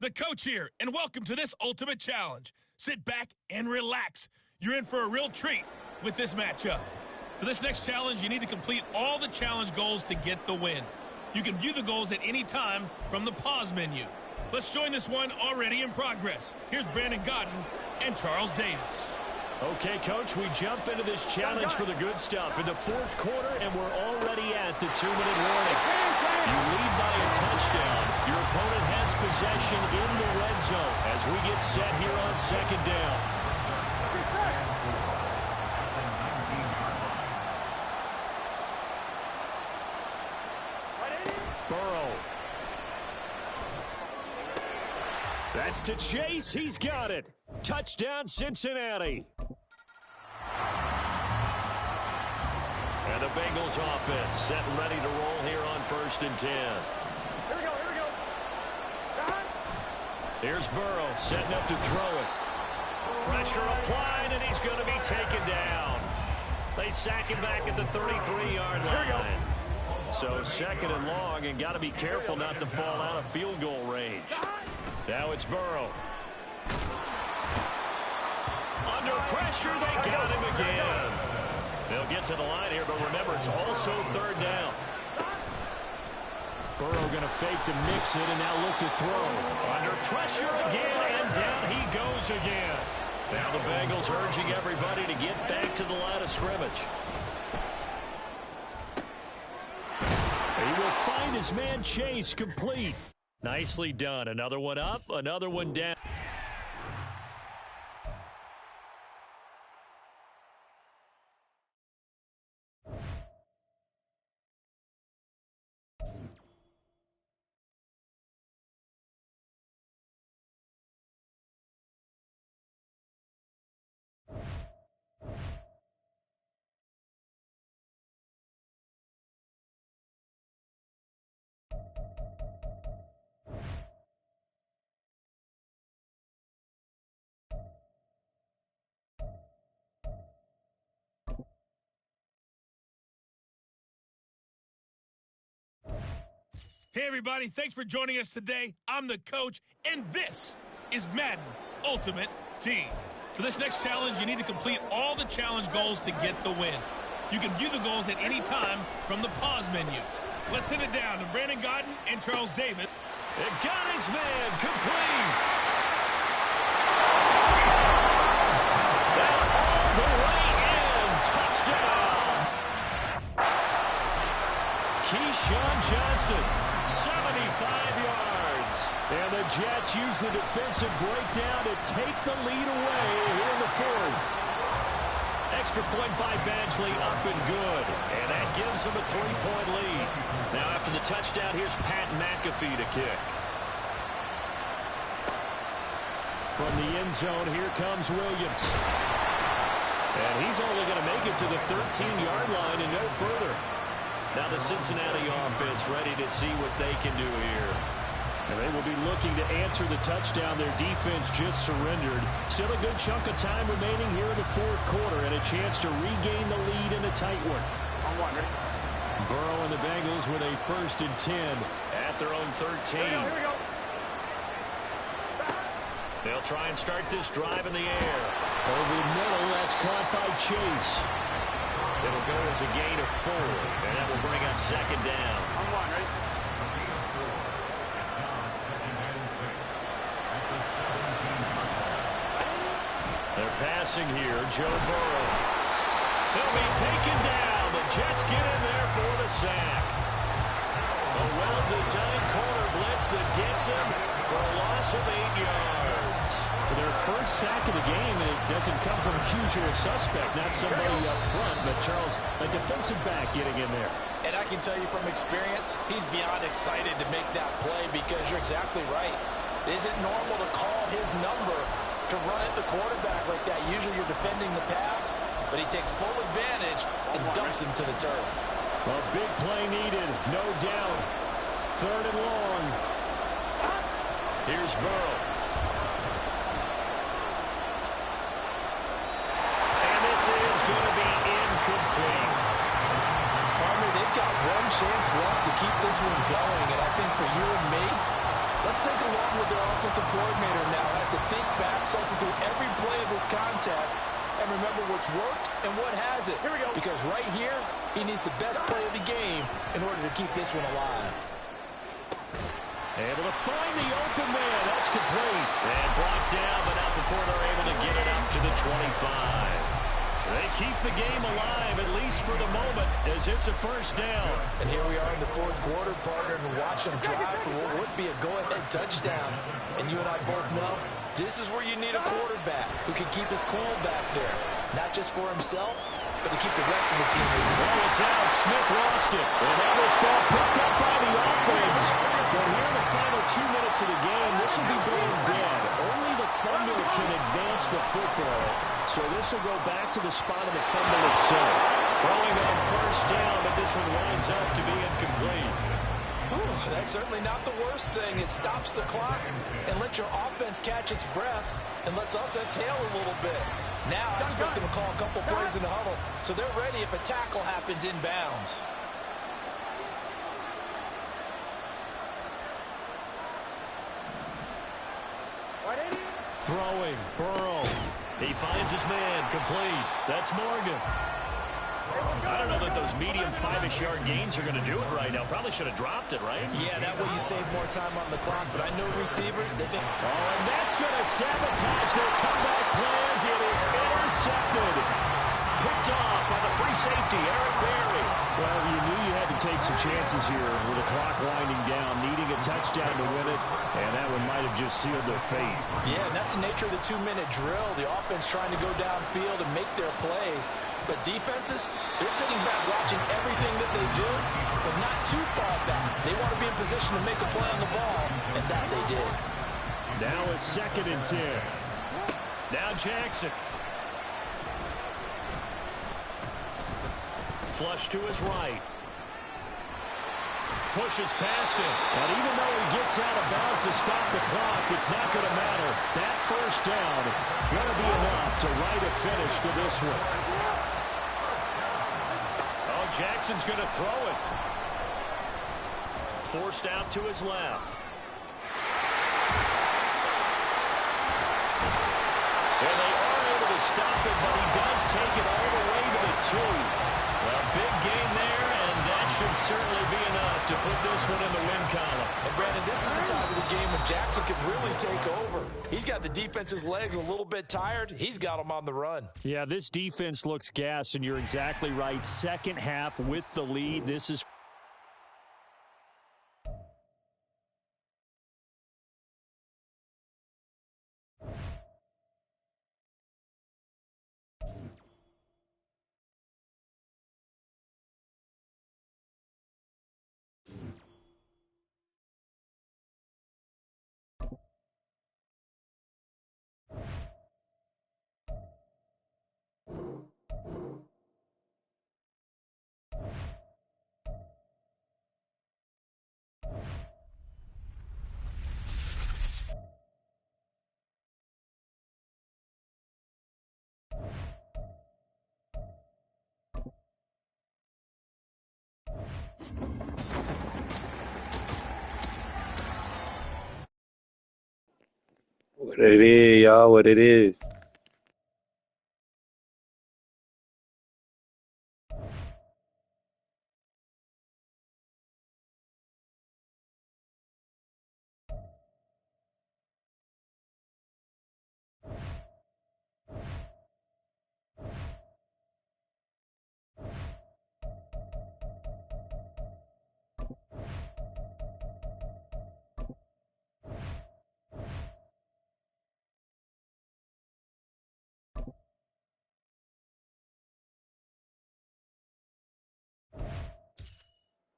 The coach here, and welcome to this ultimate challenge. Sit back and relax. You're in for a real treat with this matchup. For this next challenge, you need to complete all the challenge goals to get the win. You can view the goals at any time from the pause menu. Let's join this one already in progress. Here's Brandon Godden and Charles Davis. Okay, Coach, we jump into this challenge for the good stuff in the fourth quarter, and we're already at the 2-minute warning. You lead by a touchdown. Your opponent has possession in the red zone as we get set here on second down. Burrow. That's to Chase. He's got it. Touchdown, Cincinnati. And the Bengals offense set and ready to roll here on 1st and 10. Here we go. Here's Burrow setting up to throw it. Pressure applied, and he's going to be taken down. They sack him back at the 33-yard line. So 2nd and long, and got to be careful not to fall out of field goal range. Now it's Burrow. Under pressure, they got him again. They'll get to the line here, but remember, it's also 3rd down. Burrow going to fake to mix it, and now look to throw. Under pressure again, and down he goes again. Now the Bengals urging everybody to get back to the line of scrimmage. He will find his man Chase complete. Nicely done. Another one up, another one down. Hey, everybody. Thanks for joining us today. I'm the coach, and this is Madden Ultimate Team. For this next challenge, you need to complete all the challenge goals to get the win. You can view the goals at any time from the pause menu. Let's send it down to Brandon Godden and Charles Davis. It got his man complete. That all the way in. Touchdown. Keyshawn Johnson, 75 yards. And the Jets use the defensive breakdown to take the lead away here in the 4th. Extra point by Badgley, up and good. And that gives them a 3-point lead. Now after the touchdown, here's Pat McAfee to kick. From the end zone, here comes Williams. And he's only going to make it to the 13-yard line and no further. Now the Cincinnati offense ready to see what they can do here. And they will be looking to answer the touchdown their defense just surrendered. Still a good chunk of time remaining here in the 4th quarter and a chance to regain the lead in a tight one. Burrow and the Bengals with a 1st and 10 at their own 13. Here we go. They'll try and start this drive in the air. Over the middle, that's caught by Chase. It'll go as a gain of 4, and that will bring up 2nd down. They're passing here. Joe Burrow. He'll be taken down. The Jets get in there for the sack. A well-designed corner blitz that gets him for a loss of 8 yards. Their first sack of the game, and it doesn't come from a usual suspect, not somebody up front, but Charles, a defensive back getting in there. And I can tell you from experience, he's beyond excited to make that play because you're exactly right. Is it normal to call his number to run at the quarterback like that? Usually you're defending the pass, but he takes full advantage and dumps him to the turf. A big play needed, no doubt. 3rd and long. Here's Burrow. And this is going to be incomplete. They've got one chance left to keep this one going, and I think for you and me, let's think a long problem with their offensive coordinator now. Has to think back, cycle through every play of this contest, and remember what's worked and what hasn't. Here we go. Because right here, he needs the best play of the game in order to keep this one alive. Able to find the open man. That's complete. And brought down, but not before they're able to get it up to the 25. They keep the game alive, at least for the moment, as it's a first down. And here we are in the fourth quarter, partner, and watch them drive for what would be a go-ahead touchdown. And you and I both know this is where you need a quarterback who can keep his cool back there. Not just for himself, but to keep the rest of the team moving. Well, it's out. Smith lost it. And now this ball picked up by the offense. But here in the final 2 minutes of the game, this will be blown dead. Only the fumble can advance the football. So this will go back to the spot of the fumble itself. Throwing on first down, but this one winds up to be incomplete. Ooh, that's certainly not the worst thing. It stops the clock and lets your offense catch its breath and lets us exhale a little bit. Now I expect them to call a couple plays in the huddle, so they're ready if a tackle happens inbounds. Throwing, Burrow. He finds his man, complete. That's Morgan. I don't know that those medium 5-ish yard gains are going to do it right now. Probably should have dropped it, right? Yeah, that way you save more time on the clock. But I know receivers, they think... Oh, and that's going to sabotage their comeback plans. It is intercepted. Picked off by the free safety, Eric Berry. Well, you knew you had to take some chances here with the clock winding down, needing a touchdown to win it, and that one might have just sealed their fate. Yeah, and that's the nature of the 2-minute drill. The offense trying to go downfield and make their plays. But defenses, they're sitting back watching everything that they do, but not too far back. They want to be in position to make a play on the ball, and that they did. Now a 2nd and 10. Now Jackson. Flush to his right. Pushes past him. And even though he gets out of bounds to stop the clock, it's not going to matter. That first down going to be enough to write a finish to this one. Oh, Jackson's going to throw it. Forced out to his left. And they are able to stop it, but he does take it all the way to the 2. A big gain there, and that should certainly be enough to put this one in the win column. And Brandon, this is the time of the game when Jackson can really take over. He's got the defense's legs a little bit tired. He's got them on the run. Yeah, this defense looks gassed, and you're exactly right. Second half with the lead. This is... What it is, y'all, what it is.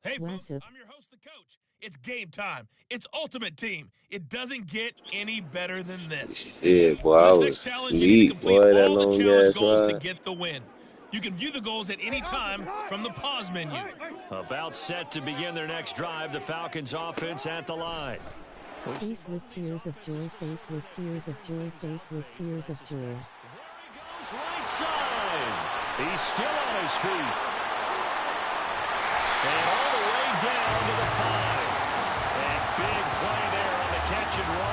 Hey, folks, I'm your host, the coach. It's game time. It's Ultimate Team. It doesn't get any better than this. Shit, boy, I was sleep, boy, that long ass goals to ride. get the win. You can view the goals at any time from the pause menu. About set to begin their next drive, the Falcons offense at the line. Face with tears of joy, face with tears of joy, face with tears of joy. There he goes, right side. He's still on his feet. And all the way down to the 5. And big play there on the catch and run.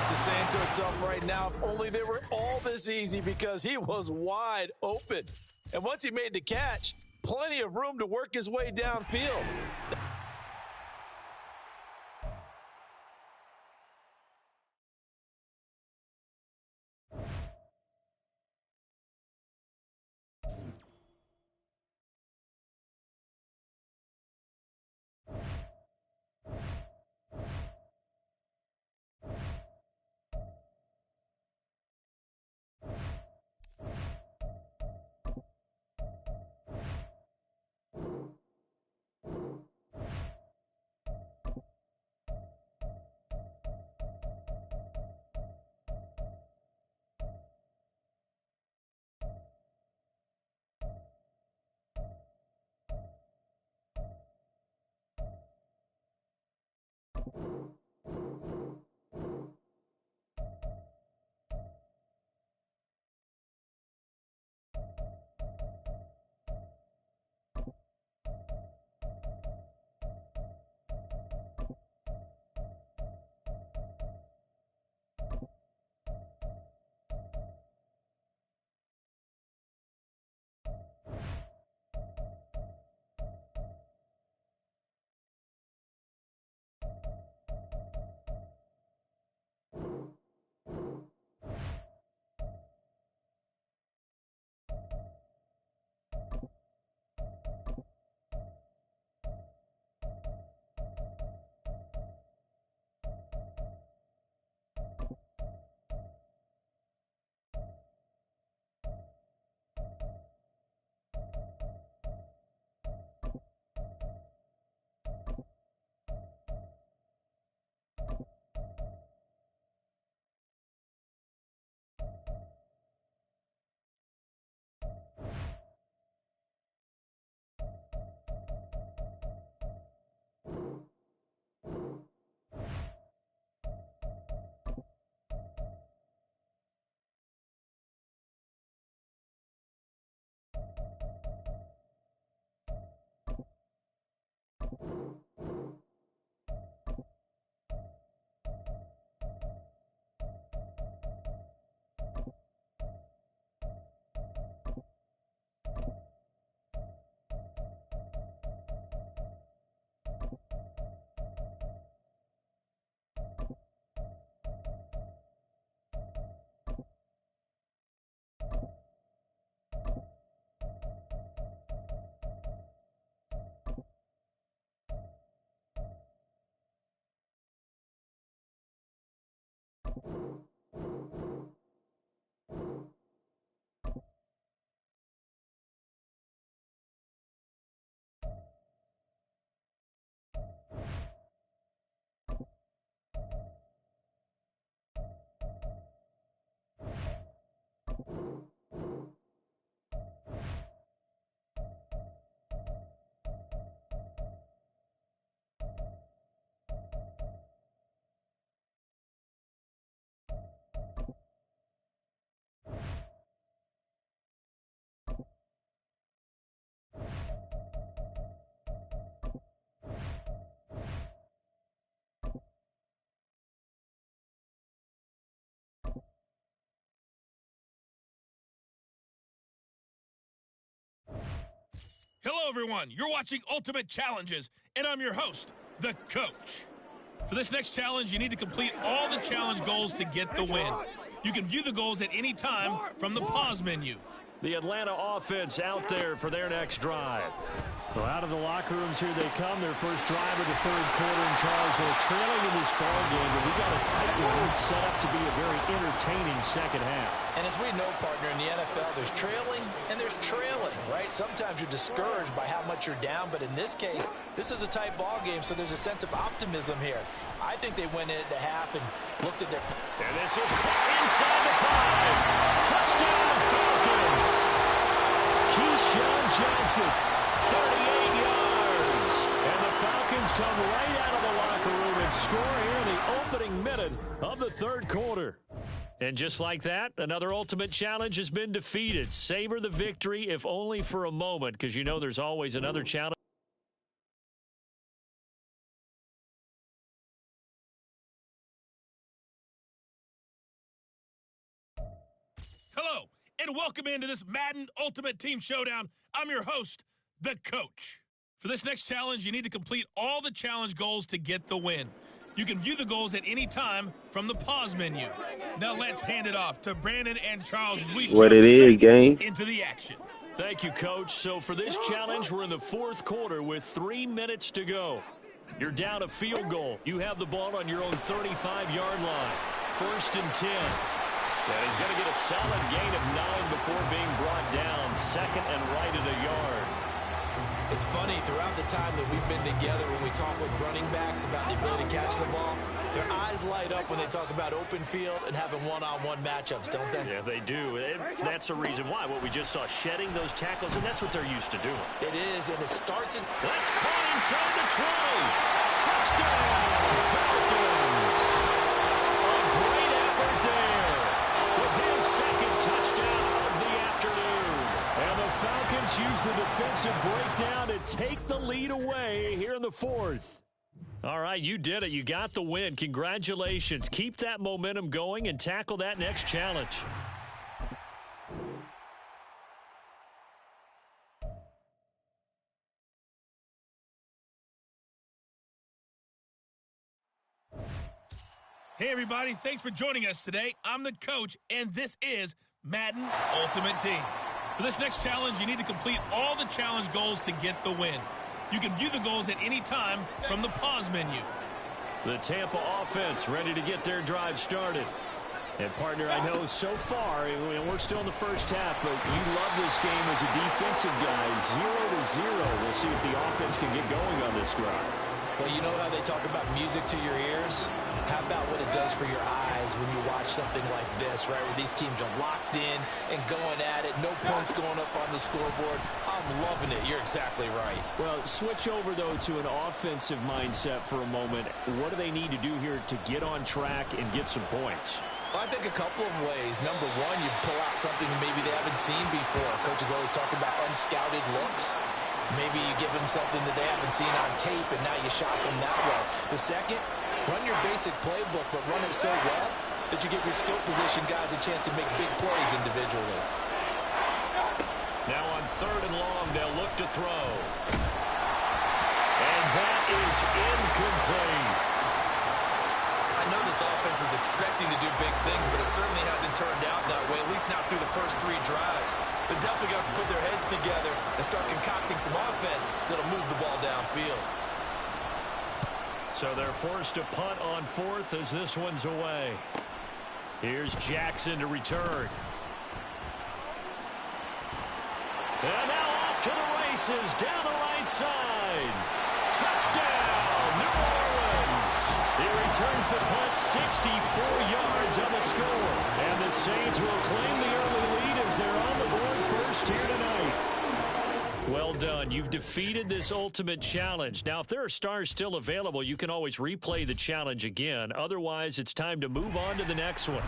defense is saying to itself right now, if only they were all this easy, because he was wide open. And once he made the catch, plenty of room to work his way downfield. Hello, everyone. You're watching Ultimate Challenges, and I'm your host, the Coach. For this next challenge, you need to complete all the challenge goals to get the win. You can view the goals at any time from the pause menu. The Atlanta offense out there for their next drive. So out of the locker rooms here they come. Their first drive of the third quarter. And Charles, they're trailing in this ball game, but we got a tight one set up to be a very entertaining second half. And as we know, partner, in the NFL, there's trailing and there's trailing, right? Sometimes you're discouraged by how much you're down, but in this case, this is a tight ball game, so there's a sense of optimism here. I think they went into half and looked at their... And this is caught inside the 5. Touchdown, Falcons! Keyshawn Johnson, 38 yards. And the Falcons come right out of the locker room and score here in the opening minute of the third quarter. And just like that, another Ultimate Challenge has been defeated. Savor the victory, if only for a moment, because you know there's always another challenge. Hello, and welcome into this Madden Ultimate Team Showdown. I'm your host, the Coach. For this next challenge, you need to complete all the challenge goals to get the win. You can view the goals at any time from the pause menu. Now let's hand it off to Brandon and Charles as we What jump it is, straight gang. into the action. Thank you, Coach. So for this challenge, we're in the fourth quarter with 3 minutes to go. You're down a field goal. You have the ball on your own 35-yard line. 1st and 10. And he's going to get a solid gain of 9 before being brought down. 2nd and right at a yard. It's funny, throughout the time that we've been together, when we talk with running backs about the ability to catch the ball, their eyes light up when they talk about open field and having one-on-one matchups, don't they? Yeah, they do. That's the reason why. What we just saw, shedding those tackles, and that's what they're used to doing. It is, and it starts in... That's caught inside the 20. Touchdown, Falcons. A great effort there with his 2nd touchdown of the afternoon. And the Falcons use the defensive breakdown to take the lead away here in the 4th. All right, you did it. You got the win. Congratulations. Keep that momentum going and tackle that next challenge. Hey, everybody. Thanks for joining us today. I'm the Coach, and this is Madden Ultimate Team. For this next challenge, you need to complete all the challenge goals to get the win. You can view the goals at any time from the pause menu. The Tampa offense ready to get their drive started. And, partner, I know so far, we're still in the first half, but you love this game as a defensive guy. 0-0. We'll see if the offense can get going on this drive. Well, you know how they talk about music to your ears? How about what it does for your eyes when you watch something like this, right, where these teams are locked in and going at it, no points going up on the scoreboard. I'm loving it. You're exactly right. Well, switch over, though, to an offensive mindset for a moment. What do they need to do here to get on track and get some points? Well, I think a couple of ways. Number one, you pull out something maybe they haven't seen before. Coaches always talk about unscouted looks. Maybe you give them something that they haven't seen on tape, and now you shock them that way. The second, run your basic playbook, but run it so well that you give your skill position guys a chance to make big plays individually. Now on 3rd and long, they'll look to throw. And that is incomplete. I know this offense was expecting to do big things, but it certainly hasn't turned out that way, at least not through the first 3 drives. They're definitely going to have to put their heads together and start concocting some offense that'll move the ball downfield. So they're forced to punt on 4th as this one's away. Here's Jackson to return. And now off to the races down the right side. Touchdown, New Orleans. He returns the punt 64 yards on the score. And the Saints will claim the early lead as they're on the board first here tonight. Well done. You've defeated this ultimate challenge. Now, if there are stars still available, you can always replay the challenge again. Otherwise, it's time to move on to the next one.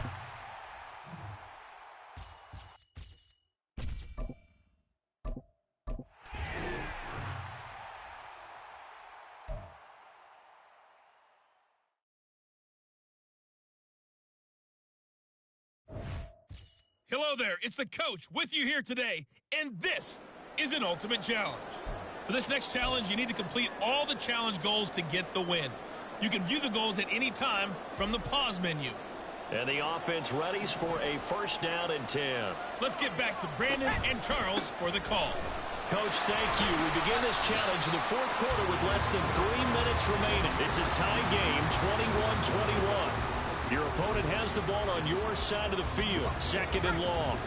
Hello there, it's the Coach with you here today, and this is an Ultimate Challenge. For this next challenge, you need to complete all the challenge goals to get the win. You can view the goals at any time from the pause menu. And the offense readies for a 1st down and 10. Let's get back to Brandon and Charles for the call. Coach, thank you. We begin this challenge in the 4th quarter with less than 3 minutes remaining. It's a tie game, 21-21. Your opponent has the ball on your side of the field, 2nd and long.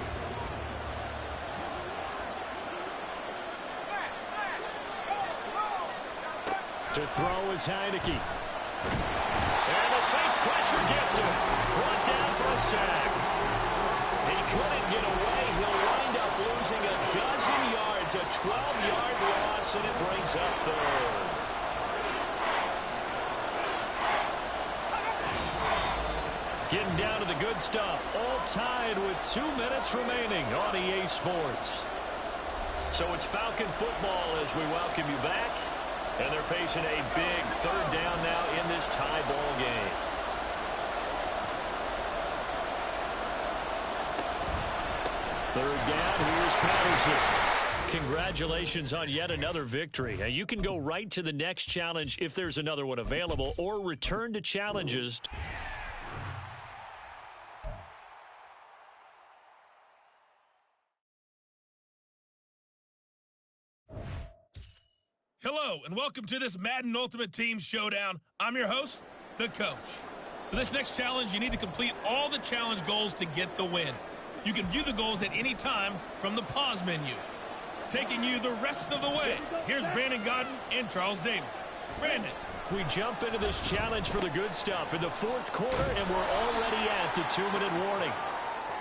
To throw is Heineke. And the Saints pressure gets him. Brought down for a sack. He couldn't get away. He'll wind up losing a dozen yards, a 12-yard loss, and it brings up 3rd. Getting down to the good stuff. All tied with 2 minutes remaining on EA Sports. So it's Falcon football as we welcome you back. And they're facing a big 3rd down now in this tie ball game. Third down, here's Patterson. Congratulations on yet another victory. Now, you can go right to the next challenge if there's another one available, or return to challenges. Hello, and welcome to this Madden Ultimate Team Showdown. I'm your host, the Coach. For this next challenge, you need to complete all the challenge goals to get the win. You can view the goals at any time from the pause menu. Taking you the rest of the way, here's Brandon Godden and Charles Davis. Brandon. We jump into this challenge for the good stuff in the fourth quarter, and we're already at the 2-minute warning.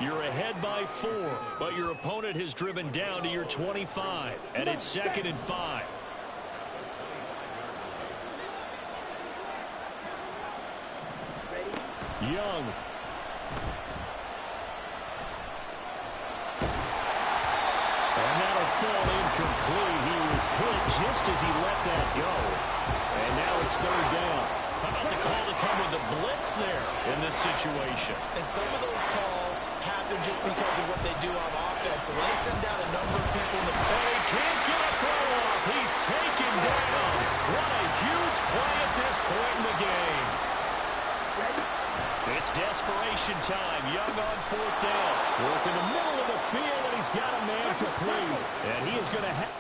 You're ahead by 4, but your opponent has driven down to your 25, and it's 2nd and 5. Young. And that'll fall incomplete. He was hit just as he let that go. And now it's 3rd down. How about the call to come with the blitz there in this situation? And some of those calls happen just because of what they do on offense. So when they send down a number of people in the and he can't get a throw off. He's taken down. What a huge play at this point in the game. It's desperation time. Young on 4th down. Work in the middle of the field, and he's got a man complete. And he is going to have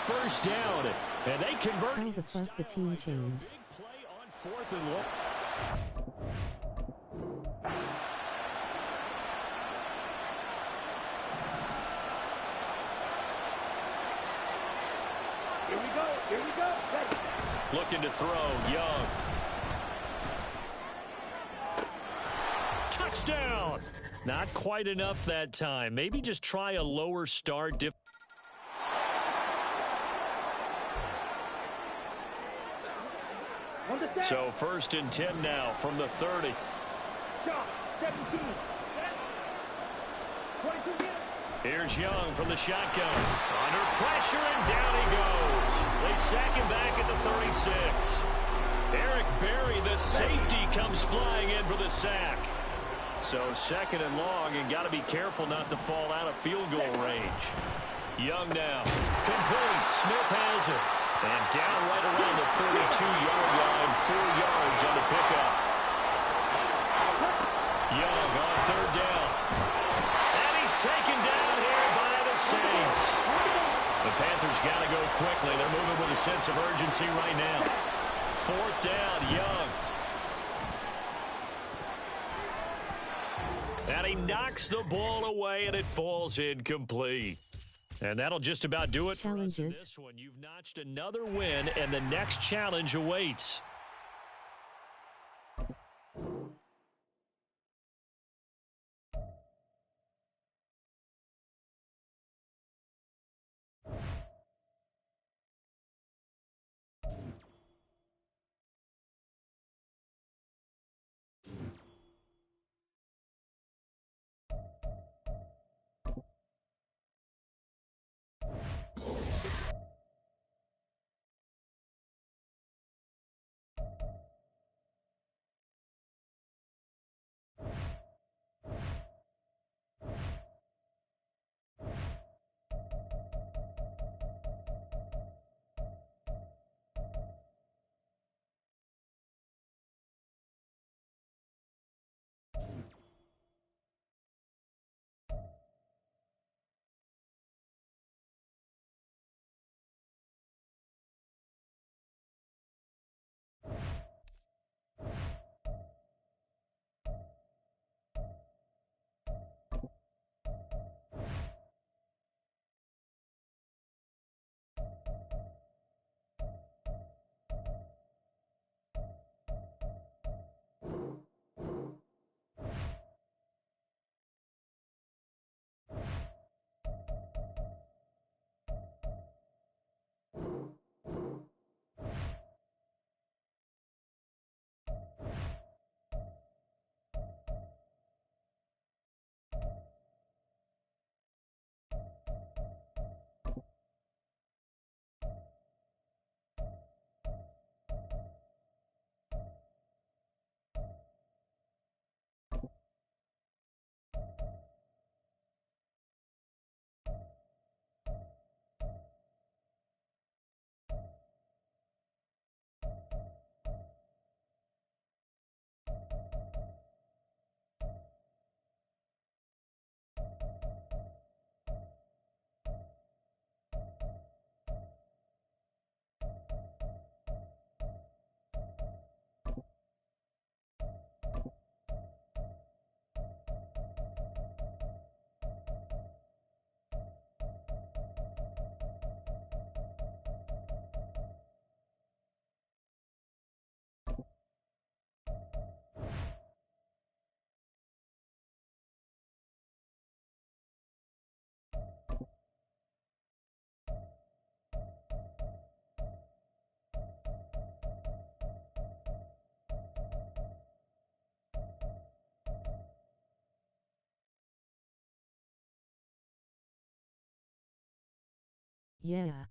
1st down. And they convert. How the fuck the team changed? Big play on 4th and long. Here we go. Ready. Looking to throw, Young. Touchdown! Not quite enough that time. Maybe just try a lower start. So 1st and 10 now from the 30. 17. 22. Here's Young from the shotgun. Under pressure, and down he goes. They sack him back at the 36. Eric Berry, the safety, comes flying in for the sack. So 2nd and long, and got to be careful not to fall out of field goal range. Young now. Complete. Smith has it. And down right around the 32-yard line. 4 yards on the pickup. Young on 3rd down. And he's taken down here by the Saints. The Panthers got to go quickly. They're moving with a sense of urgency right now. 4th down, Young. And he knocks the ball away, and it falls incomplete. And that'll just about do it for us in this one. You've notched another win, and the next challenge awaits. Yeah.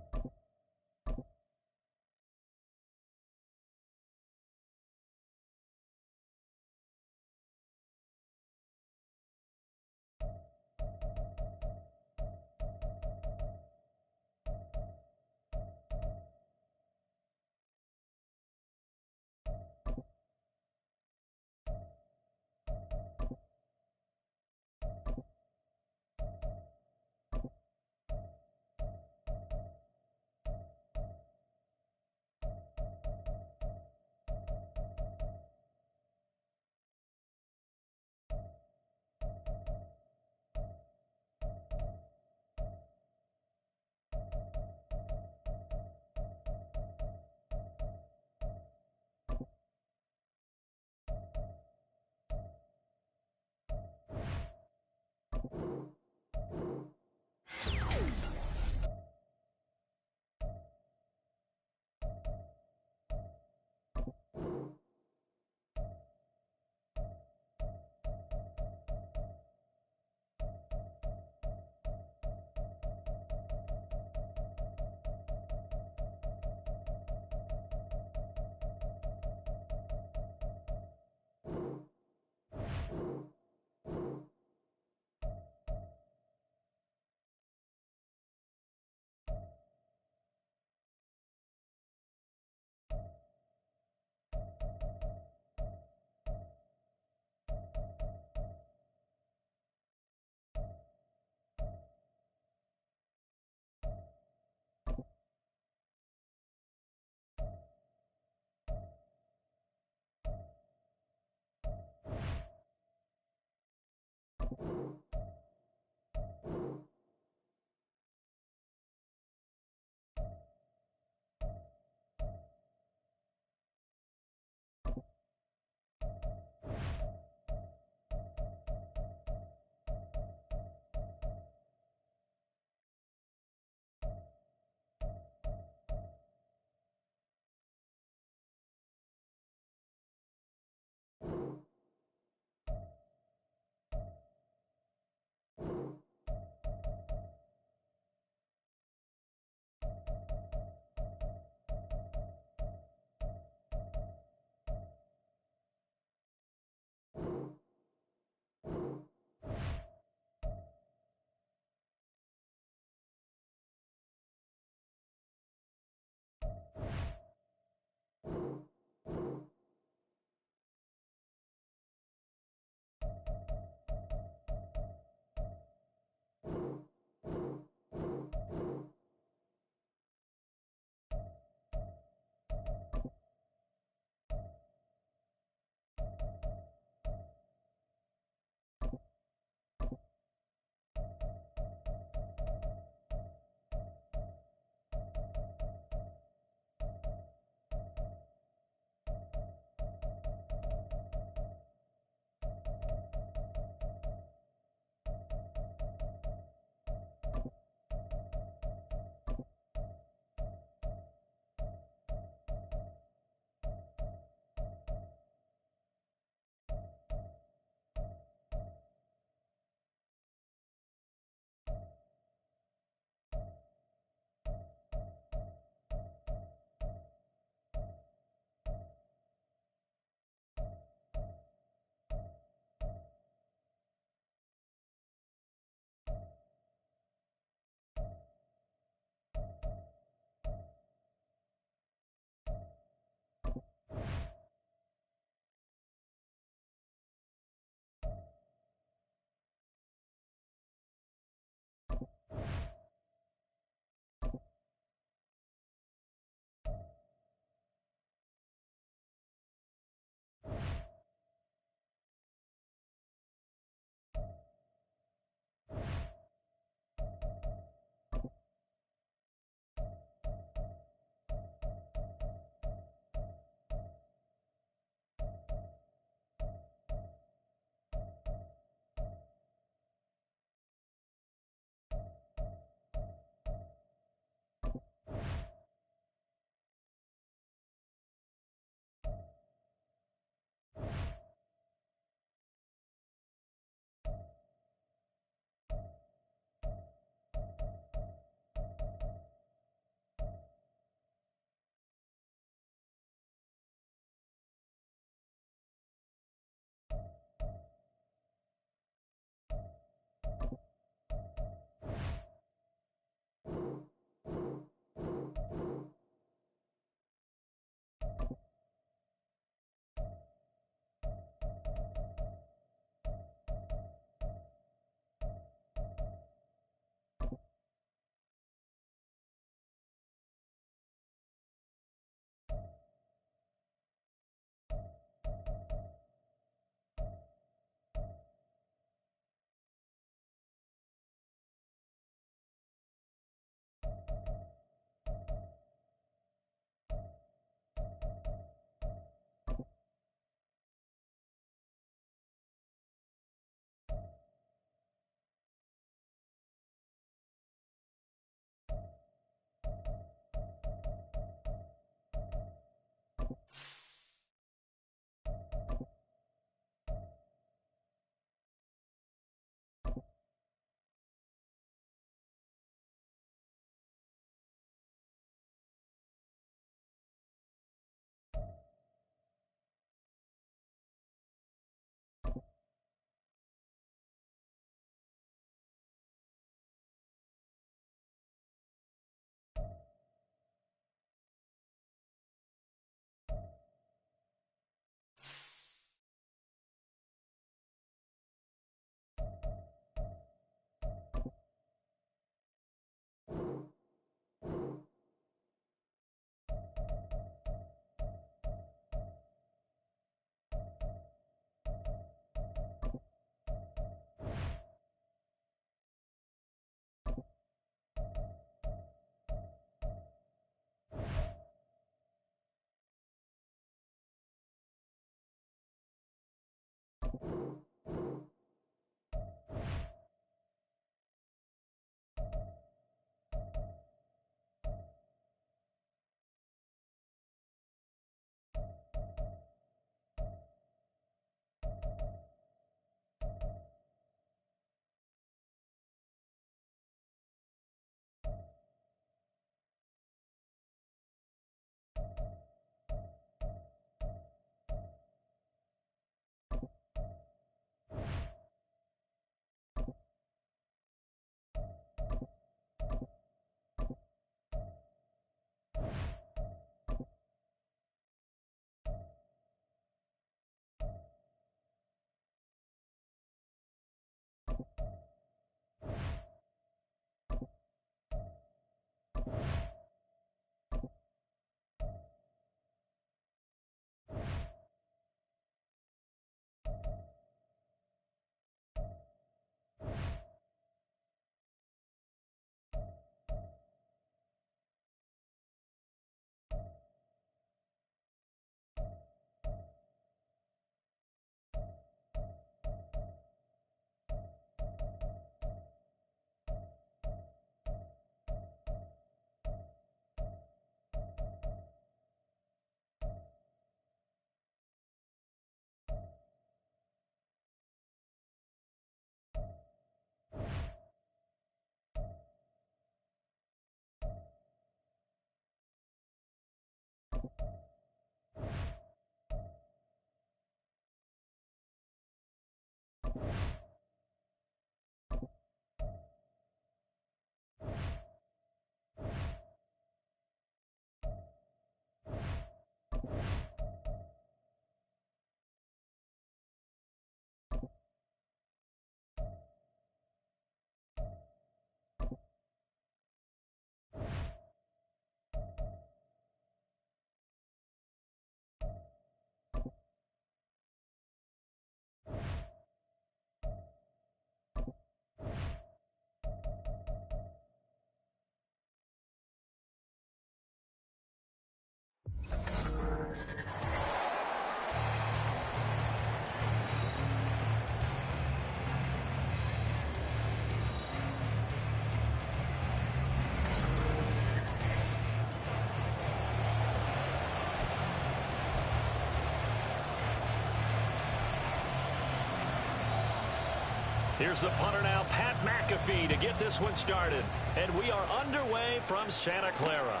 Here's the punter now, Pat McAfee, to get this one started. And we are underway from Santa Clara.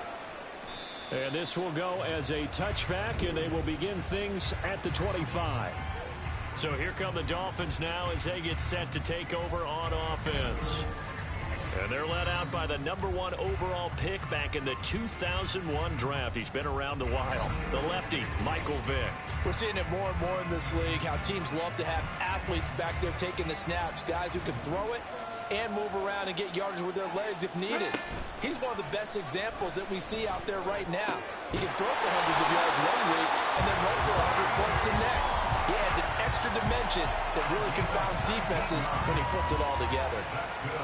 And this will go as a touchback, and they will begin things at the 25. So here come the Dolphins now as they get set to take over on offense. And they're led out by the #1 overall pick back in the 2001 draft. He's been around a while. The lefty, Michael Vick. We're seeing it more and more in this league, how teams love to have athletes back there taking the snaps, guys who can throw it and move around and get yardage with their legs if needed. He's one of the best examples that we see out there right now. He can throw for hundreds of yards one week and then run for 100 plus the next. He adds an extra dimension that really confounds defenses when he puts it all together.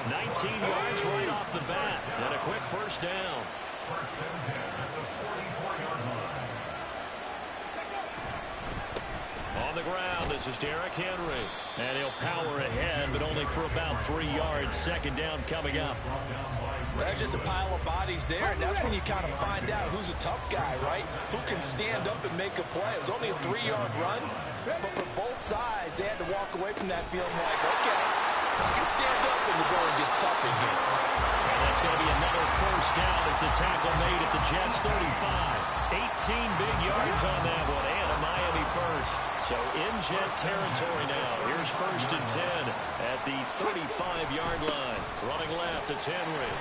19 yards right off the bat and a quick first down. On the ground, this is Derrick Henry. And he'll power ahead, but only for about 3 yards. Second down coming up. There's just a pile of bodies there, and that's when you kind of find out who's a tough guy, right? Who can stand up and make a play. It was only a 3-yard run, but for both sides, they had to walk away from that feeling like, okay, I can stand up when the going gets tough in here. And that's going to be another first down as the tackle made at the Jets' 35. 18 big yards on that one, and a Miami first. So in Jet territory now. Here's 1st and 10 at the 35-yard line. Running left, it's Henry.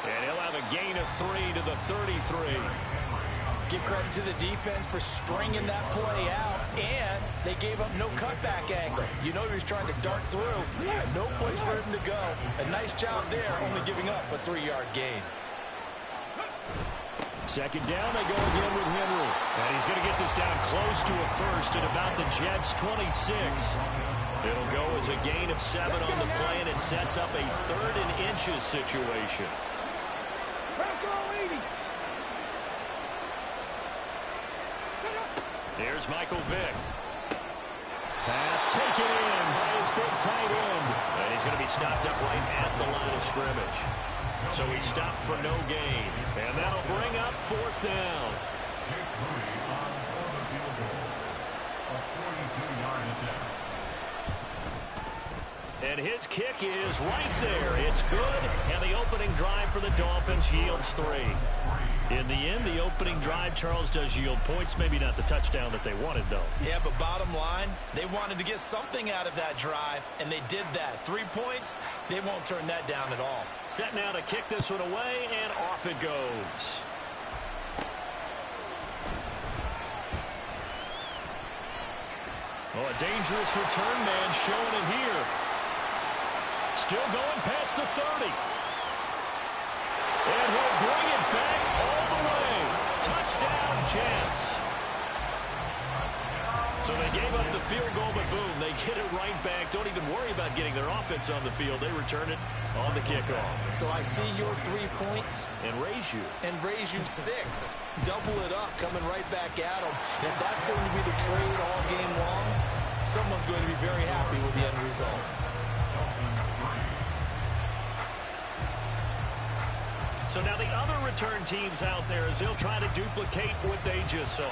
And he'll have a gain of 3 to the 33. Give credit to the defense for stringing that play out, and they gave up no cutback angle. You know he was trying to dart through. No place for him to go. A nice job there, only giving up a 3-yard gain. Second down, they go again with Henry. And he's going to get this down close to a first at about the Jets' 26. It'll go as a gain of 7 on the play, and it sets up a 3rd and inches situation. Here's Michael Vick. Pass taken in by his big tight end. And he's going to be stopped up right at the line of scrimmage. So he stopped for no gain. And that'll bring up 4th down. And his kick is right there. It's good, and the opening drive for the Dolphins yields 3. In the end, the opening drive, Charles, does yield points. Maybe not the touchdown that they wanted, though. Yeah, but bottom line, they wanted to get something out of that drive, and they did that. 3 points, they won't turn that down at all. Set now to kick this one away, and off it goes. Oh, a dangerous return man showing it here. Still going past the 30. And he'll bring it back all the way. Touchdown, Jets. So they gave up the field goal, but boom, they get it right back. Don't even worry about getting their offense on the field. They return it on the kickoff. So I see your 3 points. And raise you. And raise you 6. Double it up, coming right back at them. And if that's going to be the trade all game long, someone's going to be very happy with the end result. So now the other return teams out there as they'll try to duplicate what they just saw.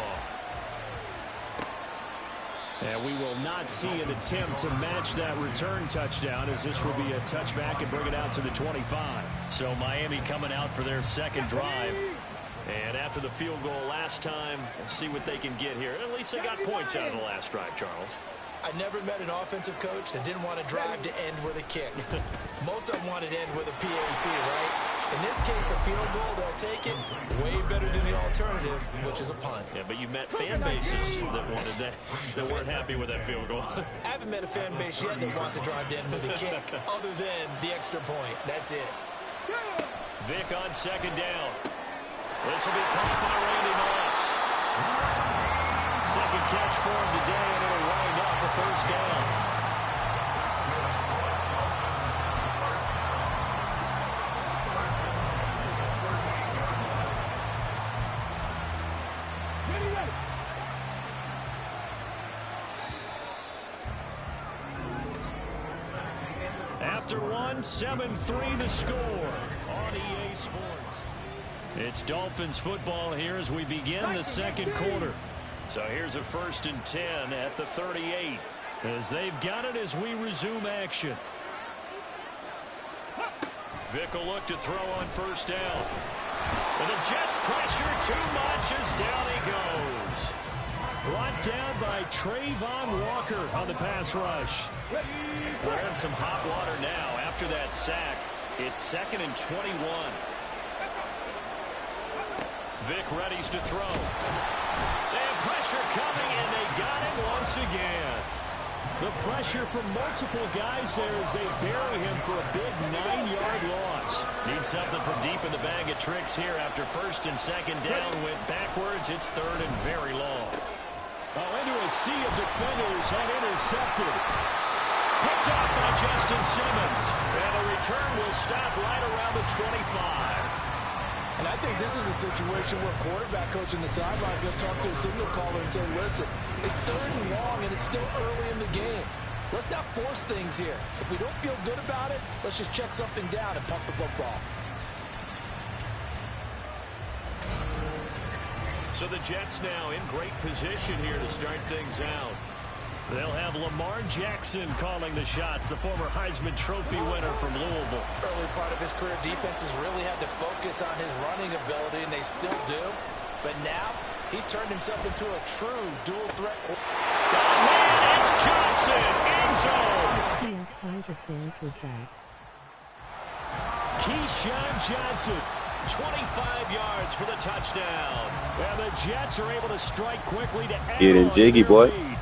And we will not see an attempt to match that return touchdown, as this will be a touchback and bring it out to the 25. So Miami coming out for their second drive. And after the field goal last time, we'll see what they can get here. At least they got points out of the last drive, Charles. I never met an offensive coach that didn't want to drive to end with a kick. Most of them wanted to end with a PAT, right? In this case, a field goal, they'll take it. Way better than the alternative, which is a punt. Yeah, but you met fan bases that wanted that, that weren't happy with that field goal. I haven't met a fan base yet that wants to drive to end with a kick, other than the extra point. That's it. Vic on second down. This will be caught by Randy Moss. Second catch for him today, and it'll wind up a first down. After 7-3 the score on EA Sports. It's Dolphins football here as we begin the second quarter. So here's a 1st and 10 at the 38 as they've got it as we resume action. Vic will look to throw on first down. And the Jets pressure too much as down he goes. Brought down by Trayvon Walker on the pass rush. We're in some hot water now after that sack. It's 2nd and 21. Vic readies to throw. They have pressure coming, and they got him once again. The pressure from multiple guys there as they bury him for a big 9-yard loss. Need something from deep in the bag of tricks here after 1st and 2nd down. Went backwards. It's 3rd and very long. Into a sea of defenders and intercepted. Picked up by Justin Simmons. And the return will stop right around the 25. And I think this is a situation where quarterback coach in the sideline will talk to a signal caller and say, listen, it's 3rd and long and it's still early in the game. Let's not force things here. If we don't feel good about it, let's just check something down and pump the football. So the Jets now in great position here to start things out. They'll have Lamar Jackson calling the shots, the former Heisman Trophy winner from Louisville. Early part of his career, defenses really had to focus on his running ability, and they still do. But now, he's turned himself into a true dual threat. Man, it's Johnson, end zone. How many times of dance was that? Keyshawn Johnson, 25 yards for the touchdown. And the Jets are able to strike quickly to add Getting on jiggy, their boy. lead.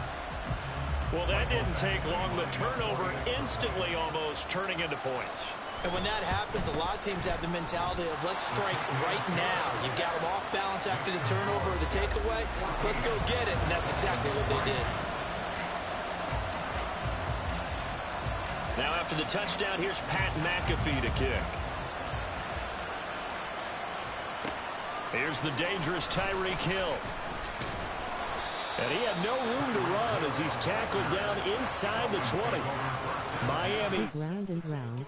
Well, that didn't take long. The turnover instantly almost turning into points. And when that happens, a lot of teams have the mentality of let's strike right now. You've got them off balance after the turnover or the takeaway. Let's go get it. And that's exactly what they did. Now after the touchdown, here's Pat McAfee to kick. Here's the dangerous Tyreek Hill. And he had no room to run as he's tackled down inside the 20. Miami. Round and round.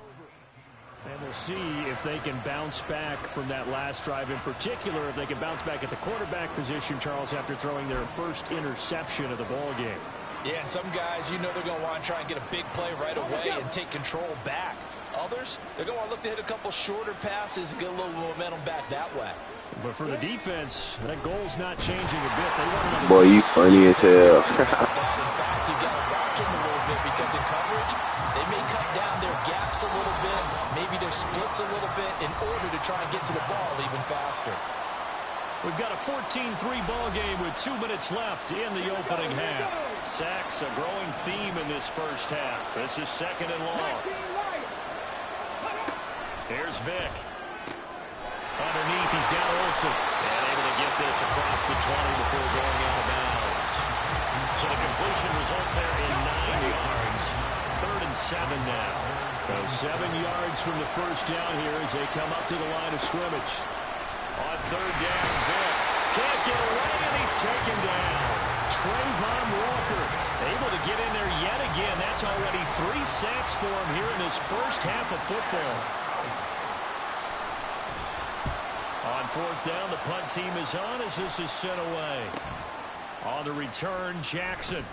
And we'll see if they can bounce back from that last drive, in particular if they can bounce back at the quarterback position, Charles, after throwing their first interception of the ball game. Yeah, and some guys, you know they're going to want to try and get a big play right away and take control back. Others, they're going to want to look to hit a couple shorter passes and get a little momentum back that way. But for the defense, that goal's not changing a bit. They want Boy, you funny as hell. In fact, you got to watch them a little bit because in coverage, they may cut down their gaps a little bit, maybe their splits a little bit in order to try and get to the ball even faster. We've got a 14-3 ball game with 2 minutes left in the opening half. Sacks a growing theme in this first half. This is 2nd and long. Here's Vick. Underneath, he's got Olsen. And able to get this across the 20 before going out of bounds. So the completion results there in 9 yards. 3rd and 7 now. So 7 yards from the first down here as they come up to the line of scrimmage. On 3rd down, Vick can't get away, and he's taken down. Trayvon Walker able to get in there yet again. That's already 3 sacks for him here in this first half of football. On 4th down, the punt team is on as this is sent away. On the return, Jackson.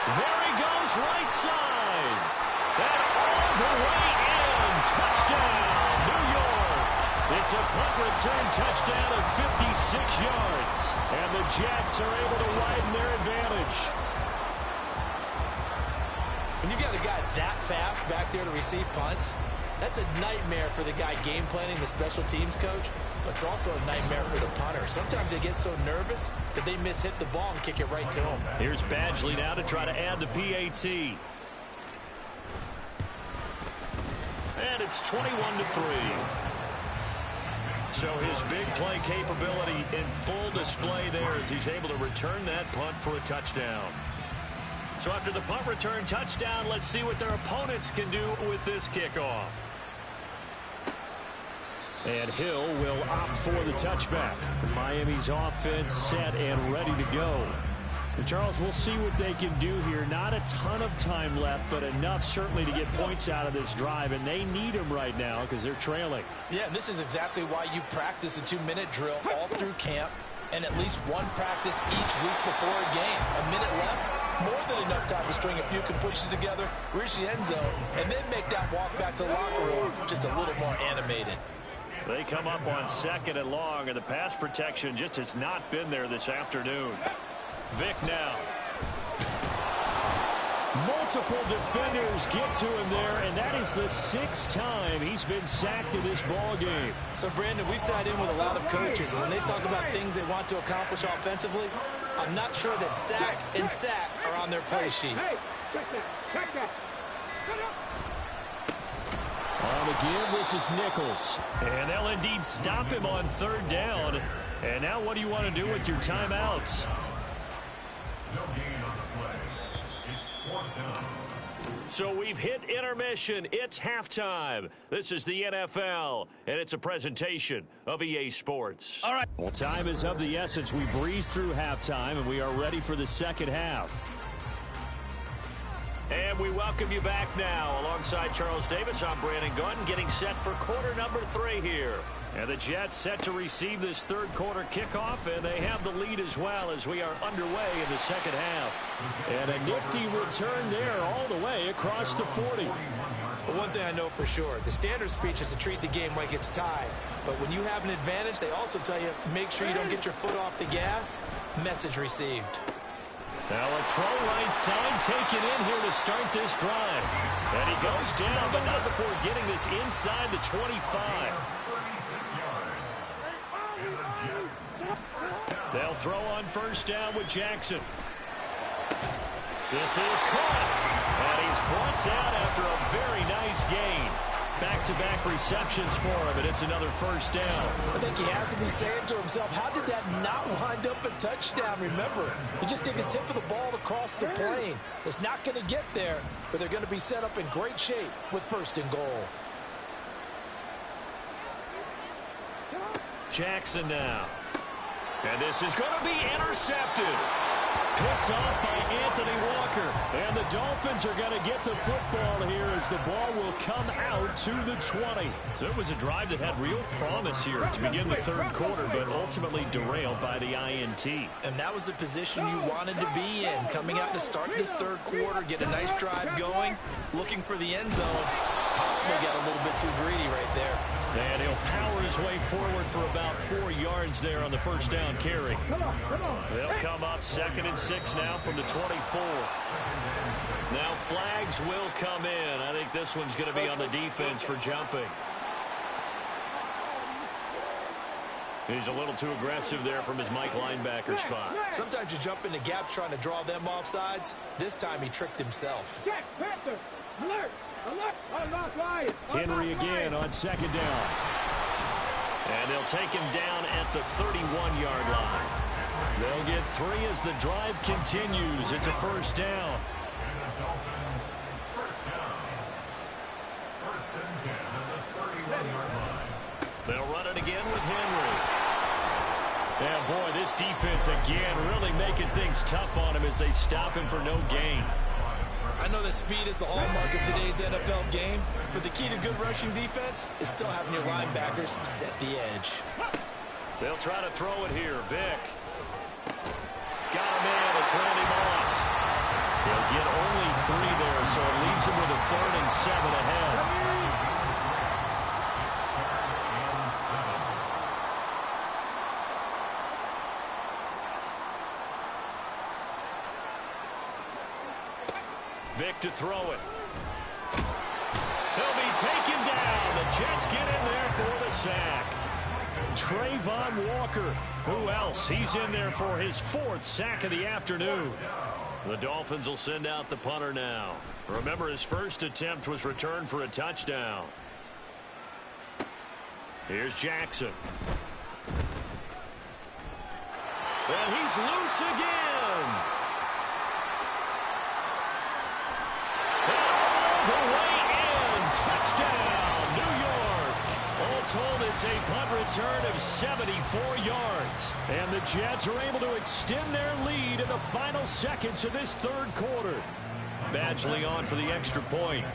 There he goes, right side. And all the way in. Touchdown, New York. It's a punt return touchdown of 56 yards. And the Jets are able to widen their advantage. When you've got a guy that fast back there to receive punts, that's a nightmare for the guy game planning, the special teams coach, but it's also a nightmare for the punter. Sometimes they get so nervous that they mishit the ball and kick it right to him. Here's Badgley now to try to add the PAT. And it's 21-3. So his big play capability in full display there as he's able to return that punt for a touchdown. So after the punt return touchdown, let's see what their opponents can do with this kickoff. And Hill will opt for the touchback. Miami's offense set and ready to go. And Charles, we'll see what they can do here. Not a ton of time left, but enough certainly to get points out of this drive. And they need them right now because they're trailing. Yeah, and this is exactly why you practice a 2-minute drill all through camp and at least one practice each week before a game. A minute left. More than enough time to string a few pushes together, reach the end zone, and then make that walk back to the locker room just a little more animated. They come up on 2nd and long, and the pass protection just has not been there this afternoon. Vick now. Multiple defenders get to him there, and that is the 6th time he's been sacked in this ball game. So, Brandon, we sat in with a lot of coaches, and when they talk about things they want to accomplish offensively, I'm not sure that sack and sack are on their play sheet. Check that. On the give, this is Nichols. And they'll indeed stop him on 3rd down. And now what do you want to do with your timeouts? So we've hit intermission. It's halftime. This is the NFL, and it's a presentation of EA Sports. All right. Well, time is of the essence. We breeze through halftime, and we are ready for the second half. And we welcome you back now. Alongside Charles Davis, I'm Brandon Gunn, getting set for quarter number 3 here. And the Jets set to receive this 3rd quarter kickoff, and they have the lead as well as we are underway in the second half. And a nifty return there all the way across the 40. But one thing I know for sure, the standard speech is to treat the game like it's tied. But when you have an advantage, they also tell you, make sure you don't get your foot off the gas. Message received. Now a throw right side taken in here to start this drive. And he goes down, but not before getting this inside the 25. They'll throw on 1st down with Jackson. This is caught. And he's brought down after a very nice gain. Back-to-back receptions for him, and it's another 1st down. I think he has to be saying to himself, how did that not wind up a touchdown? Remember, you just take the tip of the ball across the plane. It's not going to get there, but they're going to be set up in great shape with 1st and goal. Jackson now. And this is going to be intercepted. Picked off by Anthony Walker. And the Dolphins are going to get the football here as the ball will come out to the 20. So it was a drive that had real promise here to begin the third quarter, but ultimately derailed by the INT. And that was the position you wanted to be in. Coming out to start this third quarter, get a nice drive going, looking for the end zone. Possibly got a little bit too greedy right there. And he'll power his way forward for about 4 yards there on the first down carry. They'll come up 2nd and 6 now from the 24. Now flags will come in. I think this one's going to be on the defense for jumping. He's a little too aggressive there from his Mike linebacker spot. Sometimes you jump into gaps trying to draw them off sides. This time he tricked himself. Henry again on 2nd down. And they'll take him down at the 31-yard line. They'll get 3 as the drive continues. It's a first down. They'll run it again with Henry. And boy, this defense again really making things tough on him as they stop him for no gain. I know that speed is the hallmark of today's NFL game, but the key to good rushing defense is still having your linebackers set the edge. They'll try to throw it here. Vick. Got him in. It's Randy Moss. He'll get only 3 there, so it leaves him with a 3rd and 7 ahead. Vick to throw it. He'll be taken down. The Jets get in there for the sack. Trayvon Walker. Who else? He's in there for his 4th sack of the afternoon. The Dolphins will send out the punter now. Remember, his first attempt was returned for a touchdown. Here's Jackson. And he's loose again. Touchdown, New York. All told, it's a punt return of 74 yards. And the Jets are able to extend their lead in the final seconds of this third quarter. Badgley on for the extra point.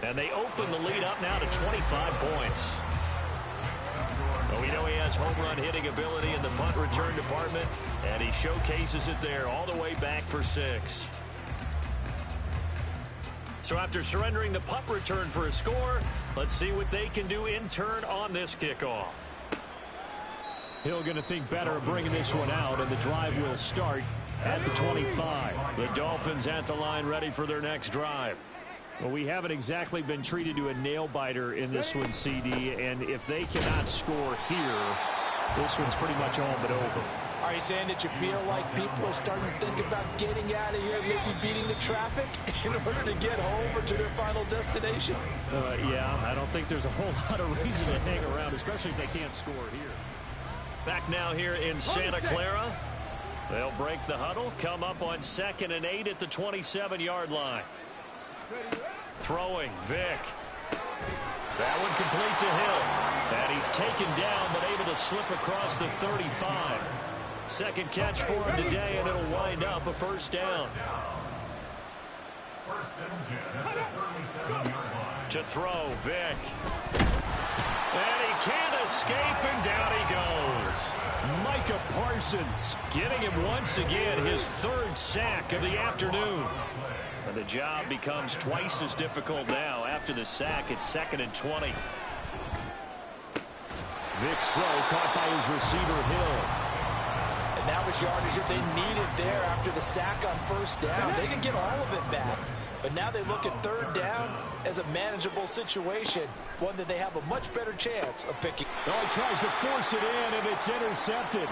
And they open the lead up now to 25 points. Well, we know he has home run hitting ability in the punt return department, and he showcases it there all the way back for 6. So after surrendering the punt return for a score, let's see what they can do in turn on this kickoff. Hill going to think better of bringing this one out, and the drive will start at the 25. The Dolphins at the line ready for their next drive. Well, we haven't exactly been treated to a nail-biter in this one, CD, and if they cannot score here, this one's pretty much all but over. Are you saying that you feel like people are starting to think about getting out of here, maybe beating the traffic in order to get home or to their final destination? Yeah, I don't think there's a whole lot of reason to hang around, especially if they can't score here. Back now here in Santa Clara. They'll break the huddle, come up on 2nd and 8 at the 27-yard line. Throwing, Vick. That one complete to Hill. And he's taken down, but able to slip across the 35. Second catch for him today, and it'll wind up a first down. To throw, Vick. And he can't escape, and down he goes. Micah Parsons getting him once again, his 3rd sack of the afternoon. And the job becomes twice as difficult now. After the sack, it's 2nd and 20. Vick's throw caught by his receiver, Hill. And that was yardage that they needed there after the sack on first down. They didn't get all of it back. But now they look at 3rd down as a manageable situation, one that they have a much better chance of picking. Oh, he tries to force it in, and it's intercepted.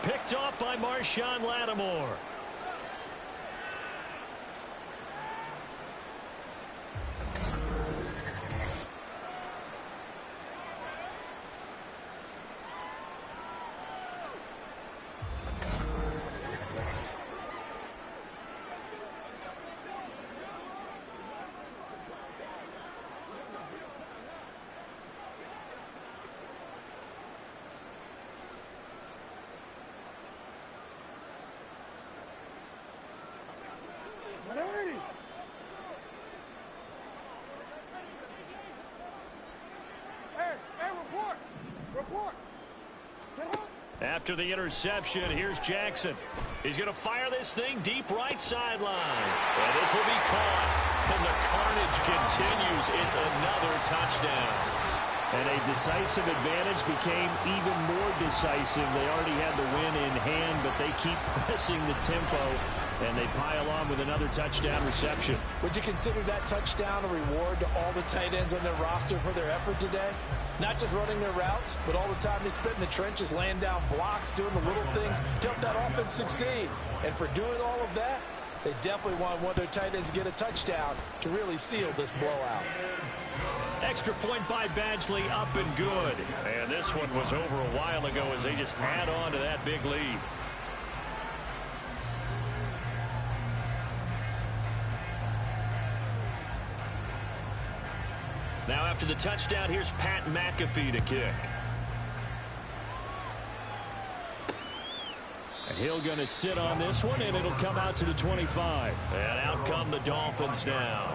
Picked off by Marshawn Lattimore. After the interception, here's Jackson. He's going to fire this thing deep right sideline. And this will be caught. And the carnage continues. It's another touchdown. And a decisive advantage became even more decisive. They already had the win in hand, but they keep pressing the tempo, and they pile on with another touchdown reception. Would you consider that touchdown a reward to all the tight ends on their roster for their effort today? Not just running their routes, but all the time they spent in the trenches, laying down blocks, doing the little things to help that offense succeed. And for doing all of that, they definitely want one of their tight ends to get a touchdown to really seal this blowout. Extra point by Badgley, up and good. And this one was over a while ago as they just add on to that big lead. Now after the touchdown, here's Pat McAfee to kick. And he'll going to sit on this one, and it'll come out to the 25. And out come the Dolphins now.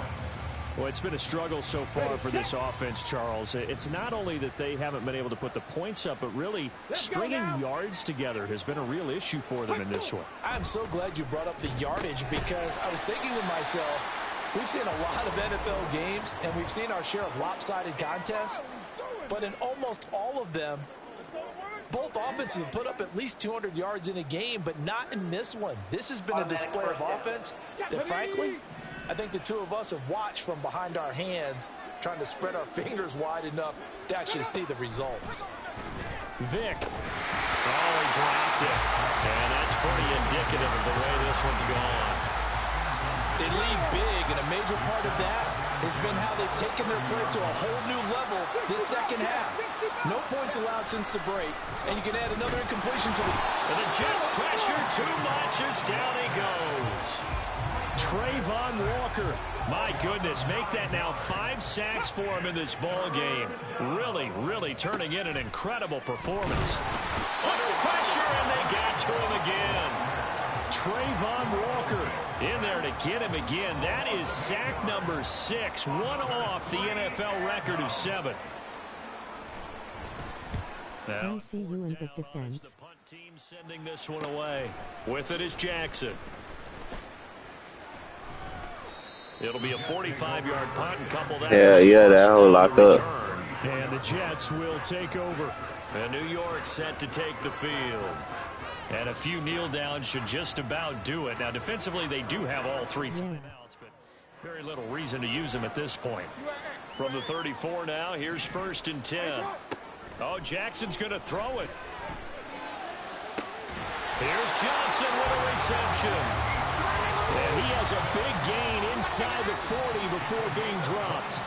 Well, it's been a struggle so far for this offense, Charles. It's not only that they haven't been able to put the points up, but really stringing yards together has been a real issue for them in this one. I'm so glad you brought up the yardage, because I was thinking to myself, we've seen a lot of NFL games, and we've seen our share of lopsided contests, but in almost all of them, both offenses have put up at least 200 yards in a game, but not in this one. This has been a display of offense that, frankly, I think the two of us have watched from behind our hands, trying to spread our fingers wide enough to actually see the result. Vic. Oh, he dropped it. And that's pretty indicative of the way this one's gone. They lead big, and a major part of that has been how they've taken their play to a whole new level this second half. No points allowed since the break, and you can add another incompletion to the... And the Jets pressure too much as down he goes. Trayvon Walker. My goodness, make that now 5 sacks for him in this ball game. Really turning in an incredible performance. Under pressure, and they got to him again. Trayvon Walker in there to get him again. That is sack number 6, one off the NFL record of 7. I see you in the defense. The punt team sending this one away. With it is Jackson. It'll be a 45-yard punt and couple that. Yeah, that whole locked up. And the Jets will take over. And New York set to take the field. And a few kneel downs should just about do it. Now, defensively, they do have all 3 timeouts, but very little reason to use them at this point. From the 34 now, here's 1st and 10. Oh, Jackson's going to throw it. Here's Johnson with a reception. And he has a big gain inside the 40 before being dropped.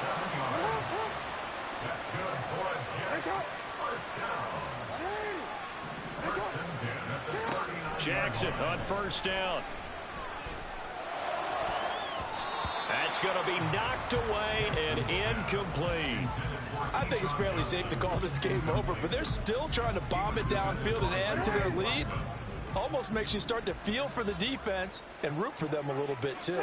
Jackson on 1st down. That's going to be knocked away and incomplete. I think it's fairly safe to call this game over, but they're still trying to bomb it downfield and add to their lead. Almost makes you start to feel for the defense and root for them a little bit, too.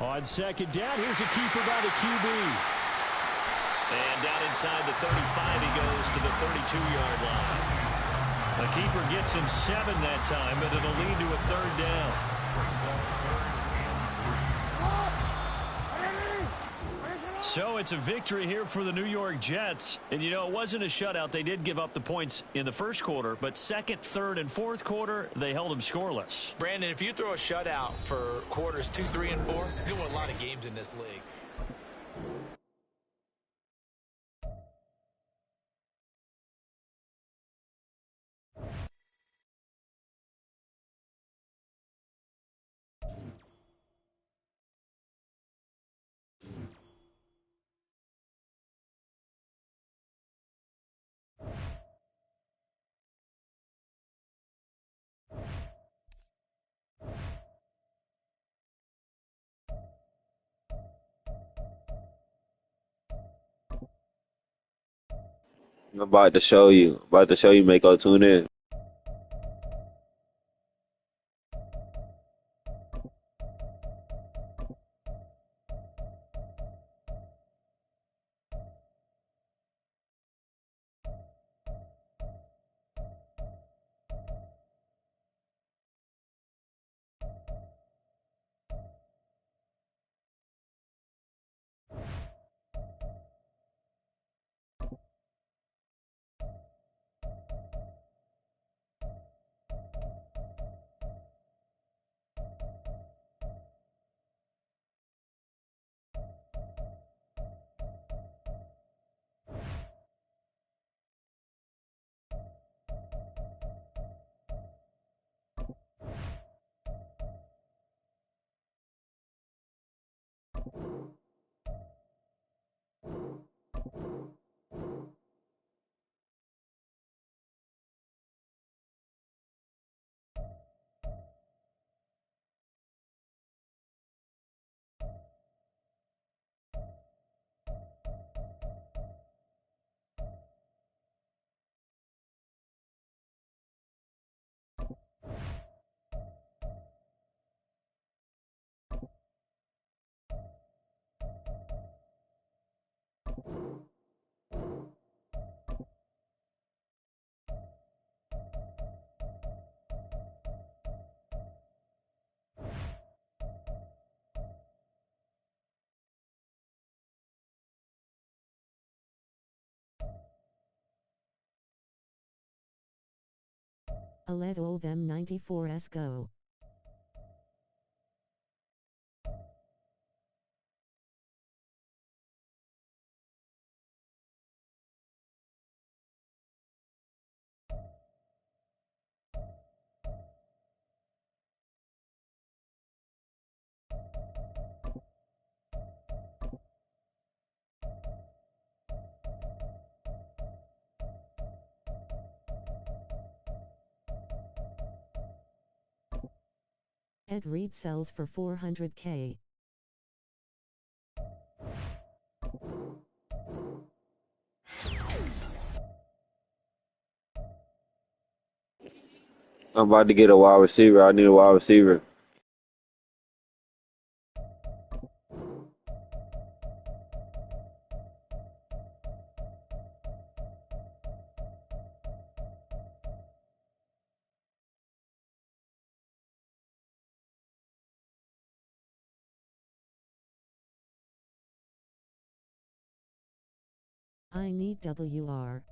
On 2nd down, here's a keeper by the QB. And down inside the 35, he goes to the 32-yard line. The keeper gets him 7 that time, but it'll lead to a 3rd down. So it's a victory here for the New York Jets. And, you know, it wasn't a shutout. They did give up the points in the 1st quarter, but 2nd, 3rd, and 4th quarter, they held them scoreless. Brandon, if you throw a shutout for quarters 2, 3, and 4, you're going to win a lot of games in this league. I'm about to show you. Mako, tune in. Let all them 94s go. Ed Reed sells for $400K. I'm about to get a wide receiver. I need a wide receiver. I need WR.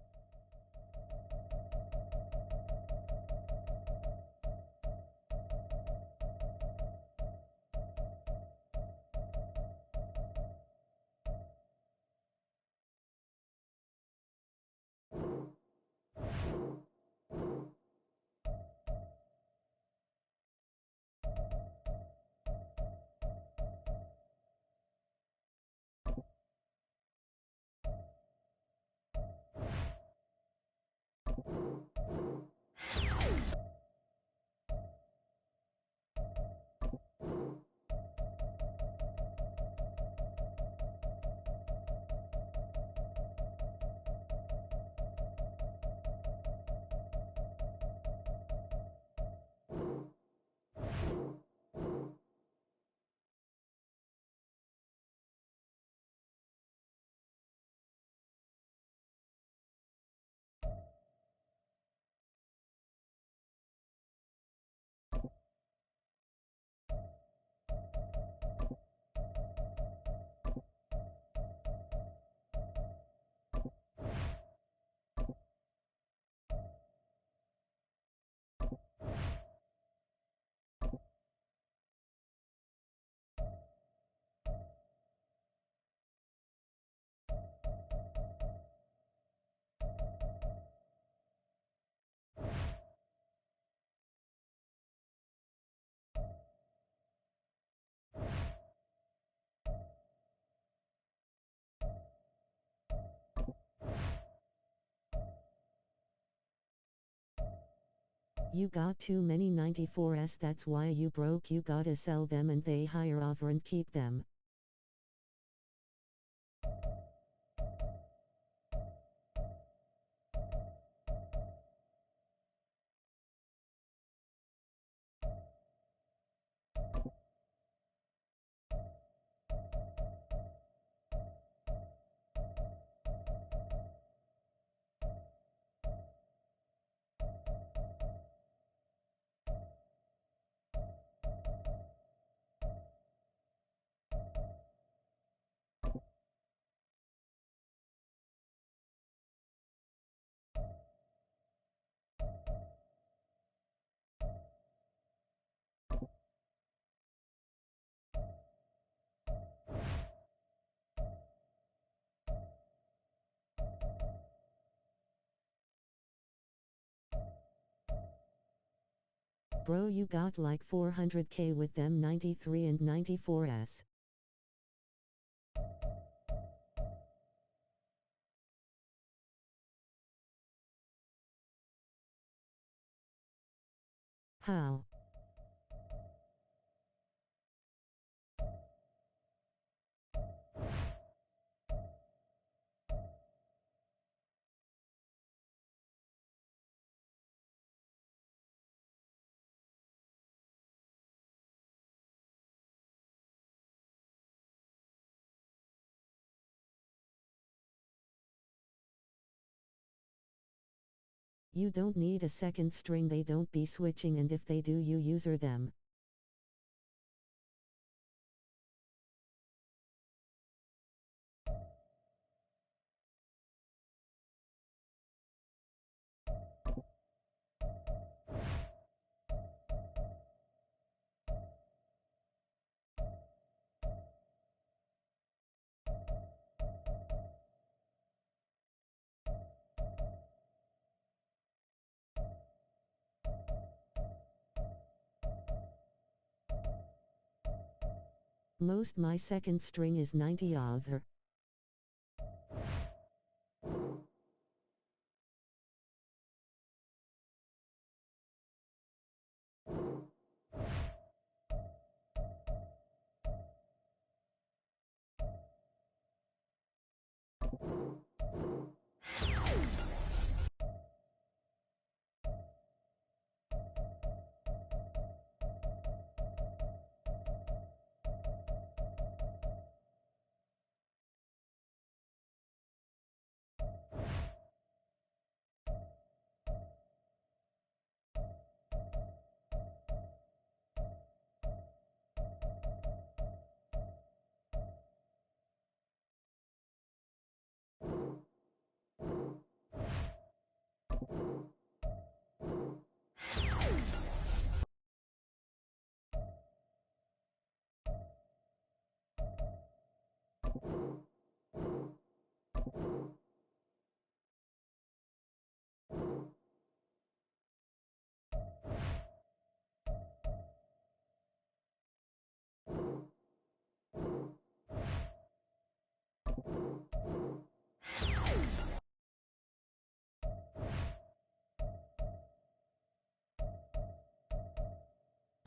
You got too many 94s, that's why you broke. You gotta sell them and they hire over and keep them. Bro, you got like 400K with them 93 and 94s. How? You don't need a second string, they don't be switching, and if they do, you user them. Most my second string is 90 over.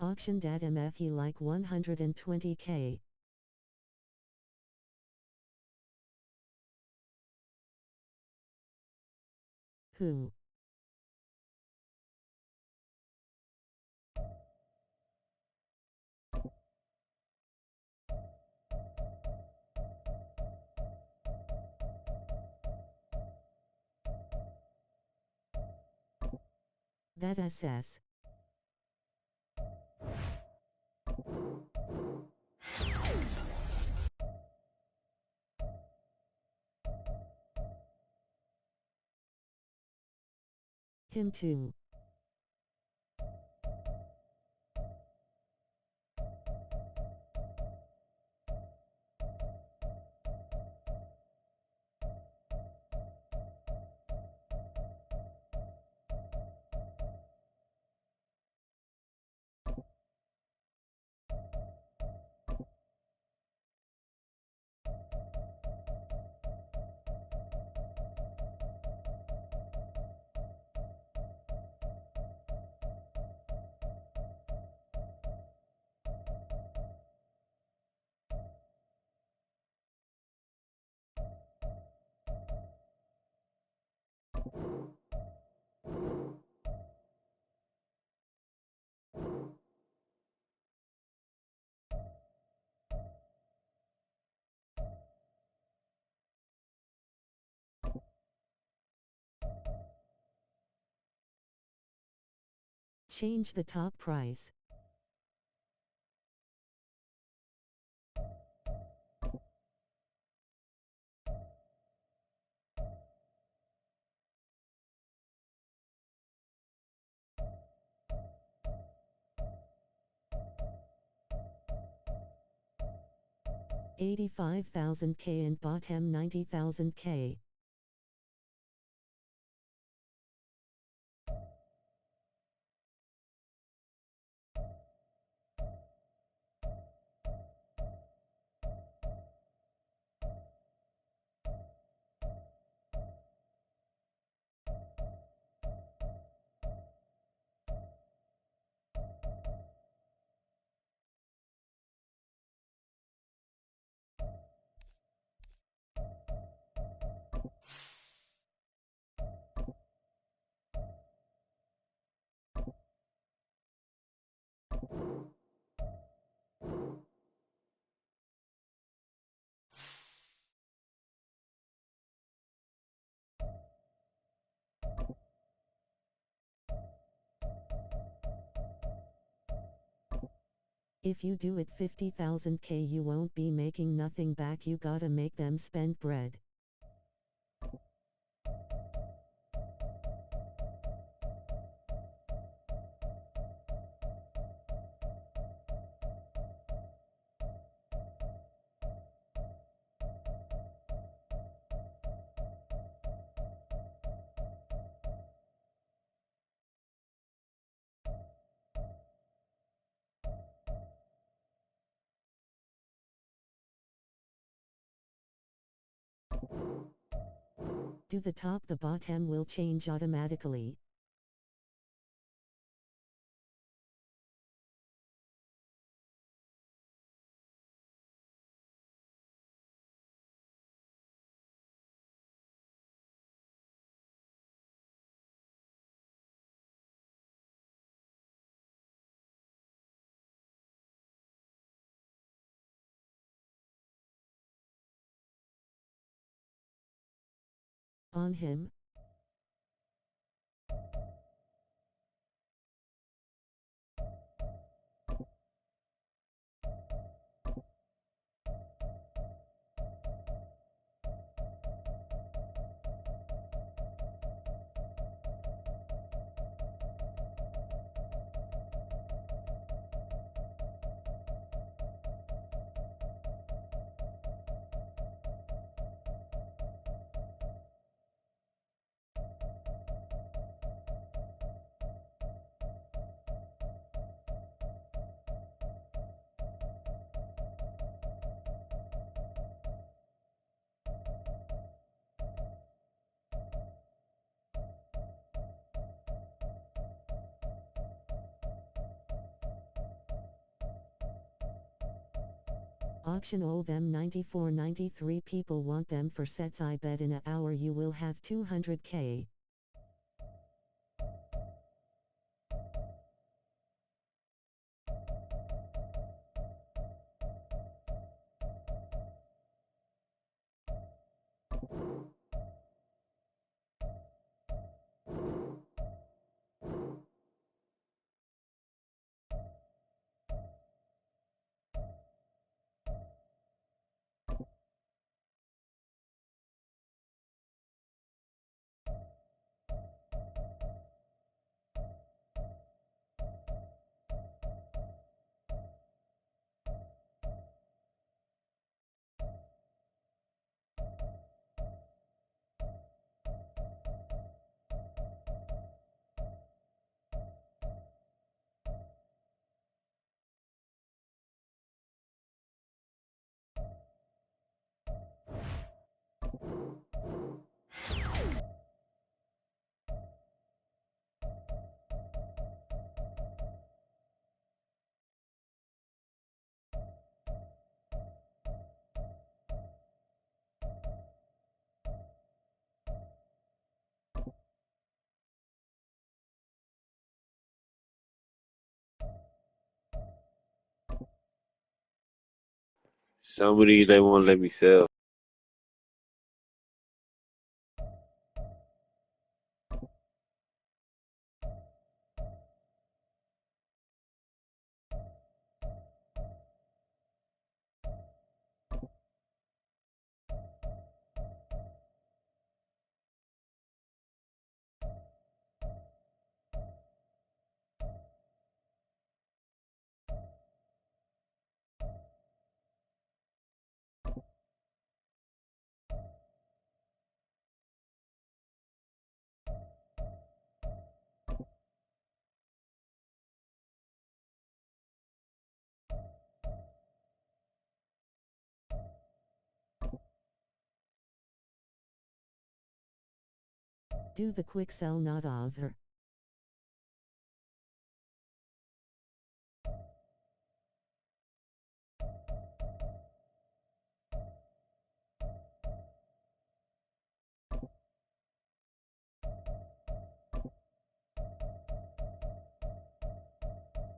Auctioned at MFE like 120k. Who? That SS. Him too. Change the top price. $85,000k and bottom $90,000k. If you do it 50,000k, you won't be making nothing back. You gotta make them spend bread. Do the top the bottom will change automatically. On him. Auction all them 94-93 people want them for sets. I bet in a hour you will have 200k. Somebody they won't let me sell. Do the quick sell, not over.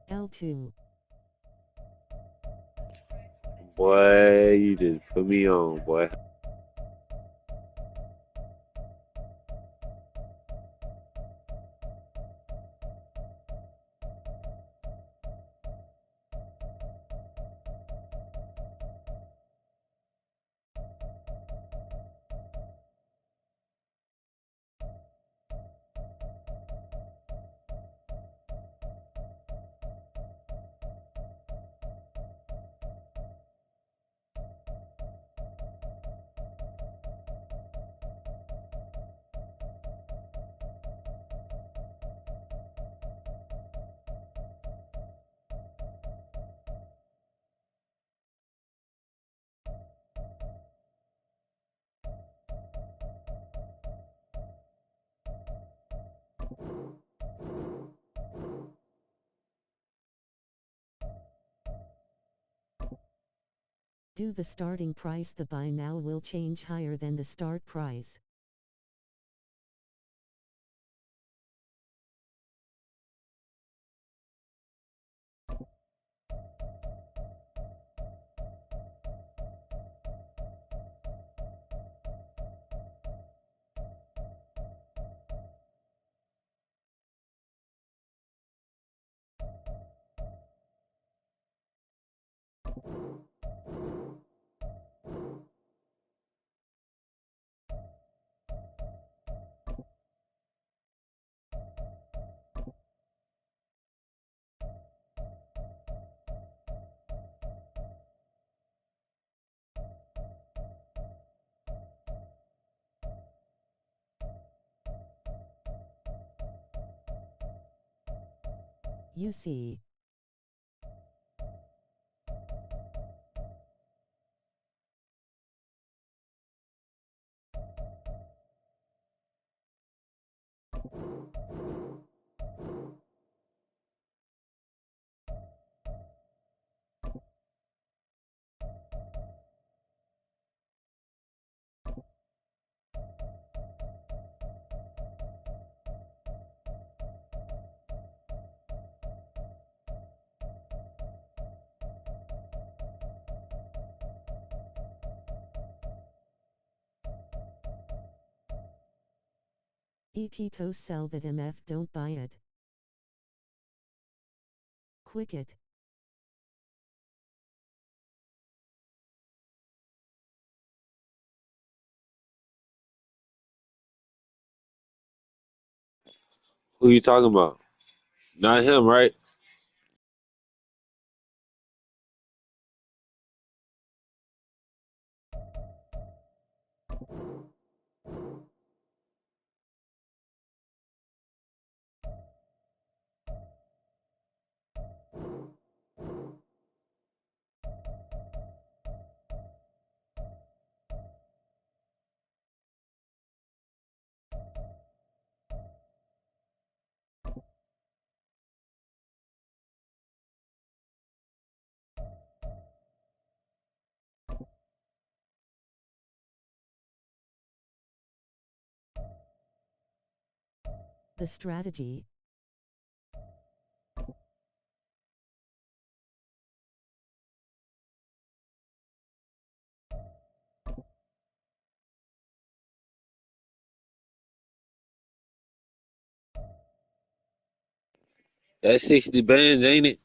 L2. Boy, you just put me on, boy. Do the starting price. The buy now will change higher than the start price. You see. Keto sell that MF, don't buy it. Quick it. Who you talking about? Not him, right? The strategy. That's 60 bands, ain't it?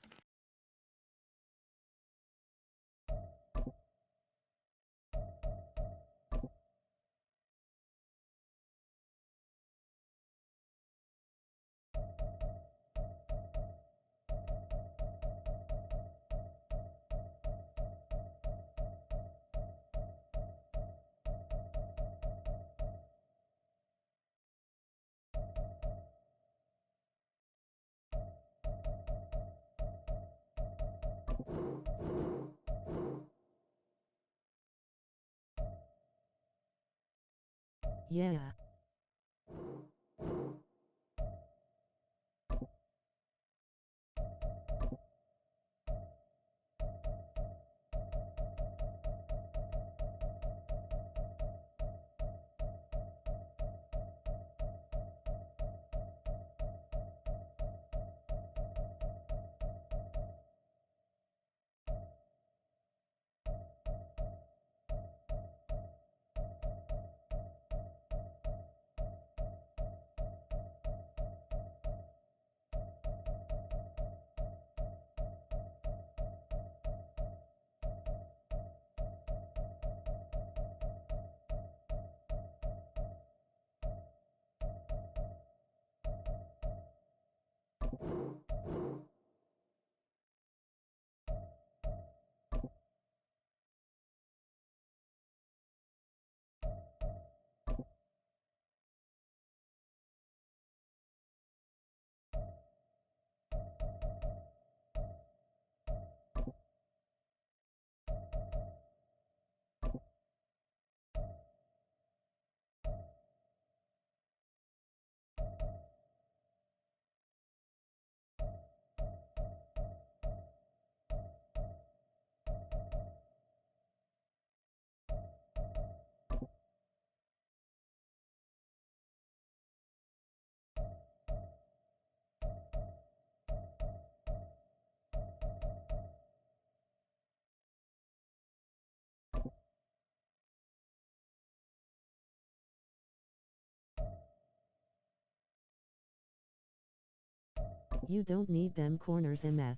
Yeah. You don't need them corners, MF.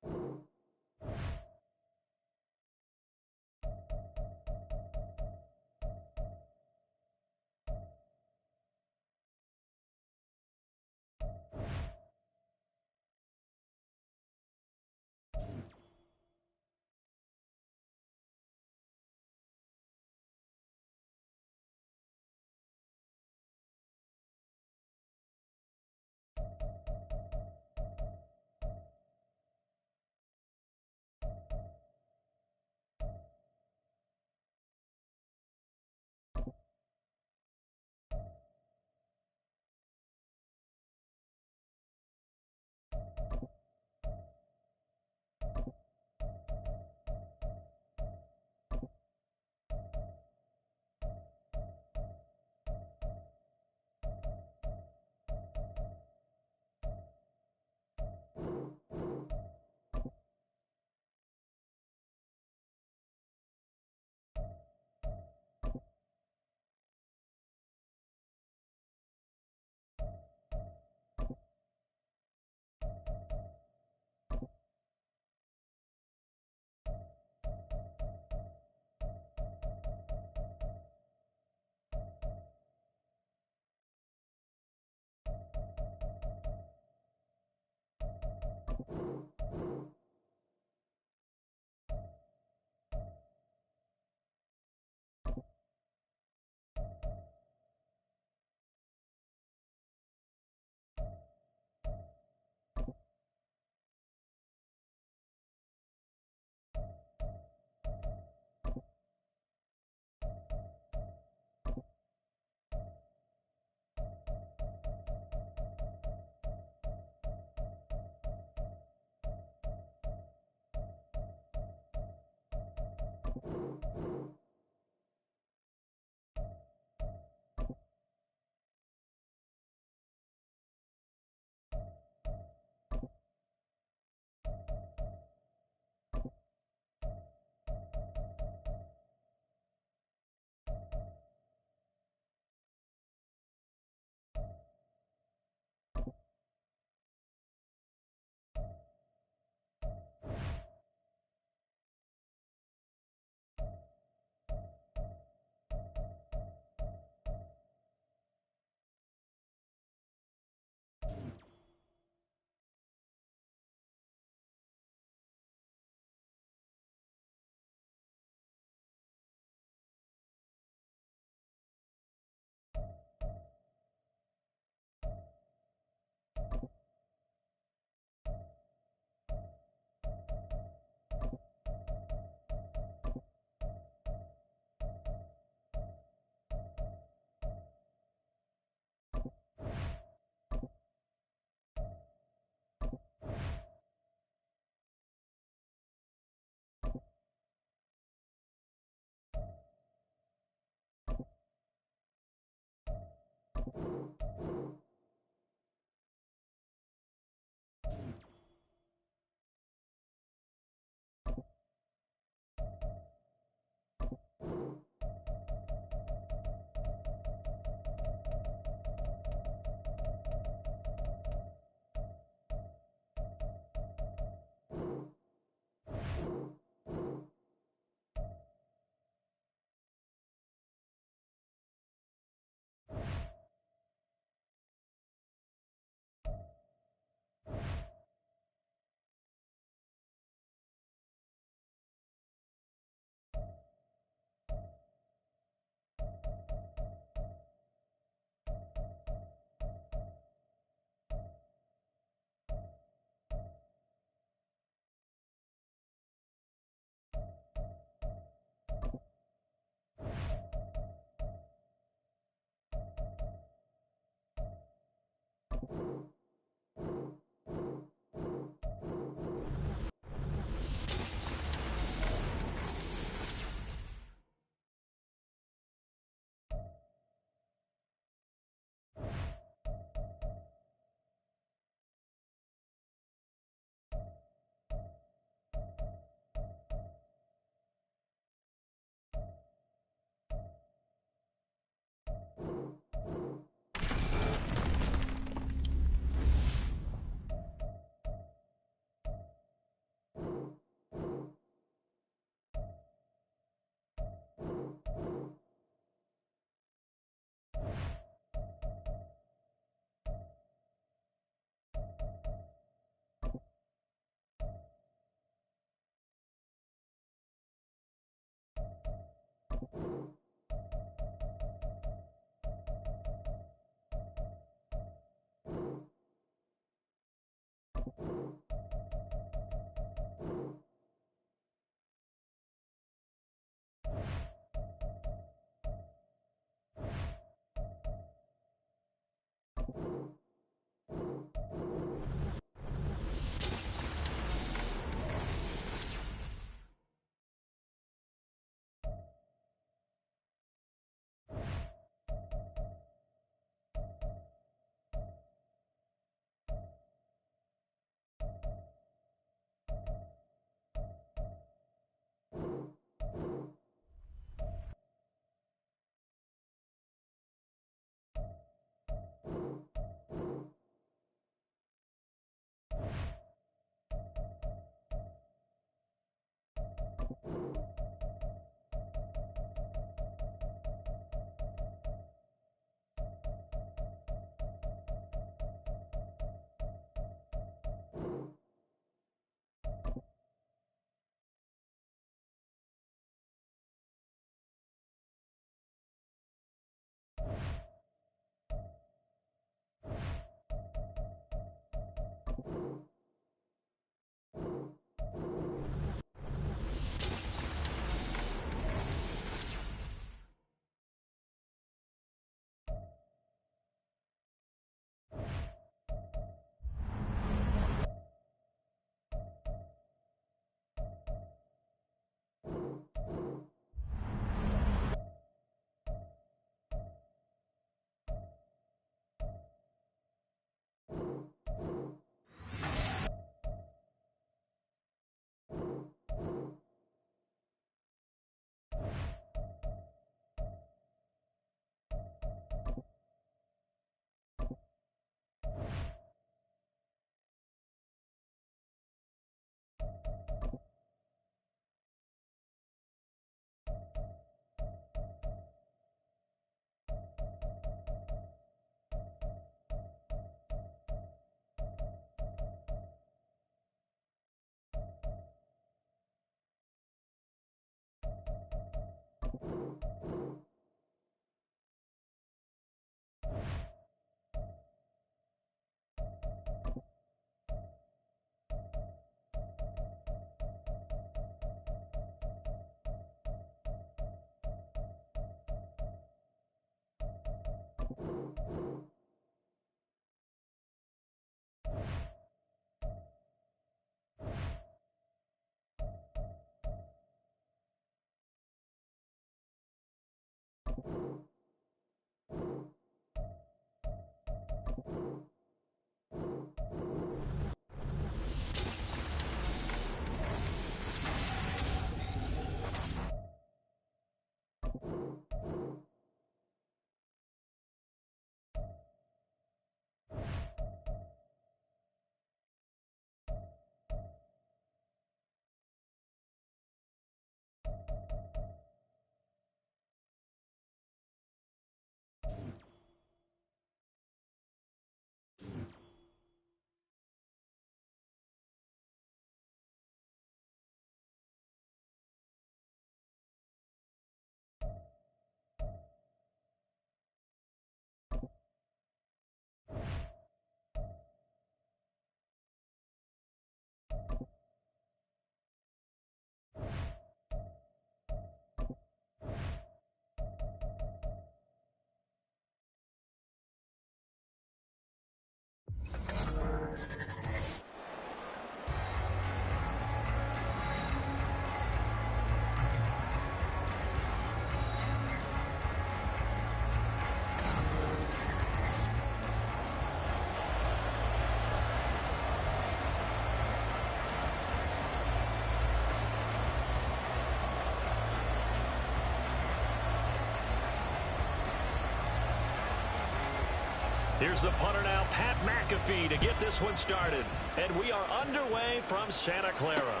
Here's the punter now, Pat McAfee, to get this one started. And we are underway from Santa Clara.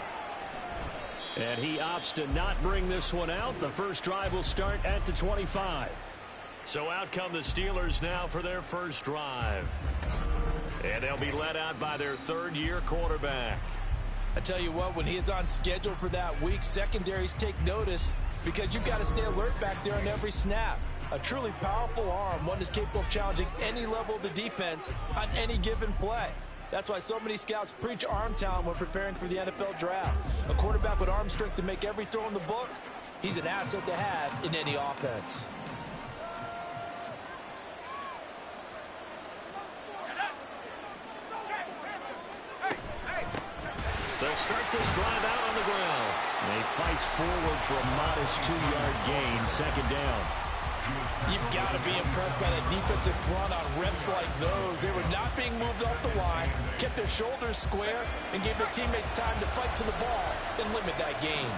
And he opts to not bring this one out. The first drive will start at the 25. So out come the Steelers now for their first drive. And they'll be led out by their third-year quarterback. I tell you what, when he is on schedule for that week, secondaries take notice because you've got to stay alert back there on every snap. A truly powerful arm, one that's capable of challenging any level of the defense on any given play. That's why so many scouts preach arm talent when preparing for the NFL draft. A quarterback with arm strength to make every throw in the book, he's an asset to have in any offense. They'll start this drive out on the ground. And he fights forward for a modest 2-yard gain, second down. You've got to be impressed by the defensive front on reps like those. They were not being moved off the line, kept their shoulders square, and gave their teammates time to fight to the ball and limit that gain.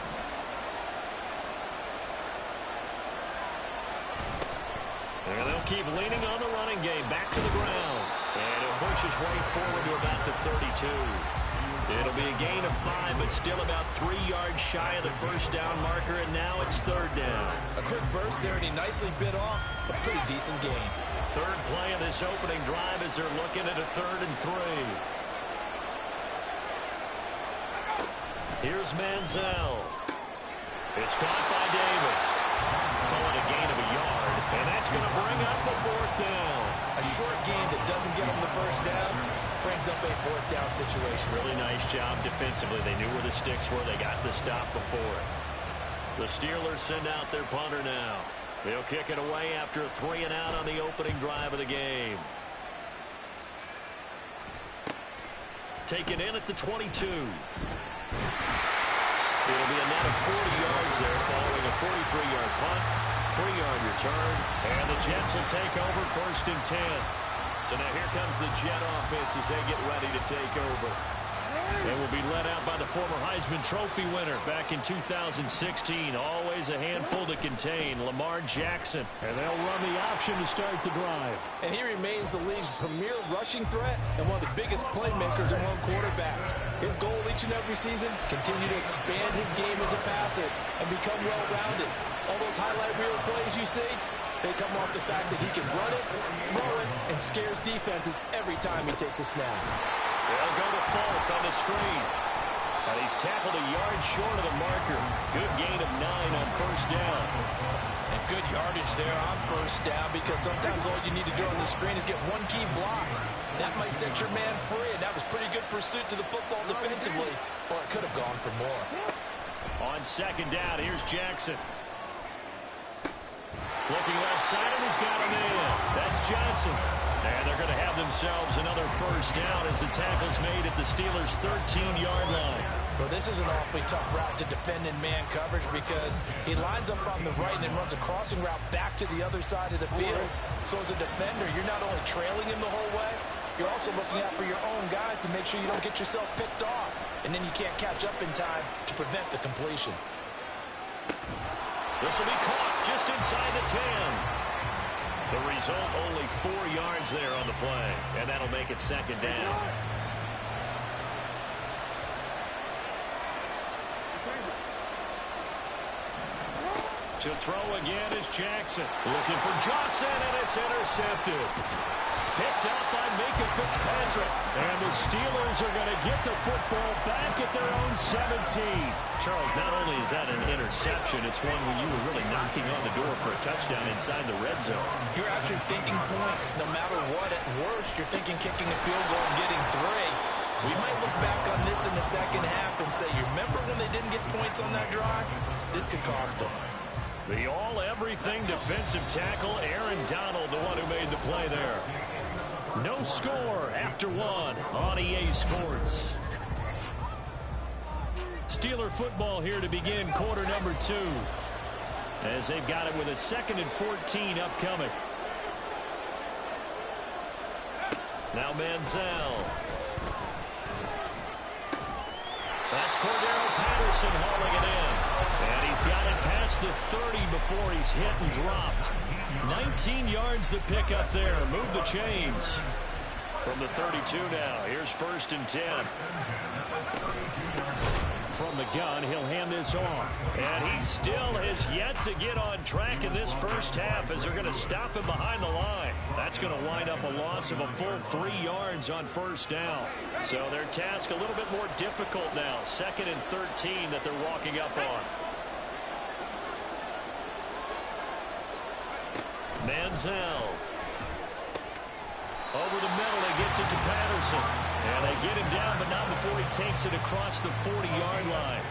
And they'll keep leaning on the running game. Back to the ground. And he'll push his way forward to about the 32. It'll be a gain of 5, but still about 3 yards shy of the first down marker, and now it's third down. A quick burst there, and he nicely bit off a pretty decent gain. Third play of this opening drive as they're looking at a 3rd and 3. Here's Manziel. It's caught by Davis. Call it a gain of a yard, and that's going to bring up the 4th down. A short gain that doesn't get him the first down brings up a 4th down situation. Really nice job defensively. They knew where the sticks were. They got the stop before it. The Steelers send out their punter now. They'll kick it away after a 3-and-out on the opening drive of the game. Taken in at the 22. It'll be a net of 40 yards there following a 43-yard punt, 3-yard return, and the Jets will take over 1st and 10. So now here comes the Jet offense as they get ready to take over. And will be led out by the former Heisman Trophy winner back in 2016. Always a handful to contain, Lamar Jackson. And they'll run the option to start the drive. And he remains the league's premier rushing threat and one of the biggest playmakers among quarterbacks. His goal each and every season, continue to expand his game as a passer and become well-rounded. All those highlight reel plays you see, they come off the fact that he can run it, throw it, and scares defenses every time he takes a snap. They'll go to Falk on the screen. And he's tackled a yard short of the marker. Good gain of 9 on 1st down. And good yardage there on 1st down because sometimes all you need to do on the screen is get one key block. That might set your man free, and that was pretty good pursuit to the football defensively, or it could have gone for more. On 2nd down, here's Jackson. Looking left side, and he's got him in. That's Johnson. And they're going to have themselves another first down as the tackle's made at the Steelers' 13-yard line. Well, this is an awfully tough route to defend in man coverage because he lines up on the right and then runs a crossing route back to the other side of the field. So as a defender, you're not only trailing him the whole way, you're also looking out for your own guys to make sure you don't get yourself picked off. And then you can't catch up in time to prevent the completion. This will be caught just inside the 10. The result, only 4 yards there on the play, and that'll make it second down. To throw again is Jackson. Looking for Johnson, and it's intercepted. Picked up by Micah Fitzpatrick. And the Steelers are going to get the football back at their own 17. Charles, not only is that an interception, it's one when you were really knocking on the door for a touchdown inside the red zone. You're actually thinking points. No matter what, at worst, you're thinking kicking a field goal and getting 3. We might look back on this in the second half and say, you remember when they didn't get points on that drive? This could cost them. The all-everything defensive tackle, Aaron Donald, the one who made the play there. No score after 1 on EA Sports. Steeler football here to begin quarter number 2. As they've got it with a 2nd and 14 upcoming. Now Manziel. That's Cordero Patterson hauling it in. And he's got it past the 30 before he's hit and dropped. 19 yards the pick up there. Move the chains. From the 32 now. Here's 1st and 10. From the gun, he'll hand this off. And he still has yet to get on track in this first half as they're going to stop him behind the line. That's going to wind up a loss of a full 3 yards on 1st down. So their task a little bit more difficult now. 2nd and 13 that they're walking up on. Manziel. Over the middle, he gets it to Patterson. And they get him down, but not before he takes it across the 40-yard line.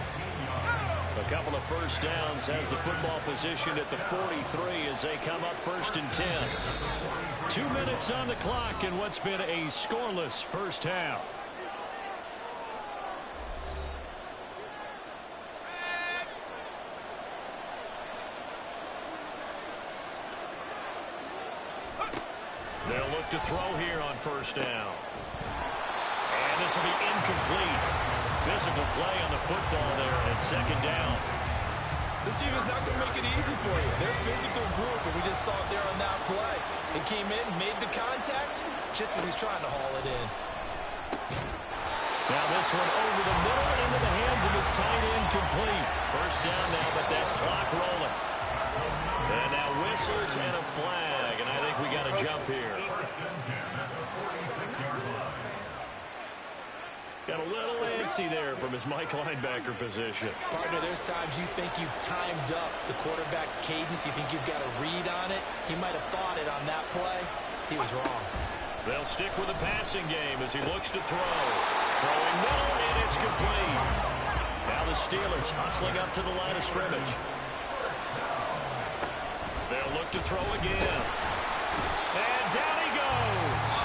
A couple of first downs, has the football position at the 43 as they come up 1st and 10. 2 minutes on the clock in what's been a scoreless first half. They'll look to throw here on 1st down. And this will be incomplete. Physical play on the football there, and it's 2nd down. This team is not going to make it easy for you. They're a physical group, and we just saw it there on that play. They came in, made the contact, just as he's trying to haul it in. Now this one over the middle into the hands of his tight end, complete. 1st down now, but that clock rolling. And now whistles and a flag, and I think we got a jump here. Got a little antsy there from his Mike linebacker position. Partner, there's times you think you've timed up the quarterback's cadence. You think you've got a read on it. He might have thought it on that play. He was wrong. They'll stick with the passing game as he looks to throw. Throwing middle, and it's complete. Now the Steelers hustling up to the line of scrimmage. They'll look to throw again. And down he goes.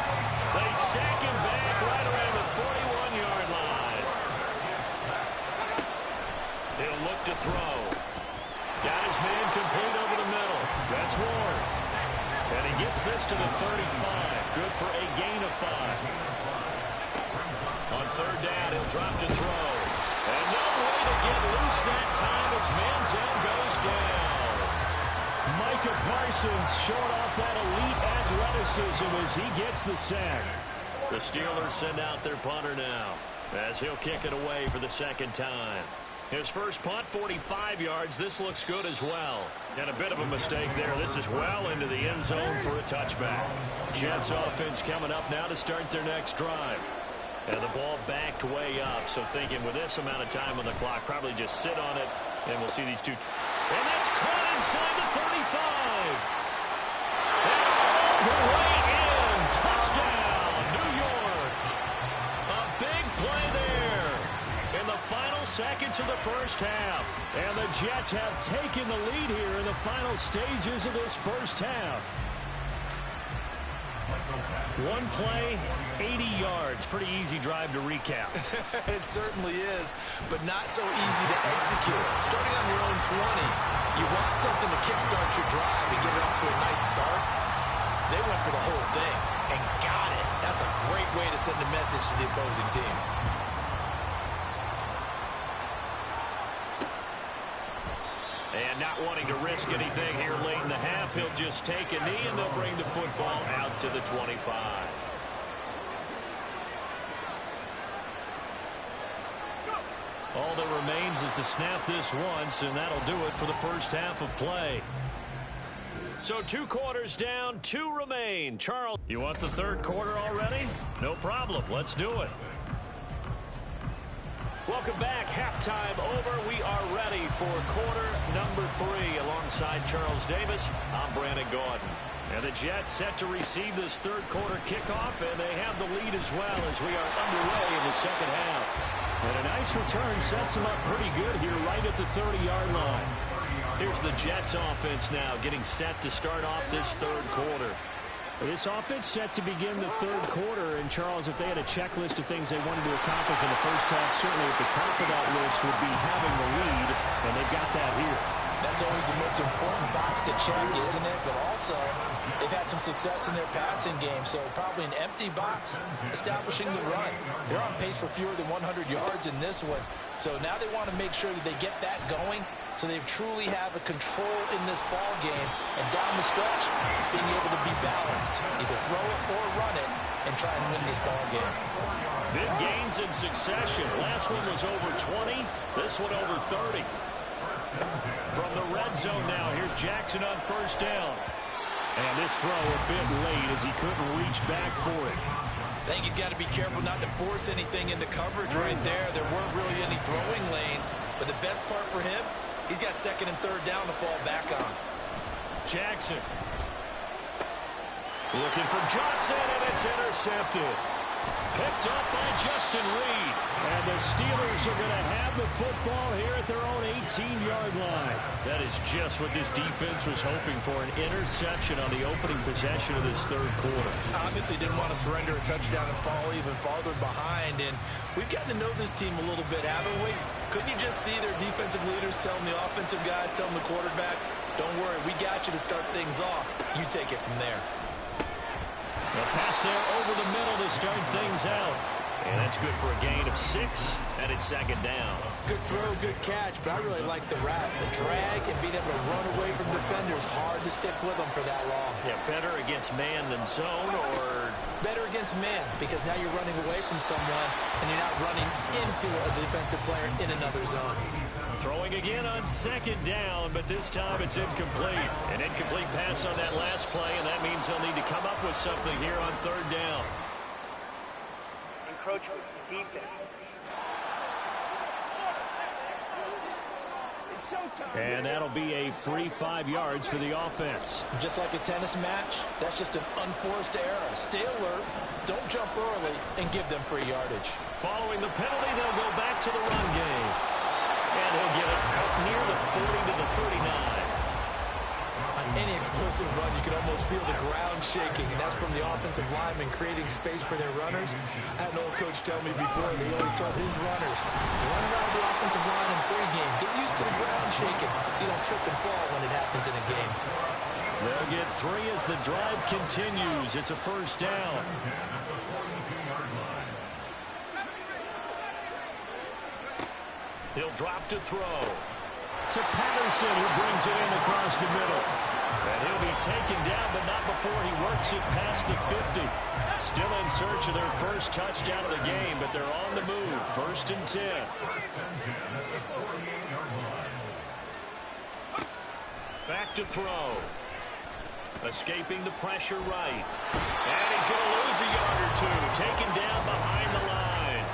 They sack him back right around the 41-yard line. He'll look to throw. Got his man complete over the middle. That's Ward. And he gets this to the 35. Good for a gain of 5. On 3rd down, he'll drop to throw. And no way to get loose that time as Manziel goes down. Micah Parsons showing off that elite athleticism as he gets the sack. The Steelers send out their punter now as he'll kick it away for the 2nd time. His first punt, 45 yards. This looks good as well. And a bit of a mistake there. This is well into the end zone for a touchback. Jets offense coming up now to start their next drive. And the ball backed way up. So thinking with this amount of time on the clock, probably just sit on it, and we'll see these two. And that's caught inside the 35. And all the way in. Touchdown, New York. A big play there in the final seconds of the first half. And the Jets have taken the lead here in the final stages of this first half. One play, 80 yards. Pretty easy drive to recap. It certainly is, but not so easy to execute. Starting on your own 20, you want something to kickstart your drive and get it off to a nice start. They went for the whole thing and got it. That's a great way to send a message to the opposing team. And not wanting to risk anything here late in the half, he'll just take a knee, and they'll bring the football out to the 25. All that remains is to snap this once, and that'll do it for the first half of play. So 2 quarters down, 2 remain. Charles, you want the third quarter already? No problem. Let's do it. Welcome back. Halftime over. We are ready for quarter number 3. Alongside Charles Davis, I'm Brandon Gordon. And the Jets set to receive this third quarter kickoff, and they have the lead as well as we are underway in the second half. And a nice return sets them up pretty good here right at the 30-yard line. Here's the Jets offense now getting set to start off this third quarter. This offense set to begin the third quarter, and Charles, if they had a checklist of things they wanted to accomplish in the first half, certainly at the top of that list would be having the lead, and they've got that here. That's always the most important box to check, isn't it? But also, they've had some success in their passing game, so probably an empty box establishing the run. They're on pace for fewer than 100 yards in this one, so now they want to make sure that they get that going so they truly have a control in this ball game, and down the stretch, being able to be balanced, either throw it or run it, and try and win this ball game. Big gains in succession. Last one was over 20. This one over 30. From the red zone now, here's Jackson on first down. And this throw a bit late as he couldn't reach back for it. I think he's got to be careful not to force anything into coverage right there. There weren't really any throwing lanes, but the best part for him, he's got second and third down to fall back on. Jackson. Looking for Johnson, and it's intercepted. Picked up by Justin Reed. And the Steelers are going to have the football here at their own 18-yard line. That is just what this defense was hoping for, an interception on the opening possession of this third quarter. Obviously didn't want to surrender a touchdown and fall even farther behind. And we've gotten to know this team a little bit, haven't we? Couldn't you just see their defensive leaders telling the offensive guys, telling the quarterback, don't worry, we got you to start things off. You take it from there. A pass there over the middle to start things out. And that's good for a gain of 6, and it's second down. Good throw, good catch, but I really like the wrap. The drag and being able to run away from defenders. Hard to stick with them for that long. Yeah, better against man than zone, or? Better against man, because now you're running away from someone, and you're not running into a defensive player in another zone. Throwing again on second down, but this time it's incomplete. An incomplete pass on that last play, and that means they'll need to come up with something here on third down. Encroachment, defense. It's showtime. And that'll be a free 5 yards for the offense. Just like a tennis match, that's just an unforced error. Stay alert, don't jump early, and give them free yardage. Following the penalty, they'll go back to the run game. And he'll get it out near the 40 to the 39. On any explosive run, you can almost feel the ground shaking, and that's from the offensive linemen creating space for their runners. I had an old coach tell me before, he always told his runners, run around the offensive line in pregame. Get used to the ground shaking so you don't trip and fall when it happens in a game. They'll get 3 as the drive continues. It's a first down. He'll drop to throw. To Patterson, who brings it in across the middle. And he'll be taken down, but not before he works it past the 50. Still in search of their first touchdown of the game, but they're on the move. First and 10. Back to throw. Escaping the pressure right. And he's going to lose a yard or 2. Taken down behind the line.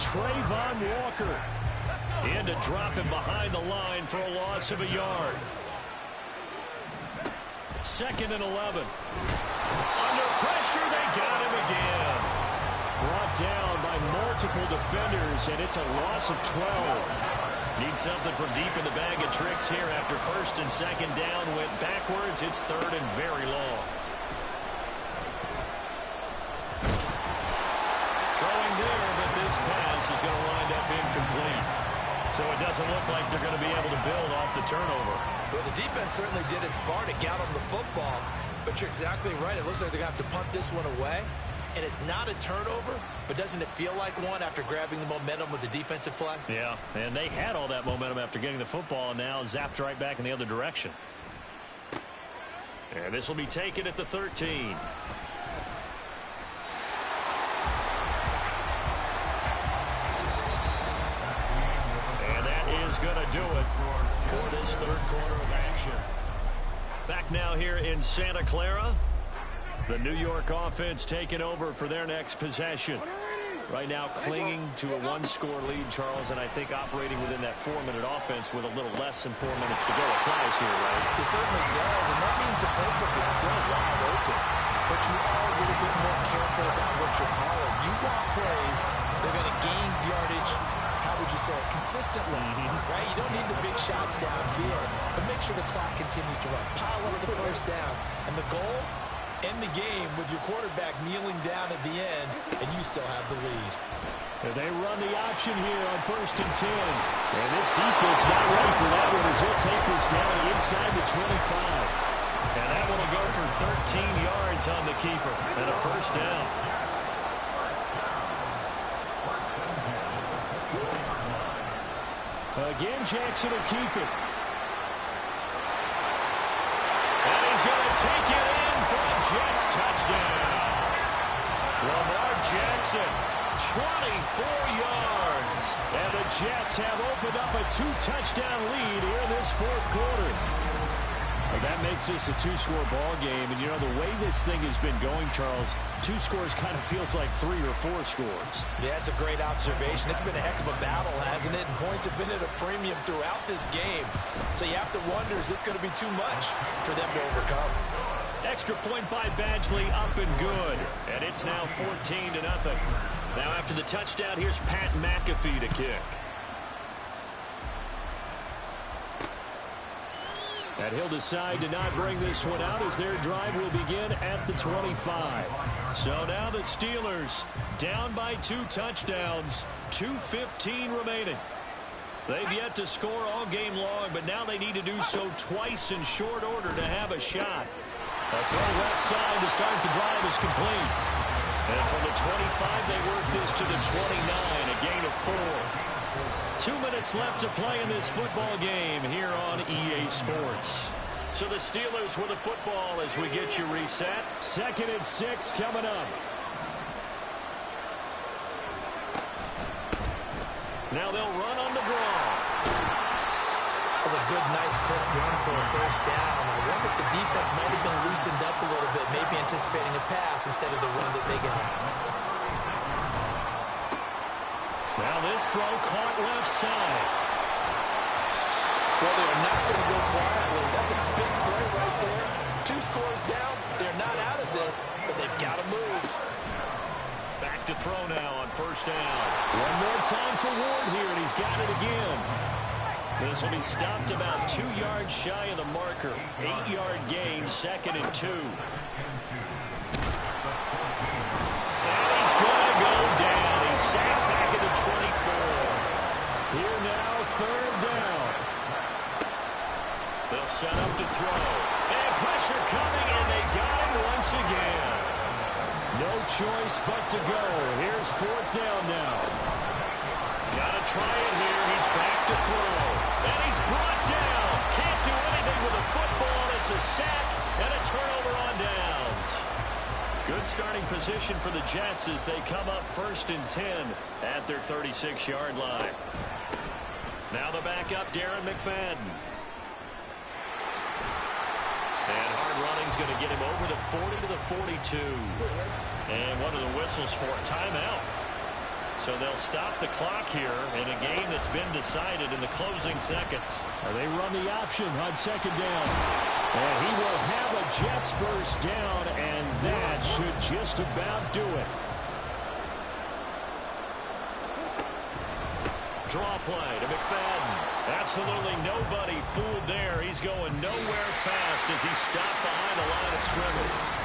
Trayvon Walker. In to drop him behind the line for a loss of a yard. Second and 11. Under pressure, they got him again. brought down by multiple defenders, and it's a loss of 12. Need something from deep in the bag of tricks here after first and second down went backwards. It's third and very long. Throwing there, but this pass is going to wind up incomplete. So it doesn't look like they're going to be able to build off the turnover. Well, the defense certainly did its part to get them the football. But you're exactly right. It looks like they're going to have to punt this one away. And it's not a turnover, but doesn't it feel like one after grabbing the momentum with the defensive play? Yeah, and they had all that momentum after getting the football, and now zapped right back in the other direction. And this will be taken at the 13. And that is going to do it for this third quarter of action. Back now here in Santa Clara. The New York offense taking over for their next possession. Right now clinging to a one-score lead, Charles, and I think operating within that 4-minute offense with a little less than 4 minutes to go applies here, right? It certainly does, and that means the playbook is still wide open. But you are a little bit more careful about what you're calling. You want plays that are going to gain yardage, how would you say it, consistently, right? You don't need the big shots downfield, but make sure the clock continues to run. Pile up the first downs, and the goal, end the game with your quarterback kneeling down at the end, and you still have the lead. And they run the option here on 1st and 10. And this defense not ready for that one as he'll take this down inside the 25. And that one will go for 13 yards on the keeper and a first down. Again, Jackson will keep it. And he's going to take it in for a Jets touchdown. Lamar Jackson, 24 yards. And the Jets have opened up a 2-touchdown lead here in this fourth quarter. Well, that makes this a 2-score ball game. And, you know, the way this thing has been going, Charles, 2 scores kind of feels like 3 or 4 scores. Yeah, it's a great observation. It's been a heck of a battle, hasn't it? And points have been at a premium throughout this game. So you have to wonder, is this going to be too much for them to overcome? Extra point by Badgley, up and good. And it's now 14-0. Now after the touchdown, here's Pat McAfee to kick. And he'll decide to not bring this one out as their drive will begin at the 25. So now the Steelers down by 2 touchdowns, 2:15 remaining. They've yet to score all game long, but now they need to do so twice in short order to have a shot. A throw left side to start the drive is complete. And from the 25, they work this to the 29, a gain of 4. 2 minutes left to play in this football game here on EA Sports. So the Steelers with the football as we get you reset. 2nd and 6 coming up. Now they'll run on the draw. That was a good, nice, crisp run for a first down. I wonder if the defense might have been loosened up a little bit, maybe anticipating a pass instead of the run that they got. Now this throw caught left side. Well, they're not going to go quietly. That's a big play right there. 2 scores down. They're not out of this, but they've got to move. Back to throw now on first down. One more time for Ward here, and he's got it again. This will be stopped about 2 yards shy of the marker. 8-yard gain, 2nd and 2. And he's going to go down. He's sacked back at the 24. Here now, 3rd down. They'll set up to throw. And pressure coming, and they got him once again. No choice but to go. Here's 4th down now. Got to try it here. He's back to throw. And he's brought down. Can't do anything with the football. It's a sack and a turnover on downs. Good starting position for the Jets as they come up 1st and 10 at their 36-yard line. Now the backup, Darren McFadden. And hard running's going to get him over the 40 to the 42. And one of the whistles for a timeout. So they'll stop the clock here in a game that's been decided in the closing seconds. They run the option on 2nd down. And he will have a Jets first down, and that should just about do it. Draw play to McFadden. Absolutely nobody fooled there. He's going nowhere fast as he stopped behind the line of scrimmage.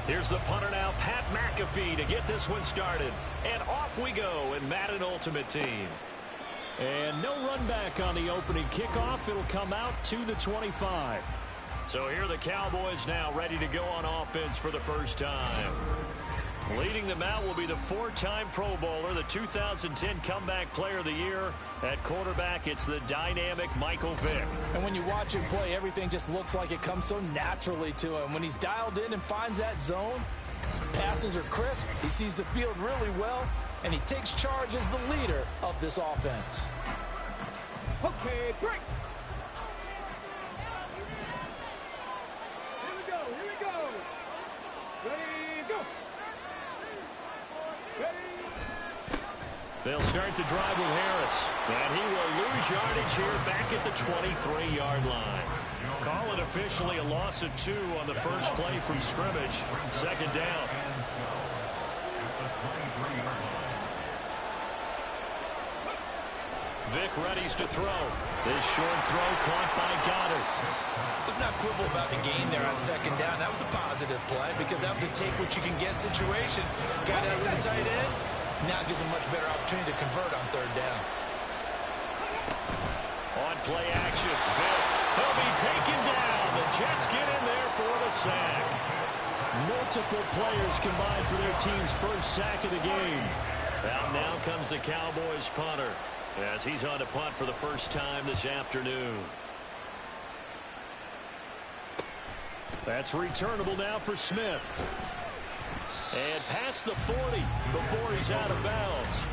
Here's the punter now, Pat McAfee, to get this one started. And off we go in Madden Ultimate Team. And no run back on the opening kickoff. It'll come out to the 25. So here are the Cowboys now ready to go on offense for the first time. Leading them out will be the four-time Pro Bowler, the 2010 Comeback Player of the Year. At quarterback, it's the dynamic Michael Vick. And when you watch him play, everything just looks like it comes so naturally to him. When he's dialed in and finds that zone, passes are crisp, he sees the field really well, and he takes charge as the leader of this offense. Okay, break. Here we go, here we go. Ready, go. They'll start the drive with Harris. And he will lose yardage here back at the 23-yard line. Call it officially a loss of 2 on the first play from scrimmage. Second down. Vick readies to throw. This short throw caught by Goddard. Let's not quibble about the gain there on second down. That was a positive play because that was a take-what-you-can-get situation. Got out to the tight end. Now gives him much better opportunity to convert on third down. On play action, Vick. He'll be taken down. The Jets get in there for the sack. Multiple players combined for their team's first sack of the game. Now comes the Cowboys punter as he's on to punt for the first time this afternoon. That's returnable now for Smith. And past the 40 before he's out of bounds.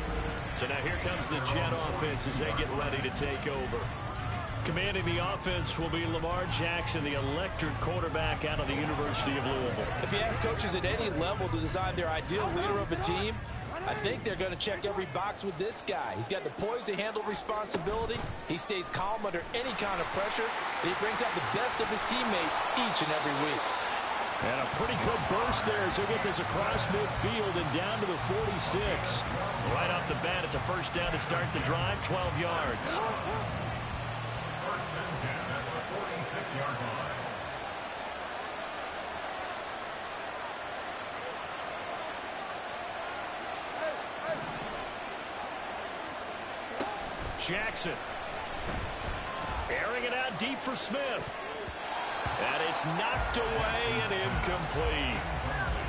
So now here comes the Jet offense as they get ready to take over. Commanding the offense will be Lamar Jackson, the electric quarterback out of the University of Louisville. If you ask coaches at any level to decide their ideal leader of a team, I think they're going to check every box with this guy. He's got the poise to handle responsibility. He stays calm under any kind of pressure. And he brings out the best of his teammates each and every week. And a pretty good burst there as he'll get this across midfield and down to the 46. Right off the bat, it's a first down to start the drive, 12 yards. First and 10 at the 46-yard line. Jackson. Airing it out deep for Smith. And it's knocked away and incomplete.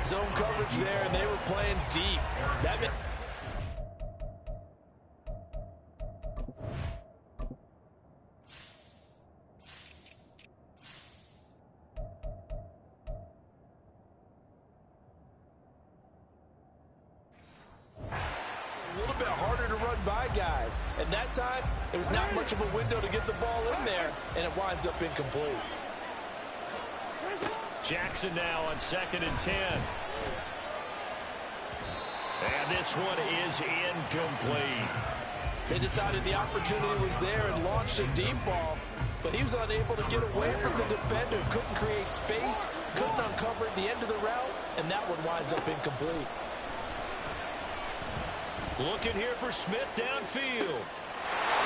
Zone coverage there, and they were playing deep. That meant a little bit harder to run by guys. And that time, there was not much of a window to get the ball in there, and it winds up incomplete. Jackson now on 2nd and 10. And this one is incomplete. They decided the opportunity was there and launched a deep ball, but he was unable to get away from the defender, couldn't create space, couldn't uncover at the end of the route, and that one winds up incomplete. Looking here for Smith downfield.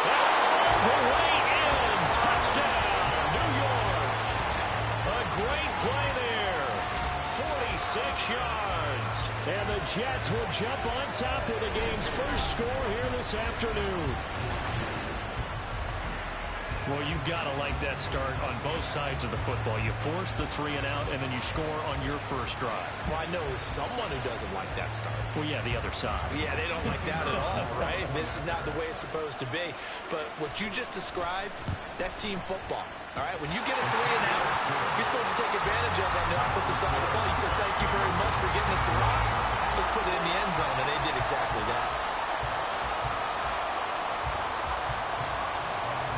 All the way in. Touchdown, New York. A great play there. 46 yards. And the Jets will jump on top with the game's first score here this afternoon. Well, you've got to like that start on both sides of the football. You force the 3 and out, and then you score on your first drive. Well, I know someone who doesn't like that start. Well, yeah, the other side. Yeah, they don't like that at all, right? This is not the way it's supposed to be. But what you just described, that's team football. All right, when you get a 3 and out, you're supposed to take advantage of it on the offensive side of the ball. You said, thank you very much for getting us the rock. Let's put it in the end zone, and they did exactly that.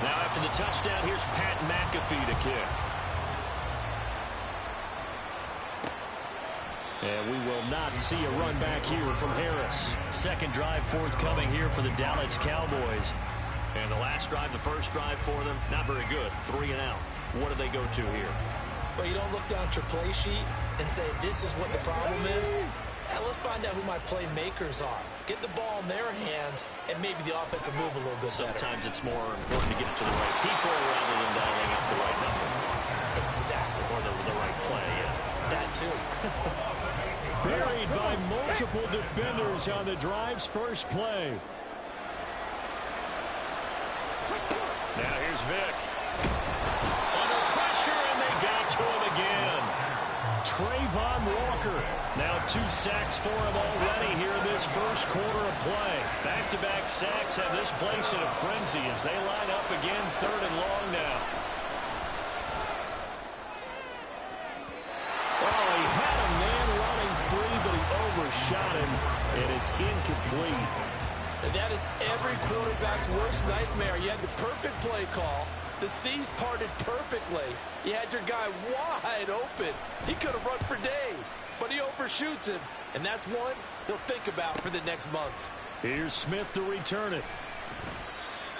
Now after the touchdown, here's Pat McAfee to kick. And we will not see a run back here from Harris. Second drive forthcoming here for the Dallas Cowboys. And the last drive, the first drive for them, not very good. 3 and out. What do they go to here? Well, you don't look down at your play sheet and say, this is what the problem is. Let's find out who my playmakers are. Get the ball in their hands, and maybe the offense will move a little bit better. Sometimes it's more important to get it to the right people rather than dialing up the right number. Exactly. Or the right play, yeah. That too. Buried by multiple defenders on the drive's first play. Now here's Vic. Under pressure, and they got to him again. Trayvon Walker. Now 2 sacks for him already here in this first quarter of play. Back-to-back sacks have this place in a frenzy as they line up again, 3rd and long now. Oh, he had a man running free, but he overshot him, and it's incomplete. And that is every quarterback's worst nightmare. You had the perfect play call. The C's parted perfectly. You had your guy wide open. He could have run for days, but he overshoots him. And that's one they'll think about for the next month. Here's Smith to return it.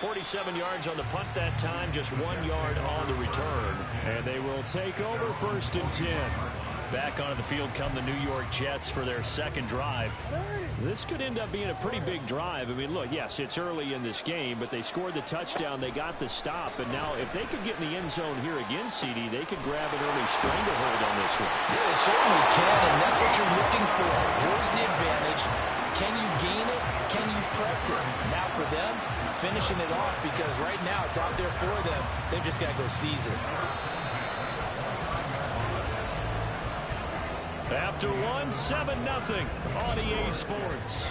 47 yards on the punt that time, just 1 yard on the return. And they will take over 1st and 10. Back onto the field come the New York Jets for their second drive. This could end up being a pretty big drive. I mean, look, yes, it's early in this game, but they scored the touchdown. They got the stop. And now if they could get in the end zone here again, CD, they could grab an early stranglehold on this one. Yeah, they certainly can, and that's what you're looking for. Where's the advantage? Can you gain it? Can you press it? Now for them, finishing it off, because right now it's out there for them. They've just got to go seize it. After 7-0 on EA Sports.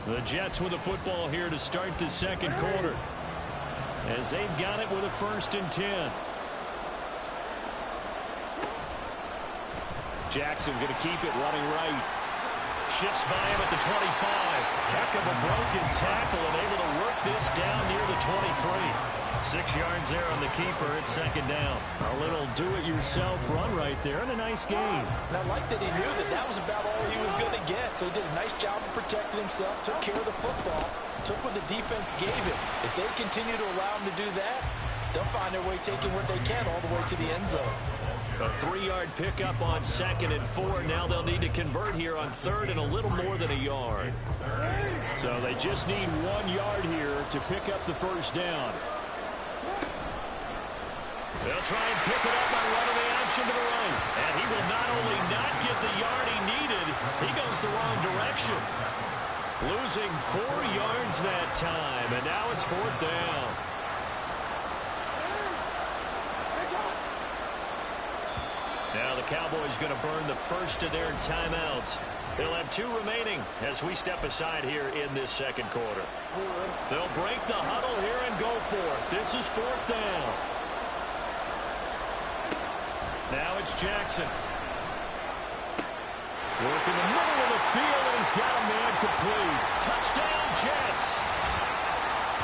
The Jets with the football here to start the second quarter, as they've got it with a 1st and 10. Jackson going to keep it running right. Shifts by him at the 25. Heck of a broken tackle and able to work this down near the 23. 6 yards there on the keeper. It's 2nd down. A little do-it-yourself run right there and a nice game. And I like that he knew that that was about all he was going to get. So he did a nice job of protecting himself, took care of the football, took what the defense gave him. If they continue to allow him to do that, they'll find their way taking what they can all the way to the end zone. A 3-yard pickup on 2nd and 4. Now they'll need to convert here on 3rd and a little more than a yard. So they just need 1 yard here to pick up the first down. They'll try and pick it up by running the option to the right. And he will not only not get the yard he needed, he goes the wrong direction. Losing 4 yards that time, and now it's 4th down. Now the Cowboys going to burn the first of their timeouts. They'll have 2 remaining as we step aside here in this second quarter. They'll break the huddle here and go for it. This is 4th down. Now it's Jackson. Working the middle of the field, and he's got a man complete. Touchdown, Jets.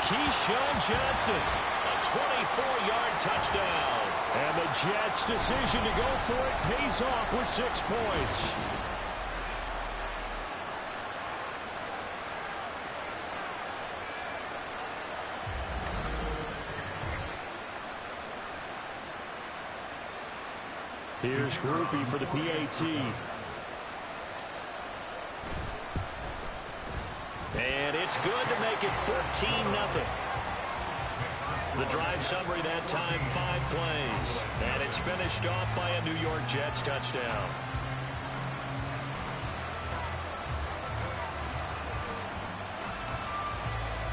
Keyshawn Johnson, a 24-yard touchdown. And the Jets' decision to go for it pays off with 6 points. Here's Groupie for the PAT. And it's good to make it 14-0. The drive summary that time, 5 plays. And it's finished off by a New York Jets touchdown.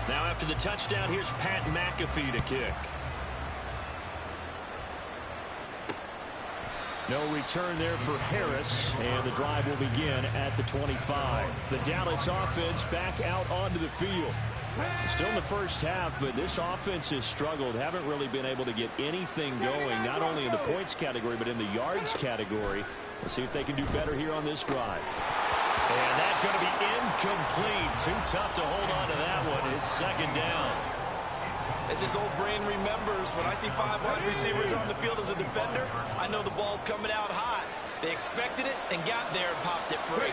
Now after the touchdown, here's Pat McAfee to kick. No return there for Harris, and the drive will begin at the 25. The Dallas offense back out onto the field. Still in the first half, but this offense has struggled. Haven't really been able to get anything going, not only in the points category, but in the yards category. Let's see if they can do better here on this drive. And that's going to be incomplete. Too tough to hold on to that one. It's 2nd down. As this old brain remembers, when I see 5 wide receivers on the field as a defender, I know the ball's coming out hot. They expected it and got there and popped it free.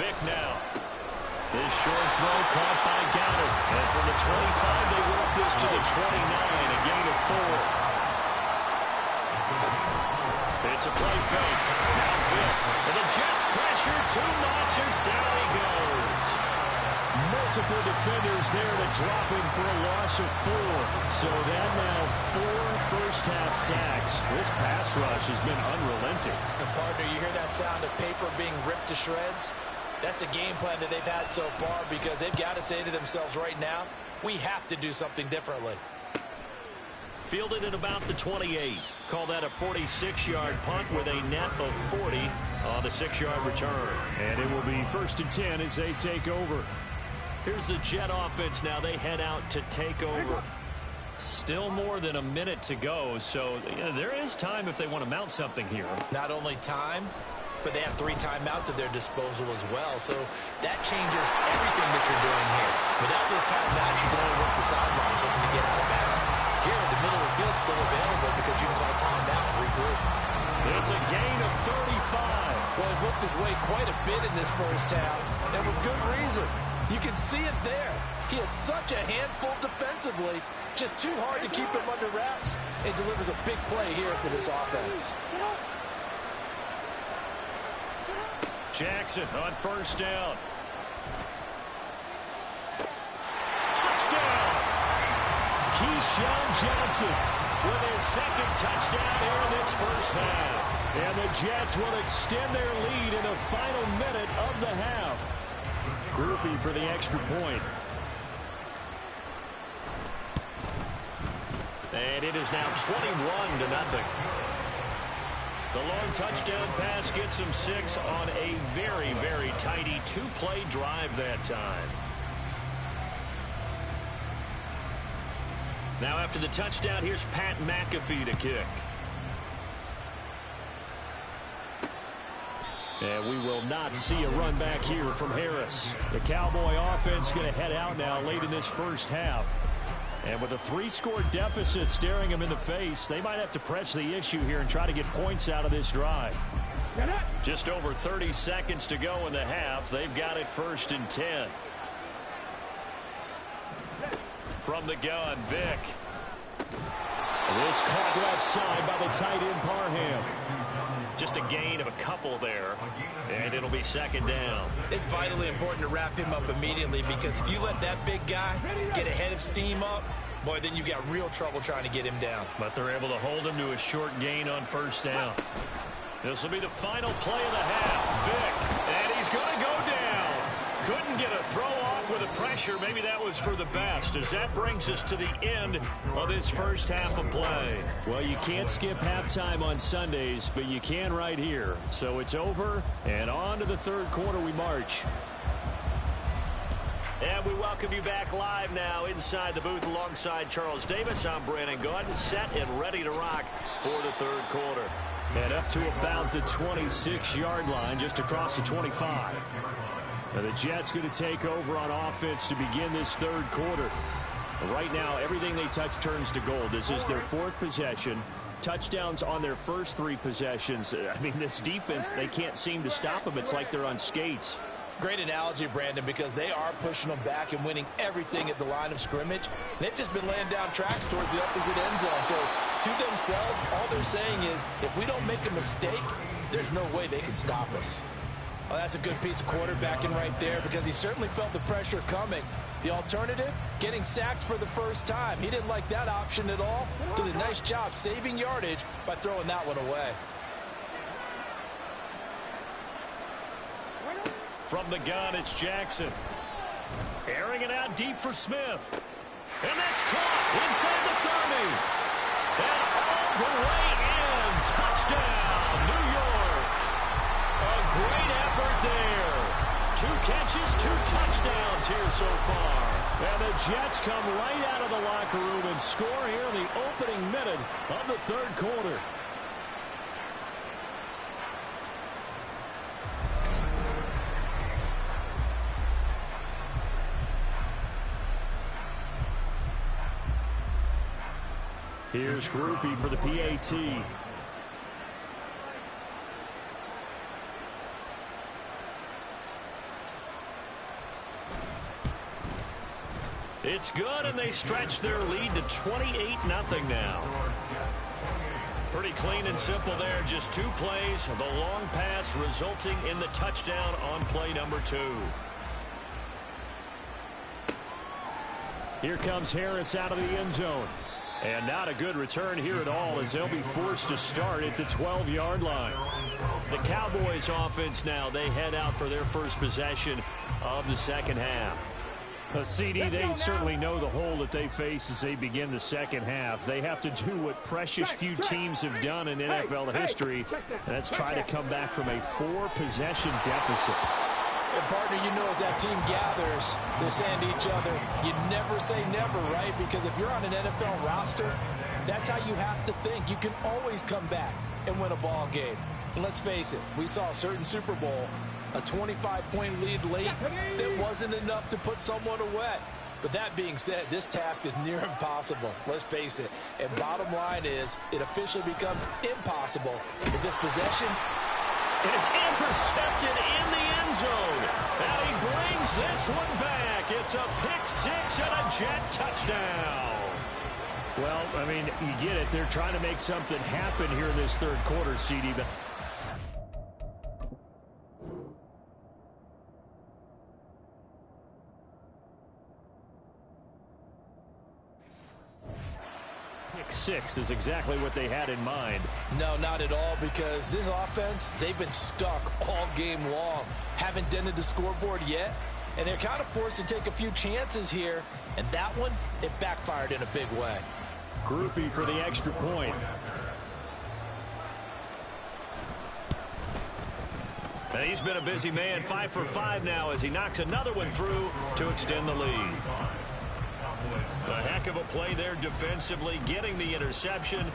Vic now. His short throw caught by Goddard. And from the 25, they work this to the 29, a gain of 4. It's a play fake. Now Vic. And the Jets pressure 2 notches. Down he goes. Multiple defenders there to drop him for a loss of 4. So that now 4 first-half sacks. This pass rush has been unrelenting. And partner, you hear that sound of paper being ripped to shreds? That's the game plan that they've had so far because they've got to say to themselves right now, we have to do something differently. Fielded at about the 28. Call that a 46-yard punt with a net of 40 on the 6-yard return. And it will be 1st and 10 as they take over. Here's the Jet offense now. They head out to take over. Still more than a minute to go, so there is time if they want to mount something here. Not only time, but they have 3 timeouts at their disposal as well, so that changes everything that you're doing here. Without those timeouts, you can only work the sidelines hoping to get out of bounds. Here, the middle of the field is still available because you can call timeout and regroup. It's a gain of 35. Well, he booked his way quite a bit in this first half, and with good reason. You can see it there. He is such a handful defensively. Just too hard to keep him under wraps, and delivers a big play here for this offense. Jackson on first down. Touchdown! Keyshawn Johnson with his 2nd touchdown here in this first half. And the Jets will extend their lead in the final minute of the half. Groupie for the extra point. And it is now 21-0. The long touchdown pass gets him 6 on a very, very tidy 2-play drive that time. Now after the touchdown, here's Pat McAfee to kick. And we will not see a run back here from Harris. The Cowboy offense going to head out now late in this first half. And with a 3-score deficit staring them in the face, they might have to press the issue here and try to get points out of this drive. Just over 30 seconds to go in the half. They've got it 1st and 10. From the gun, Vic. This caught left side by the tight end Parham. Just a gain of a couple there, and it'll be 2nd down. It's vitally important to wrap him up immediately because if you let that big guy get ahead of steam up, boy, then you've got real trouble trying to get him down. But they're able to hold him to a short gain on 1st down. This will be the final play of the half. Vic, and he's going to go down. Couldn't get a throw off with the pressure. Maybe that was for the best, as that brings us to the end of this first half of play. Well, you can't skip halftime on Sundays, but you can right here. So it's over, and on to the 3rd quarter we march. And we welcome you back live now inside the booth alongside Charles Davis. I'm Brandon Gordon, set and ready to rock for the 3rd quarter. And up to about the 26-yard line, just across the 25. Now the Jets going to take over on offense to begin this 3rd quarter. Right now, everything they touch turns to gold. This is their 4th possession. Touchdowns on their first 3 possessions. I mean, this defense, they can't seem to stop them. It's like they're on skates. Great analogy, Brandon, because they are pushing them back and winning everything at the line of scrimmage. They've just been laying down tracks towards the opposite end zone. So to themselves, all they're saying is, if we don't make a mistake, there's no way they can stop us. Well, that's a good piece of quarterbacking right there because he certainly felt the pressure coming. The alternative, getting sacked for the first time. He didn't like that option at all. Did a nice job saving yardage by throwing that one away. From the gun, it's Jackson. Airing it out deep for Smith. And that's caught inside the 30. And all the way in. Touchdown, New York. A great effort there. 2 catches, 2 touchdowns here so far. And the Jets come right out of the locker room and score here in the opening minute of the 3rd quarter. Here's Groupie for the PAT. It's good, and they stretch their lead to 28-0 now. Pretty clean and simple there. Just 2 plays. The long pass resulting in the touchdown on play number 2. Here comes Harris out of the end zone. And not a good return here at all, as they'll be forced to start at the 12-yard line. The Cowboys offense now, they head out for their first possession of the second half. CD, they certainly know the hole that they face as they begin the second half. They have to do what precious few teams have done in NFL history, and that's try to come back from a 4-possession deficit. And partner, you know, as that team gathers, they're saying to each other, you never say never, right? Because if you're on an NFL roster, that's how you have to think. You can always come back and win a ball game. And let's face it, we saw a certain Super Bowl, a 25-point lead late that wasn't enough to put someone away. But that being said, this task is near impossible. Let's face it. And bottom line is, it officially becomes impossible with this possession. And it's intercepted in the end zone. Now he brings this one back. It's a pick-6 and a Jet touchdown. Well, I mean, you get it. They're trying to make something happen here in this third quarter, CD. But pick-6 is exactly what they had in mind. No, not at all, because this offense, they've been stuck all game long. Haven't dented the scoreboard yet, and they're kind of forced to take a few chances here, and that one, it backfired in a big way. Groupie for the extra point. And he's been a busy man, 5 for 5 now as he knocks another one through to extend the lead. A heck of a play there defensively, getting the interception,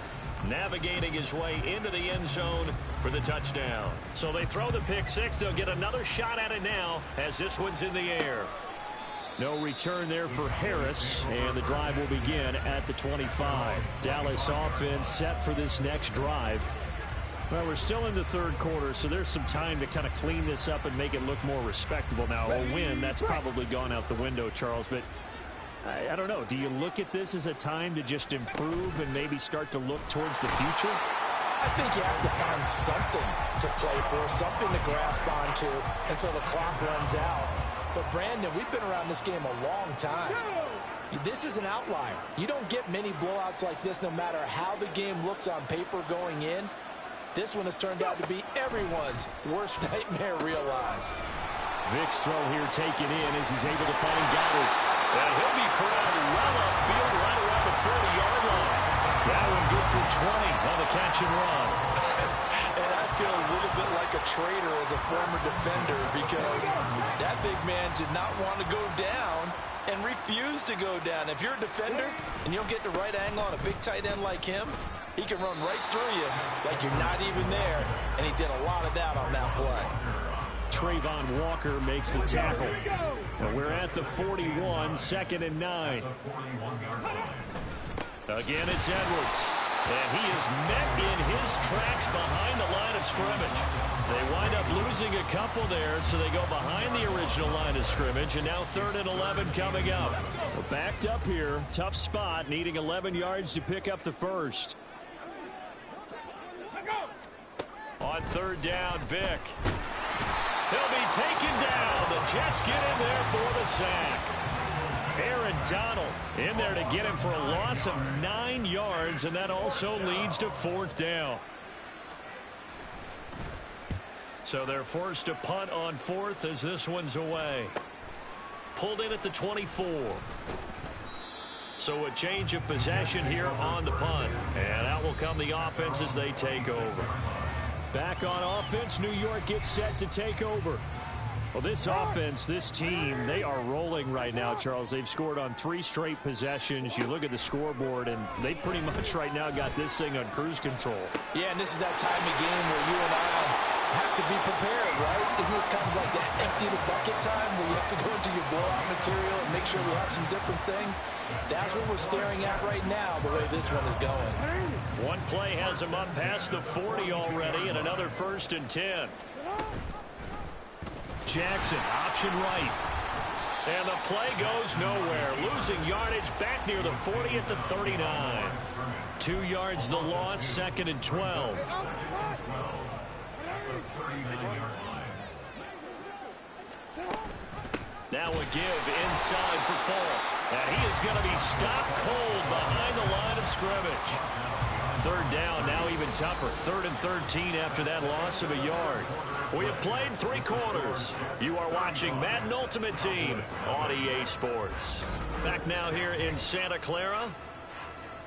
navigating his way into the end zone for the touchdown. So they throw the pick-6. They'll get another shot at it now as this one's in the air. No return there for Harris, and the drive will begin at the 25. Dallas offense set for this next drive. Well, we're still in the third quarter, so there's some time to kind of clean this up and make it look more respectable. Now, a win, that's probably gone out the window, Charles, but I don't know. Do you look at this as a time to just improve and maybe start to look towards the future? I think you have to find something to play for, something to grasp onto until the clock runs out. But, Brandon, we've been around this game a long time. This is an outlier. You don't get many blowouts like this no matter how the game looks on paper going in. This one has turned out to be everyone's worst nightmare realized. Vic's throw here taken in as he's able to find Goddard. And he'll be corralled well upfield right around the 40-yard line. That one good for 20 on the catch and run. And I feel a little bit like a traitor as a former defender because that big man did not want to go down and refused to go down. If you're a defender and you don't get the right angle on a big tight end like him, he can run right through you like you're not even there, and he did a lot of that on that play. Trayvon Walker makes the tackle. And we're at the 41, 2nd and 9. Again, it's Edwards. And he is met in his tracks behind the line of scrimmage. They wind up losing a couple there, so they go behind the original line of scrimmage, and now 3rd and 11 coming up. We're backed up here. Tough spot, needing 11 yards to pick up the first. On 3rd down, Vic. He'll be taken down. The Jets get in there for the sack. Aaron Donald in there to get him for a loss of 9 yards, and that also leads to 4th down. So they're forced to punt on 4th as this one's away. Pulled in at the 24. So a change of possession here on the punt. And out will come the offense as they take over. Back on offense, New York gets set to take over. Well, this offense, this team, they are rolling right now, Charles. They've scored on 3 straight possessions. You look at the scoreboard, and they pretty much right now got this thing on cruise control. Yeah, and this is that time of game where you and I have to be prepared, right? Isn't this kind of like that empty the bucket time where you have to go into your blowout material and make sure we have some different things? That's what we're staring at right now, the way this one is going. One play has him up past the 40 already, and another 1st and 10. Jackson, option right. And the play goes nowhere. Losing yardage back near the 40 at the 39. 2 yards the loss, 2nd and 12. Now a give inside for Fall. And he is going to be stopped cold behind the line of scrimmage. 3rd down, now even tougher. 3rd and 13 after that loss of a yard. We have played 3 quarters. You are watching Madden Ultimate Team on EA Sports. Back now here in Santa Clara.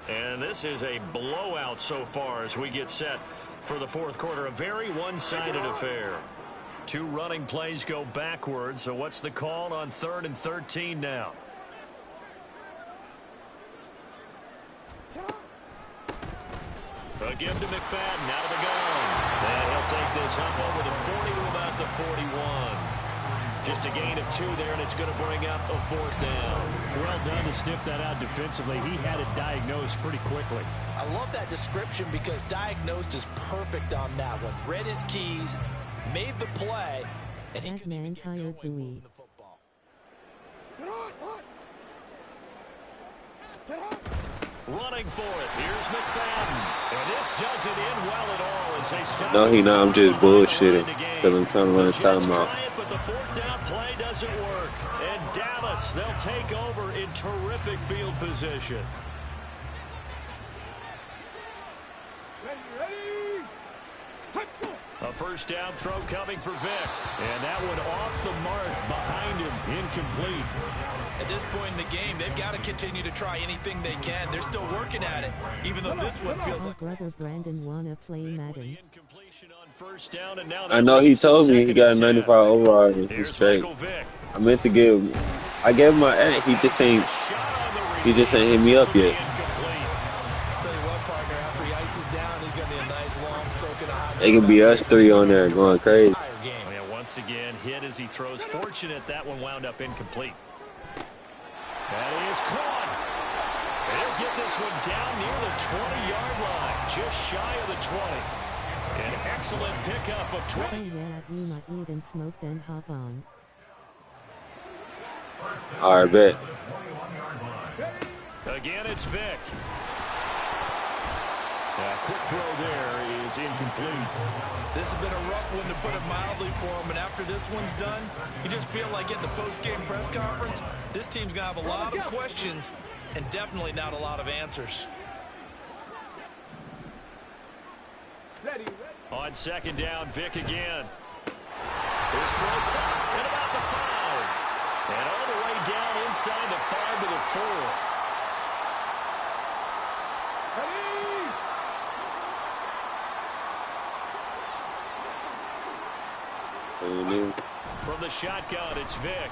And this is a blowout so far as we get set for the 4th quarter. A very one-sided affair. 2 running plays go backwards. So what's the call on 3rd and 13 now? A give to McFadden out of the gun. And he'll take this up over the 40 to about the 41. Just a gain of 2 there, and it's going to bring up a 4th down. Well done to sniff that out defensively. He had it diagnosed pretty quickly. I love that description because diagnosed is perfect on that one. Read his keys, made the play, and he couldn't even get going moving the football. Running for it. Here's McFadden. And this doesn't end well at all as they stop. No, he not. I'm just bullshitting because I'm trying to run a timeout. But the 4th down play doesn't work. And Dallas, they'll take over in terrific field position. A 1st down throw coming for Vick. And that one off the mark behind him. Incomplete. At this point in the game, they've got to continue to try anything they can. They're still working at it, even though this one feels like... brother Brandon wanna play Madden. I know he told me he got a 95 overall in his straight. I meant to give... I gave him my ad. He just ain't hit me up yet. Tell you what, partner, after he ices down, he's going to be a nice long soak in a hot It could be us 3 on there going crazy. Yeah, once again, hit as he throws. Fortunate that one wound up incomplete. That is caught. They'll get this one down near the 20-yard line, just shy of the 20. An excellent pickup of 20. Oh yeah, we might eat and smoke then hop on. Alright, bet. Again, it's Vick. Quick throw there is incomplete. This has been a rough one, to put it mildly, for him. And after this one's done, you just feel like in the post-game press conference, this team's going to have a lot of questions and definitely not a lot of answers. On 2nd down, Vick again. His throw caught at about the 5. And all the way down inside the 5 to the 4. From the shotgun, it's Vick.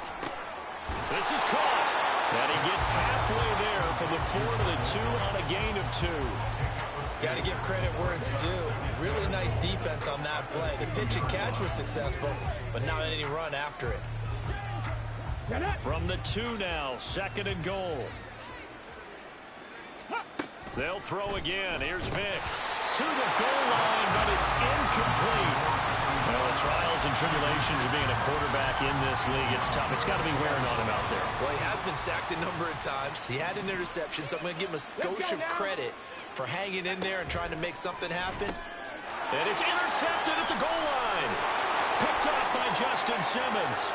This is caught. And he gets halfway there from the 4 to the 2 on a gain of 2. Got to give credit where it's due. Really nice defense on that play. The pitch and catch was successful, but not any run after it. From the 2 now, 2nd and goal. They'll throw again. Here's Vick. To the goal line, but it's incomplete. Well, the trials and tribulations of being a quarterback in this league, it's tough. It's got to be wearing on him out there. Well, he has been sacked a number of times. He had an interception, so I'm going to give him a skosh of credit for hanging in there and trying to make something happen. And it's intercepted at the goal line. Picked up by Justin Simmons.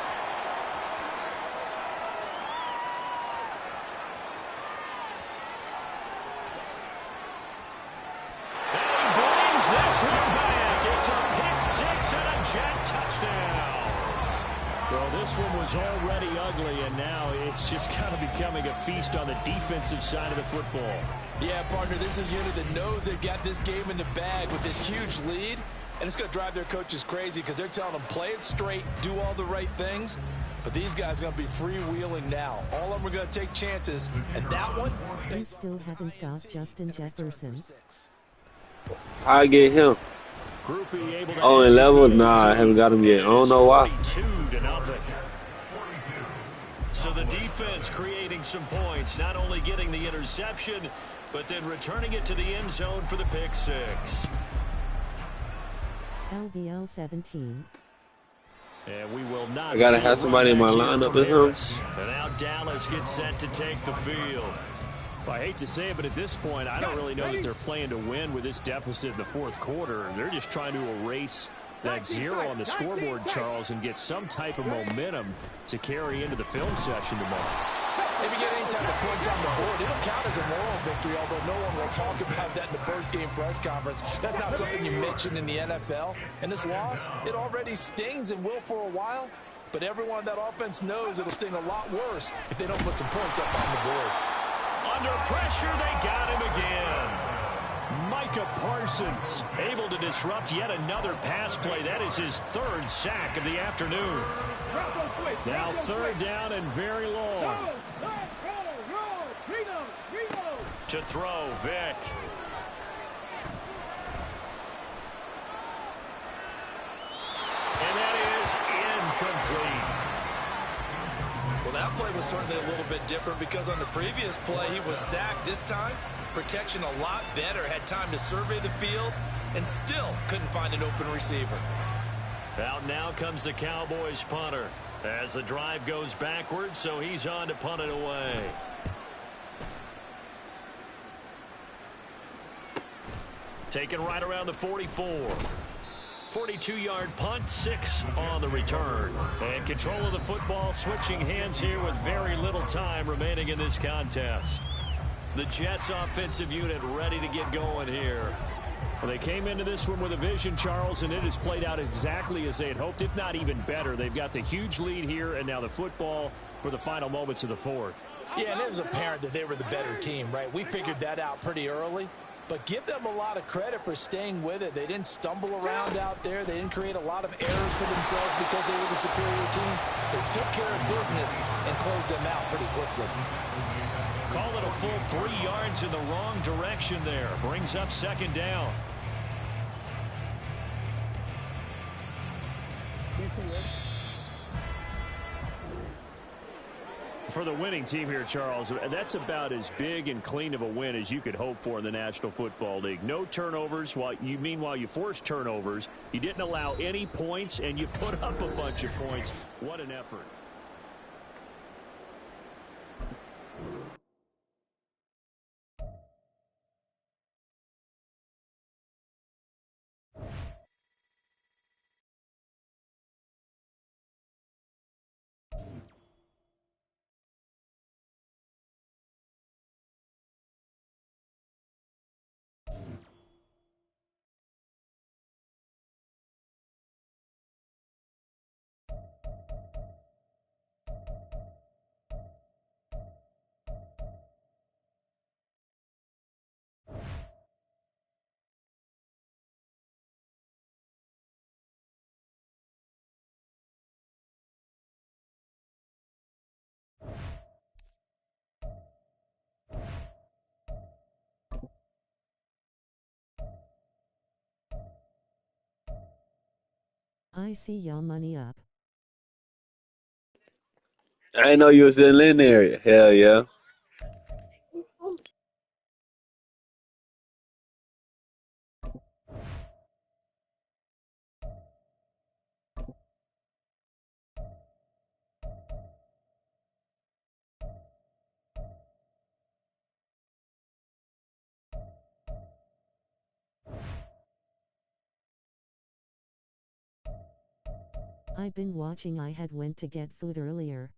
And he brings this one back. It's a pick 6 and a Jet touchdown. Well, this one was already ugly, and now it's just kind of becoming a feast on the defensive side of the football. Yeah, partner, this is a unit that knows they've got this game in the bag with this huge lead, and it's going to drive their coaches crazy because they're telling them play it straight, do all the right things, but these guys are going to be freewheeling now. All of them are going to take chances, and that one... You still haven't got Justin Jefferson. I get him. Oh, in levels? Nah, I haven't got him yet. I don't know why. So the defense creating some points, not only getting the interception, but then returning it to the end zone for the pick 6. LVL 17. And we will not I gotta see a have somebody in my run back lineup here or from something. Harris. And now Dallas gets set to take the field. Well, I hate to say it, but at this point, I don't really know that they're playing to win with this deficit in the fourth quarter. They're just trying to erase that 0 on the scoreboard, Charles, and get some type of momentum to carry into the film session tomorrow. If you get any type of points on the board, it'll count as a moral victory, although no one will talk about that in the post-game press conference. That's not something you mention in the NFL. And this loss, it already stings and will for a while, but everyone on that offense knows it'll sting a lot worse if they don't put some points up on the board. Under pressure, they got him again. Micah Parsons able to disrupt yet another pass play. That is his third sack of the afternoon. Now third down and very long. To throw, Vick. And that is incomplete. Well, that play was certainly a little bit different because on the previous play, he was sacked. This time, protection a lot better. Had time to survey the field and still couldn't find an open receiver. Out now comes the Cowboys punter as the drive goes backwards, so he's on to punt it away. Taken right around the 44. 42-yard punt, 6 on the return. And control of the football, switching hands here with very little time remaining in this contest. The Jets offensive unit ready to get going here. Well, they came into this one with a vision, Charles, and it has played out exactly as they had hoped, if not even better. They've got the huge lead here, and now the football for the final moments of the fourth. Yeah, and it was apparent that they were the better team, right? We figured that out pretty early. But give them a lot of credit for staying with it. They didn't stumble around out there. They didn't create a lot of errors for themselves because they were the superior team. They took care of business and closed them out pretty quickly. Call it a full 3 yards in the wrong direction there. Brings up second down. For the winning team here, Charles, that's about as big and clean of a win as you could hope for in the National Football League. No turnovers. Meanwhile, you forced turnovers. You didn't allow any points, and you put up a bunch of points. What an effort. I see y'all money up. I didn't know you was still in there. Hell yeah. I've been watching. I had went to get food earlier.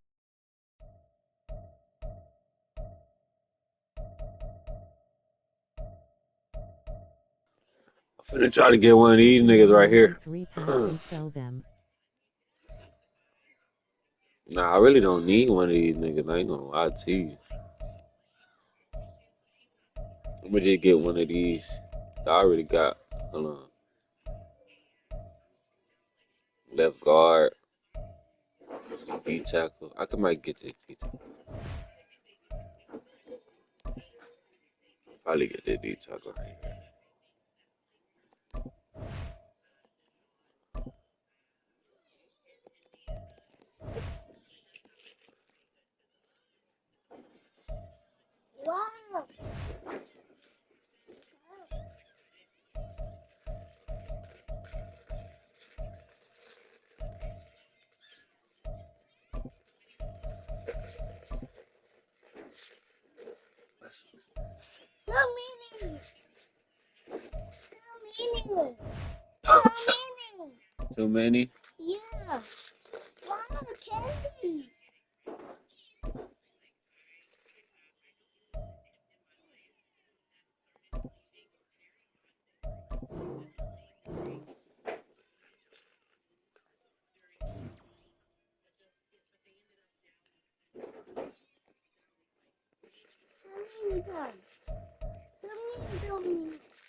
I'm finna try to get one of these niggas right here. 3 packs and sell them. Nah, I really don't need one of these niggas. I ain't gonna lie to you. I'm gonna just get one of these that I already got. Hold on. Left guard. D tackle. Might get this D tackle. Probably get this D tackle right here. Wow. So many? Yeah. Wow, candy.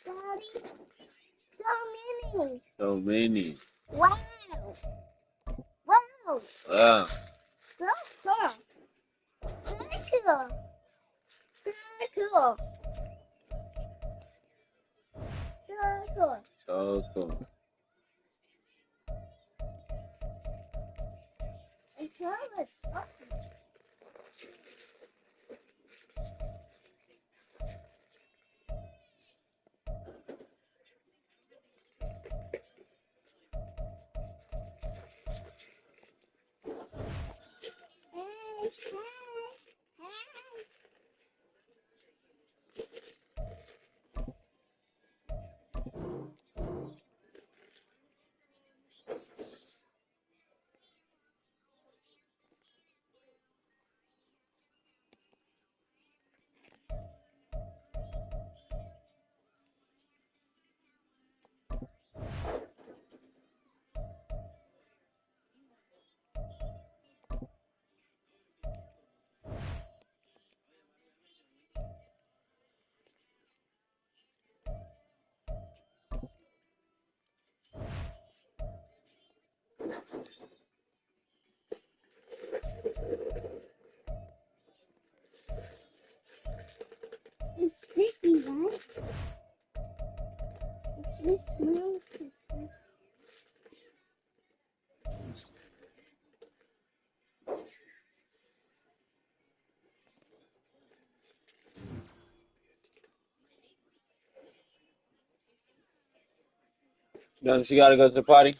Daddy. So many. So many. Wow. Wow. Wow. So cool. Very cool. Very cool. Very cool. So cool. And colors. Hey, hey, hey. It's sticky, right? It smells sticky. Done, she gotta go to the party?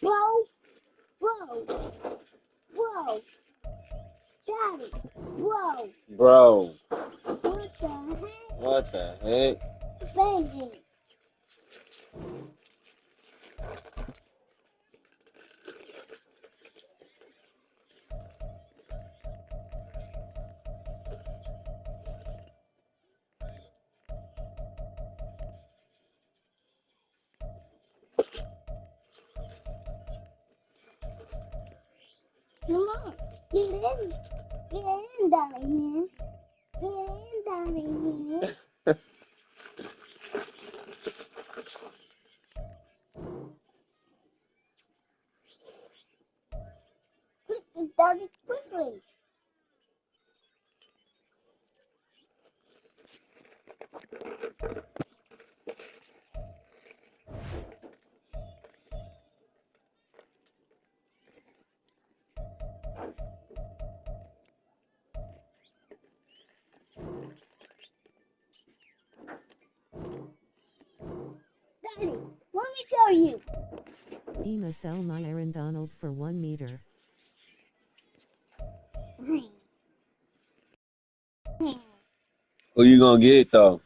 Bro. Whoa. Whoa. Daddy. Whoa. Bro. What the heck? What the heck? Banging. Come on. Get in. Get in, darling. Get in, darling. Quick, daddy, quickly. Daddy, let me show you. Ema sell my Aaron Donald for 1 meter. Who you gonna get though?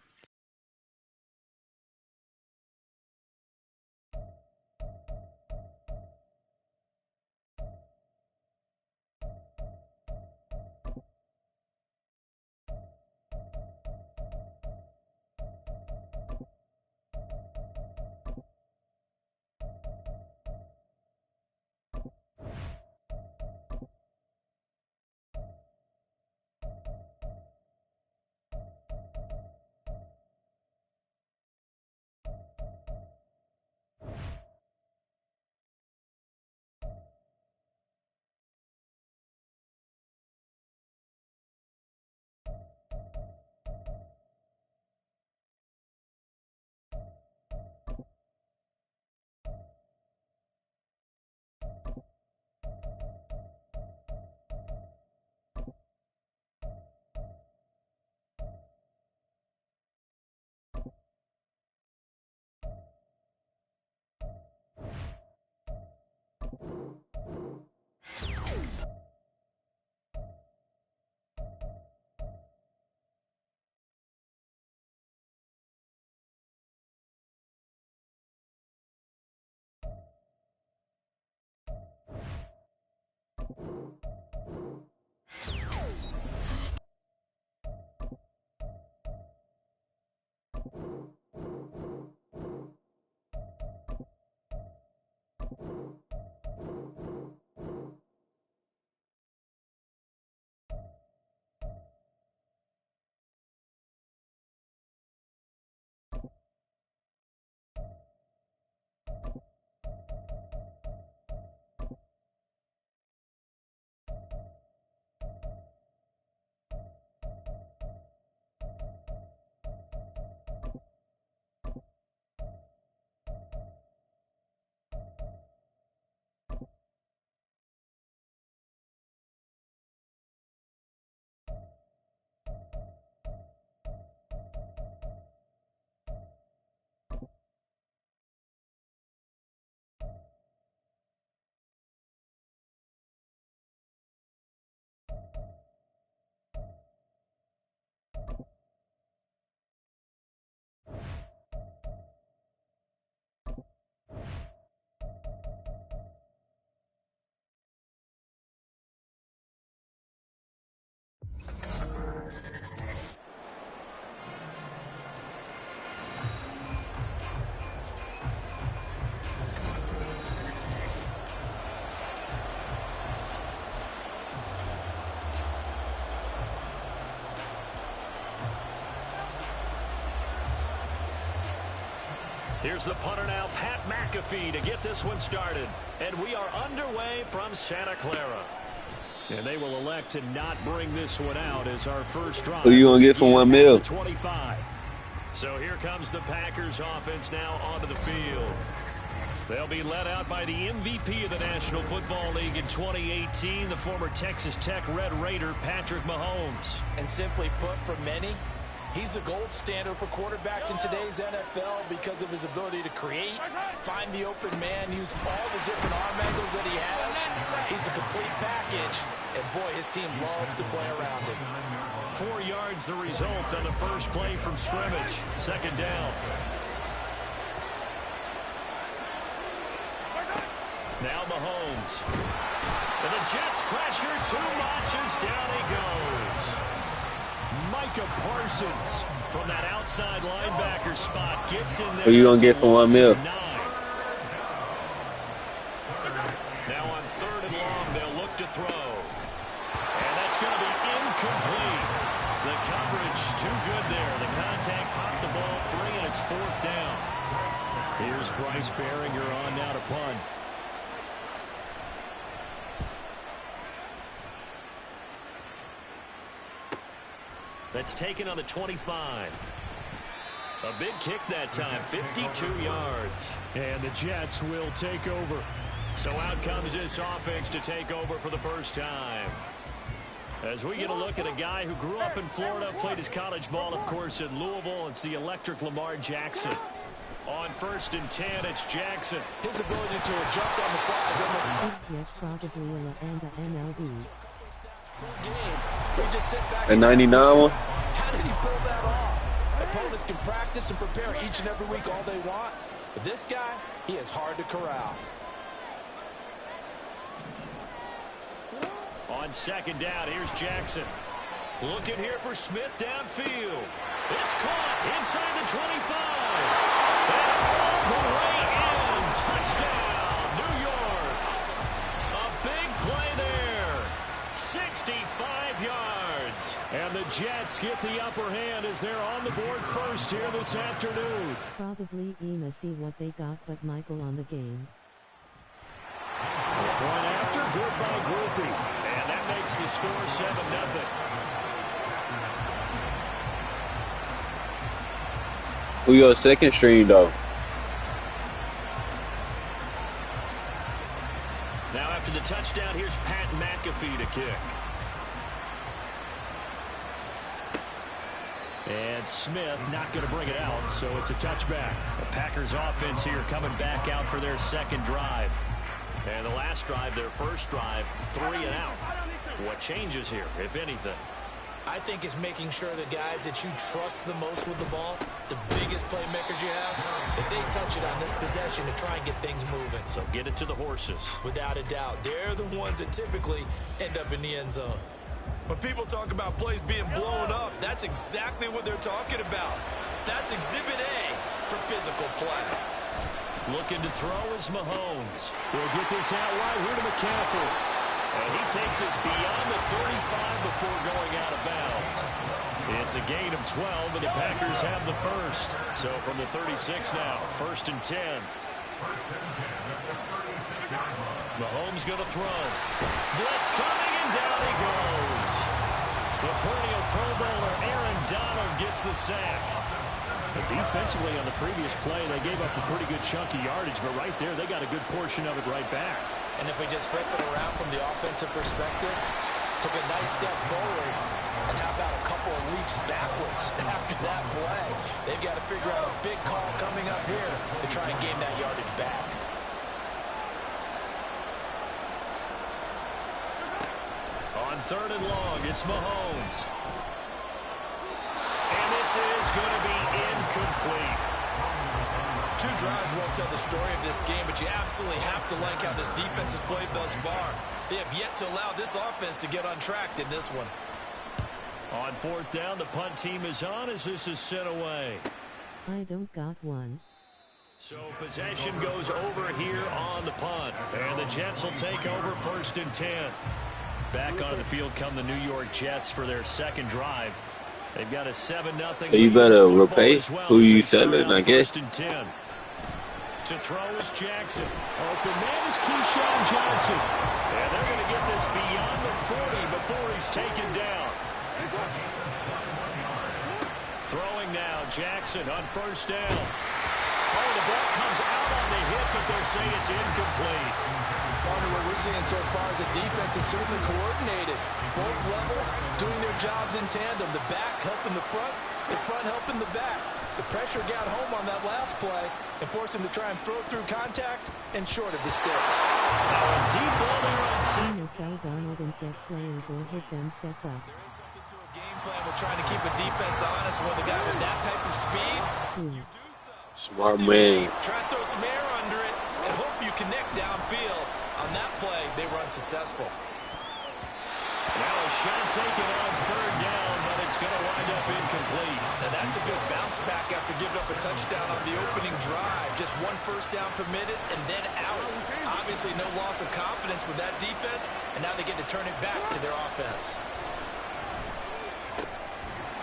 Here's the punter now, Pat McAfee, to get this one started. And we are underway from Santa Clara. And they will elect to not bring this one out as our first drive. Who you going to get for $1 million? 25. So here comes the Packers offense now onto the field. They'll be led out by the MVP of the National Football League in 2018, the former Texas Tech Red Raider, Patrick Mahomes. And simply put, for many, he's the gold standard for quarterbacks in today's NFL because of his ability to create, find the open man, use all the different arm angles that he has. He's a complete package, and boy, his team loves to play around him. 4 yards the result on the first play from scrimmage. Second down. Now Mahomes. And the Jets pressure too much as down he goes. Micah Parsons from that outside linebacker spot gets in there. Who you going to get for $1 million? Now on 3rd and long, they'll look to throw. And that's going to be incomplete. The coverage too good there. The contact popped the ball free, and it's 4th down. Here's Bryce Behringer on now to punt. That's taken on the 25. A big kick that time, 52 yards. And the Jets will take over. So out comes this offense to take over for the first time. As we get a look at a guy who grew up in Florida, played his college ball, of course, in Louisville. It's the electric Lamar Jackson. On 1st and 10, it's Jackson. His ability to adjust on the fly is almost... A 99 one? How did he pull that off? Opponents can practice and prepare each and every week all they want. But this guy, he is hard to corral. On 2nd down, here's Jackson. Looking here for Smith downfield. It's caught inside the 25. And all the way in. Touchdown, New York. A big play there. 65 yards. And the Jets get the upper hand as they're on the board first here this afternoon. Probably Ema see what they got, but Michael on the game. Point after, good by Groupie. And that makes the score 7-0. Who your second string, though? Now after the touchdown, here's Pat McAfee to kick. And Smith not going to bring it out, so it's a touchback. The Packers offense here coming back out for their second drive. And the last drive, their first drive, 3 and out. What changes here, if anything? I think it's making sure the guys that you trust the most with the ball, the biggest playmakers you have, that they touch it on this possession to try and get things moving. So get it to the horses. Without a doubt. They're the ones that typically end up in the end zone. When people talk about plays being blown up, that's exactly what they're talking about. That's Exhibit A for physical play. Looking to throw is Mahomes. He'll get this out wide here to McCaffrey. And he takes us beyond the 35 before going out of bounds. It's a gain of 12, and the Packers have the first. So from the 36 now, 1st and 10. Mahomes going to throw. Blitz coming, and down he goes. The perennial Pro Bowler Aaron Donald gets the sack. But defensively on the previous play, they gave up a pretty good chunk of yardage, but right there, they got a good portion of it right back. And if we just flip it around from the offensive perspective, took a nice step forward, and how about a couple of leaps backwards after that play? They've got to figure out a big call coming up here to try and gain that yardage back. On 3rd and long, it's Mahomes. And this is going to be incomplete. 2 drives won't tell the story of this game, but you absolutely have to like how this defense has played thus far. They have yet to allow this offense to get untracked in this one. On 4th down, the punt team is on as this is sent away. I don't got one. So possession goes over here on the punt. And the Jets will take over 1st and 10. Back onto the field come the New York Jets for their second drive. They've got a 7-0. So you better repay who you selling, I guess. To throw is Jackson. Open man is Keyshawn Johnson. And they're going to get this beyond the 40 before he's taken down. Throwing now, Jackson on first down. Oh, the ball comes out on the hit, but they'll say it's incomplete. Partner, what we're seeing so far is the defense is certainly coordinated. Both levels doing their jobs in tandem. The back helping the front helping the back. The pressure got home on that last play and forced him to try and throw through contact and short of the sticks. Now a deep ball there on Seen Sal Donald and get players or hit them sets up. There is something to a game plan. We're trying to keep a defense honest with a guy with that type of speed. Smart man. Try and throw some air under it and hope you connect downfield. On that play, they were unsuccessful. Now a shot taken on third down, but it's going to wind up incomplete. Now that's a good bounce back after giving up a touchdown on the opening drive. Just one first down permitted and then out. Obviously no loss of confidence with that defense, and now they get to turn it back to their offense.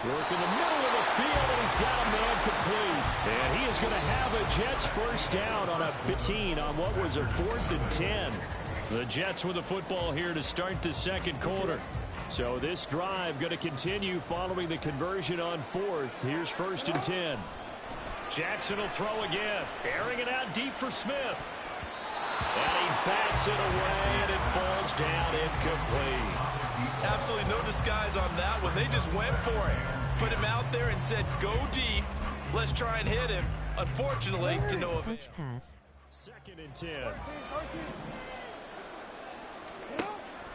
Work in the middle of the field, and he's got a man complete. And he is going to have a Jets first down on a 15 on what was a 4th and 10. The Jets with the football here to start the second quarter. So this drive going to continue following the conversion on 4th. Here's 1st and 10. Jackson will throw again. Airing it out deep for Smith. And he bats it away, and it falls down incomplete. Absolutely no disguise on that one. They just went for it. Put him out there and said, go deep. Let's try and hit him. Unfortunately, to no avail. Pass. 2nd and 10.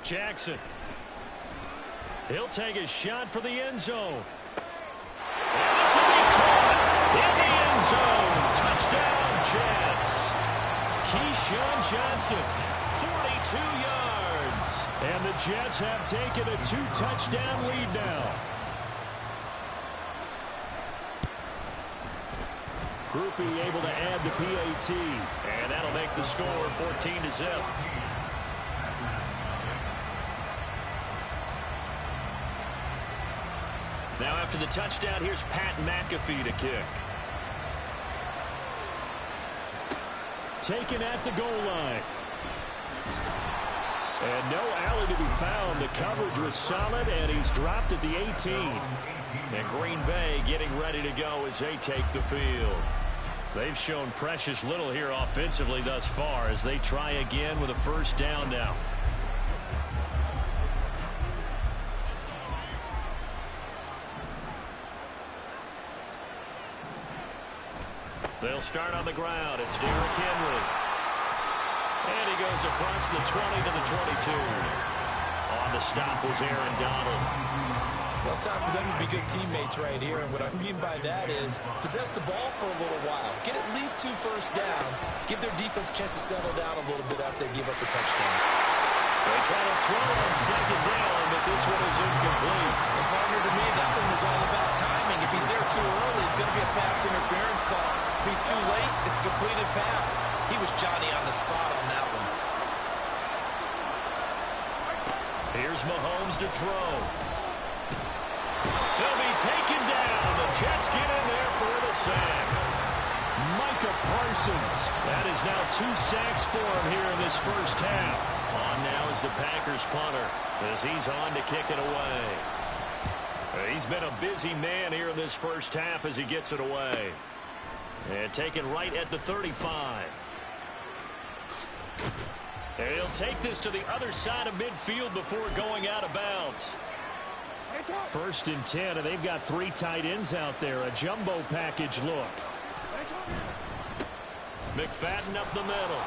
Jackson. He'll take a shot for the end zone. And this will be caught in the end zone. Touchdown, Jets. Keyshawn Johnson, 42 yards. And the Jets have taken a 2-touchdown lead now. Groupie able to add the PAT. And that'll make the score 14-0. Now after the touchdown, here's Pat McAfee to kick. Taken at the goal line. And no alley to be found. The coverage was solid, and he's dropped at the 18. And Green Bay getting ready to go as they take the field. They've shown precious little here offensively thus far as they try again with a first down now. They'll start on the ground. It's Derrick Henry. And he goes across the 20 to the 22. On the stop was Aaron Donald. Well, it's time for them to be good teammates right here. And what I mean by that is possess the ball for a little while. Get at least 2 first downs. Give their defense a chance to settle down a little bit after they give up the touchdown. They try to throw on second down, but this one is incomplete. And partner, to me, that one was all about timing. If he's there too early, it's going to be a pass interference call. If he's too late, it's a completed pass. He was Johnny on the spot on that one. Here's Mahomes to throw. He'll be taken down. The Jets get in there for the sack. Micah Parsons. That is now 2 sacks for him here in this first half. On now is the Packers punter as he's on to kick it away. He's been a busy man here in this first half as he gets it away. And taken right at the 35. And he'll take this to the other side of midfield before going out of bounds. 1st and 10, and they've got 3 tight ends out there. A jumbo package look. McFadden up the middle.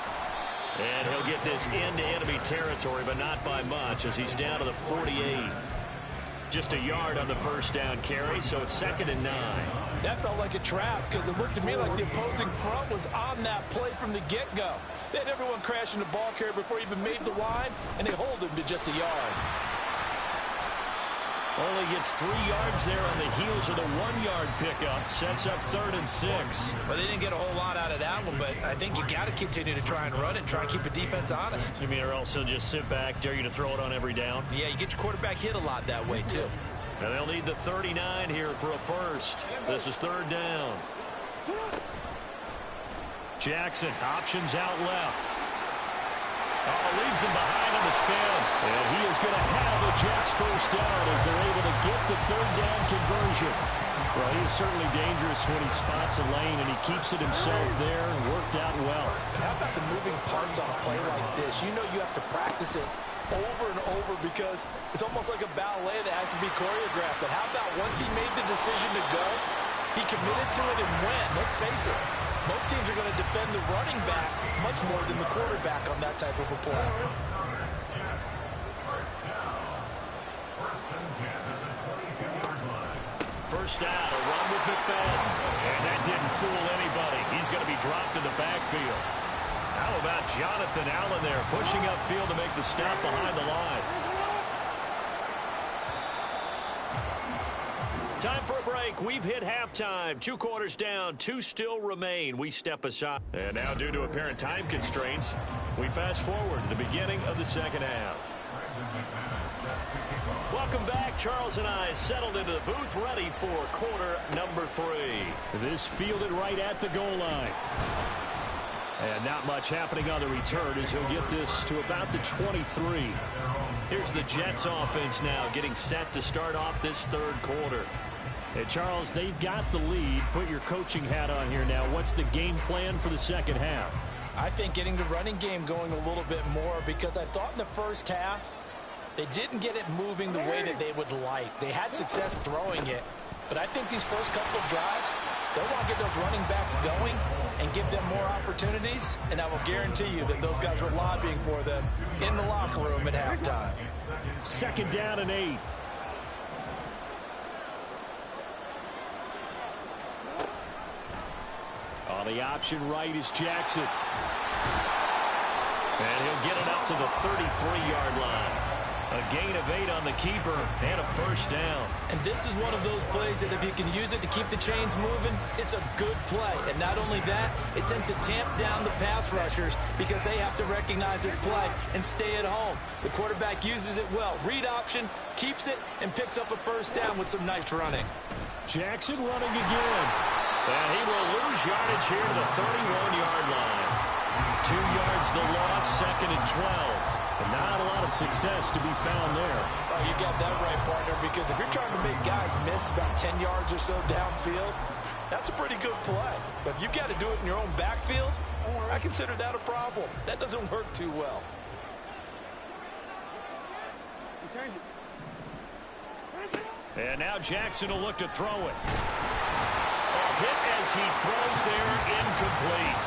And he'll get this into enemy territory, but not by much as he's down to the 48. Just a yard on the first down carry, so it's 2nd and 9. That felt like a trap because it looked to me like the opposing front was on that play from the get-go. They had everyone crashing the ball carrier before he even made the line, and they hold him to just a yard. Only gets 3 yards there on the heels of the 1-yard pickup. Sets up 3rd and 6. Well, they didn't get a whole lot out of that one, but I think you got to continue to try and run it, try and keep the defense honest. You mean or also just sit back, dare you to throw it on every down? Yeah, you get your quarterback hit a lot that way, too. And they'll need the 39 here for a first. This is 3rd down. Jackson, options out left. Leaves him behind on the spin. And he is going to have the Jets first down as they're able to get the third down conversion. Well, he is certainly dangerous when he spots a lane, and he keeps it himself there and worked out well. And how about the moving parts on a play like this? You know you have to practice it over and over because it's almost like a ballet that has to be choreographed. But how about once he made the decision to go, he committed to it and went. Let's face it, most teams are going to defend the running back much more than the quarterback on that type of a play. First down, a run with McFadden. And that didn't fool anybody. He's going to be dropped in the backfield. How about Jonathan Allen there, pushing upfield to make the stop behind the line. Time for a break. We've hit halftime. 2 quarters down, 2 still remain. We step aside. And now, due to apparent time constraints, we fast forward to the beginning of the second half. Welcome back. Charles and I settled into the booth, ready for quarter number 3. This fielded right at the goal line. And not much happening on the return as he'll get this to about the 23. Here's the Jets offense now getting set to start off this third quarter. Hey, Charles, they've got the lead. Put your coaching hat on here now. What's the game plan for the second half? I think getting the running game going a little bit more because I thought in the first half they didn't get it moving the way that they would like. They had success throwing it, but I think these first couple of drives, they want to get those running backs going and give them more opportunities, and I will guarantee you that those guys were lobbying for them in the locker room at halftime. Second down and 8. On the option right is Jackson. And he'll get it up to the 33-yard line. A gain of 8 on the keeper and a first down. And this is one of those plays that if you can use it to keep the chains moving, it's a good play. And not only that, it tends to tamp down the pass rushers because they have to recognize this play and stay at home. The quarterback uses it well. Read option, keeps it, and picks up a first down with some nice running. Jackson running again. And he will lose yardage here to the 31-yard line. 2 yards the loss, second and 12. And not a lot of success to be found there. Oh, you got that right, partner, because if you're trying to make guys miss about 10 yards or so downfield, that's a pretty good play. But if you've got to do it in your own backfield, I consider that a problem. That doesn't work too well. And now Jackson will look to throw it. A hit as he throws there, incomplete.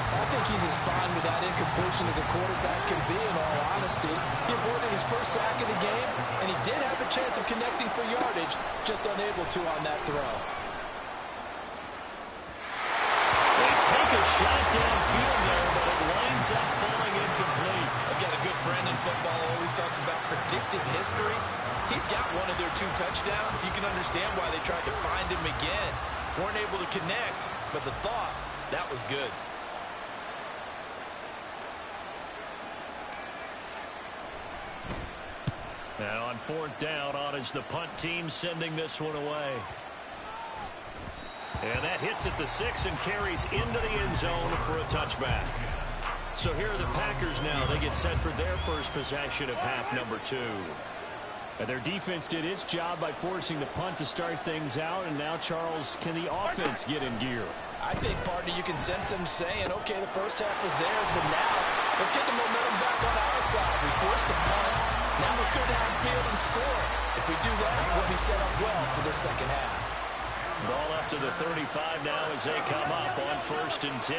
I think he's as fine with that incompletion as a quarterback can be, in all honesty. He avoided his first sack of the game, and he did have a chance of connecting for yardage, just unable to on that throw. They take a shot downfield there, but it winds up falling incomplete. I've got a good friend in football who always talks about predictive history. He's got one of their 2 touchdowns. You can understand why they tried to find him again. Weren't able to connect, but the thought, that was good. Now on 4th down, on is the punt team sending this one away. And that hits at the 6 and carries into the end zone for a touchback. So here are the Packers now. They get set for their first possession of half number 2. And their defense did its job by forcing the punt to start things out. And now, Charles, can the offense get in gear? I think, partner, you can sense them saying, okay, the first half was theirs, but now let's get the momentum back on our side. We forced a punt. Now let's go downfield and score. If we do that, we'll be set up well for the second half. Ball up to the 35 now as they come up on 1st and 10.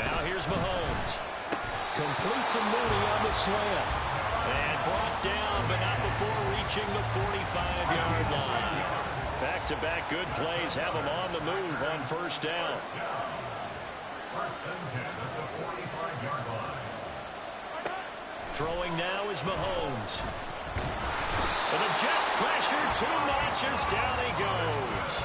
Now here's Mahomes. Completes a Mooney on the slant. And brought down, but not before reaching the 45-yard line. Back-to-back good plays have him on the move on 1st down. Throwing now is Mahomes. And the Jets pressure 2 notches. Down he goes.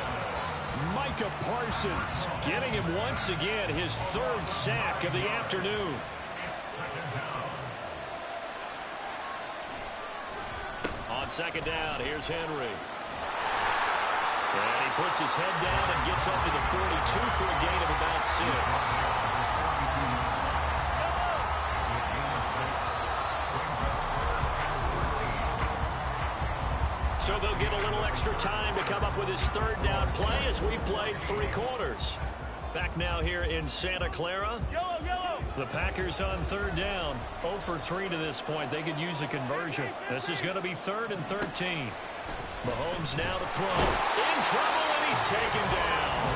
Micah Parsons getting him once again his 3rd sack of the afternoon. On 2nd down, here's Henry. And he puts his head down and gets up to the 42 for a gain of about 6. So they'll get a little extra time to come up with his third down play as we played 3 quarters. Back now here in Santa Clara. The Packers on third down. 0 for 3 to this point. They could use a conversion. This is going to be 3rd and 13. Mahomes now to throw. In trouble, and he's taken down.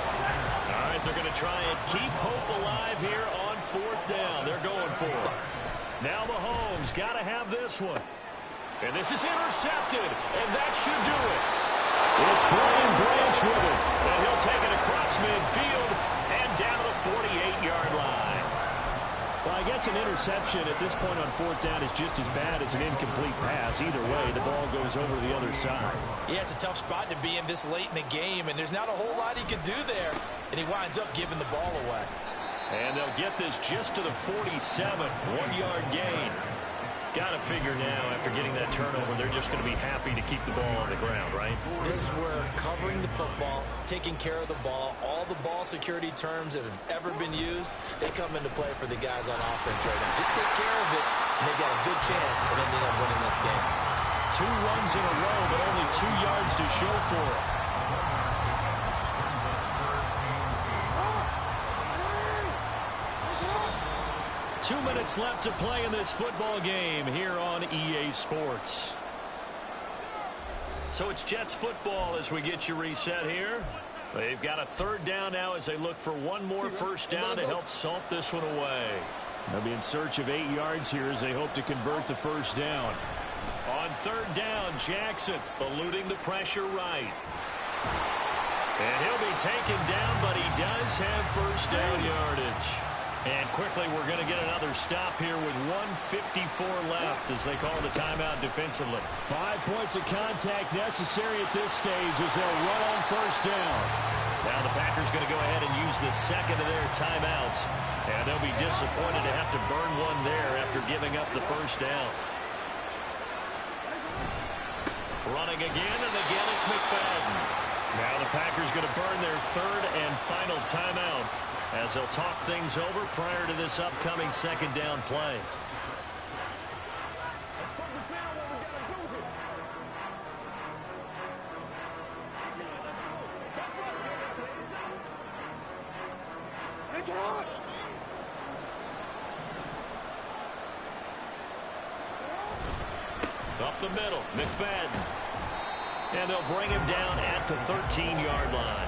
All right, they're going to try and keep hope alive here on 4th down. They're going for it. Now Mahomes got to have this one. And this is intercepted, and that should do it. It's Brian Branch with it, and he'll take it across midfield and down to the 48-yard line. Well, I guess an interception at this point on 4th down is just as bad as an incomplete pass. Either way, the ball goes over the other side. Yeah, it's a tough spot to be in this late in the game, and there's not a whole lot he can do there, and he winds up giving the ball away. And they'll get this just to the 47, 1-yard gain. Got to figure now, after getting that turnover, they're just going to be happy to keep the ball on the ground, right? This is where covering the football, taking care of the ball, all the ball security terms that have ever been used, they come into play for the guys on offense right now. Just take care of it, and they've got a good chance of ending up winning this game. 2 runs in a row, but only 2 yards to show for it. Two minutes left to play in this football game here on EA Sports. So it's Jets football as we get you reset here. They've got a 3rd down now as they look for one more first down to help salt this one away. They'll be in search of 8 yards here as they hope to convert the first down. On 3rd down, Jackson eluding the pressure right. And he'll be taken down, but he does have first down yardage. And quickly, we're going to get another stop here with 1:54 left as they call the timeout defensively. 5 points of contact necessary at this stage as they'll run on first down. Now the Packers going to go ahead and use the second of their timeouts. And they'll be disappointed to have to burn one there after giving up the first down. Running again, and again it's McFadden. Now the Packers going to burn their 3rd and final timeout as they'll talk things over prior to this upcoming 2nd down play. Let's focus in on what we got to do here. It's hard. Up the middle, McFadden. And they'll bring him down at the 13-yard line.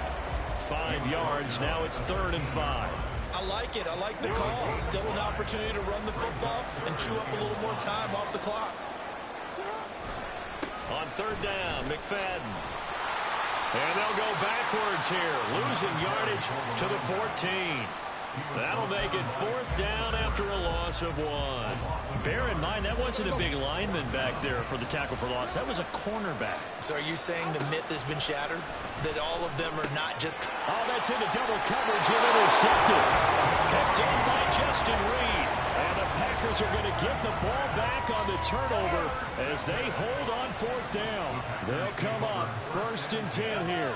5 yards, now it's 3rd and 5. I like it. I like the call. Still an opportunity to run the football and chew up a little more time off the clock. On 3rd down, McFadden. And they'll go backwards here, losing yardage to the 14. That'll make it 4th down after a loss of 1. Bear in mind, that wasn't a big lineman back there for the tackle for loss. That was a cornerback. So are you saying the myth has been shattered? That all of them are not just... Oh, that's into double coverage and intercepted. Picked up by Justin Reed. And the Packers are going to get the ball back on the turnover as they hold on 4th down. They'll come up 1st and 10 here.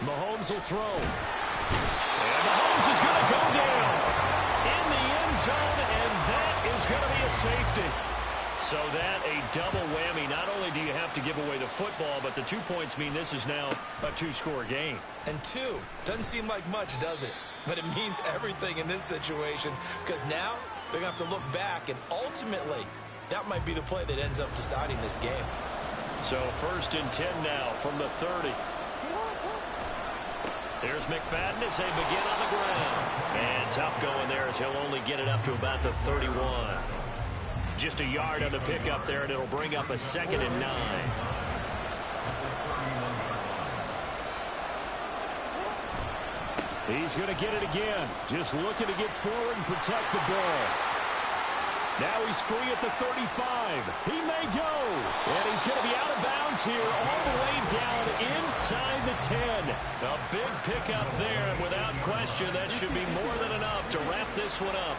Mahomes will throw. And Mahomes is going to go down in the end zone, and that is going to be a safety. So that a double whammy. Not only do you have to give away the football, but the 2 points mean this is now a 2-score game. And 2 doesn't seem like much, does it? But it means everything in this situation because now they're going to have to look back, and ultimately that might be the play that ends up deciding this game. So 1st and 10 now from the 30. There's McFadden as they begin on the ground. And tough going there as he'll only get it up to about the 31. Just a yard on the pickup there, and it'll bring up a 2nd and 9. He's going to get it again. Just looking to get forward and protect the ball. Now he's free at the 35. He may go. And he's going to be out of bounds here all the way down inside the 10. A big pickup there, and without question, that should be more than enough to wrap this one up.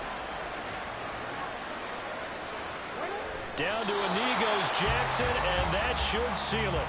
Down to a knee goes Jackson, and that should seal it.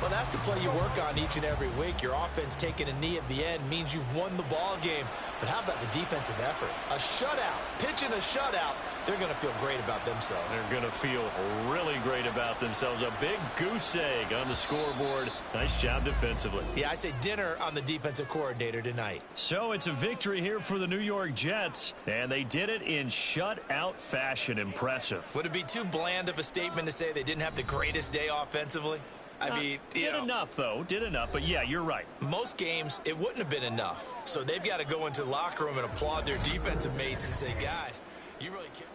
Well, that's the play you work on each and every week. Your offense taking a knee at the end means you've won the ball game. But how about the defensive effort? A shutout, pitching a shutout, they're going to feel great about themselves. They're going to feel really great about themselves. A big goose egg on the scoreboard. Nice job defensively. Yeah, I say dinner on the defensive coordinator tonight. So it's a victory here for the New York Jets, and they did it in shutout fashion. Impressive. Would it be too bland of a statement to say they didn't have the greatest day offensively? I mean, did enough, though. Did enough. But, yeah, you're right. Most games, it wouldn't have been enough. So they've got to go into the locker room and applaud their defensive mates and say, guys, you really can't.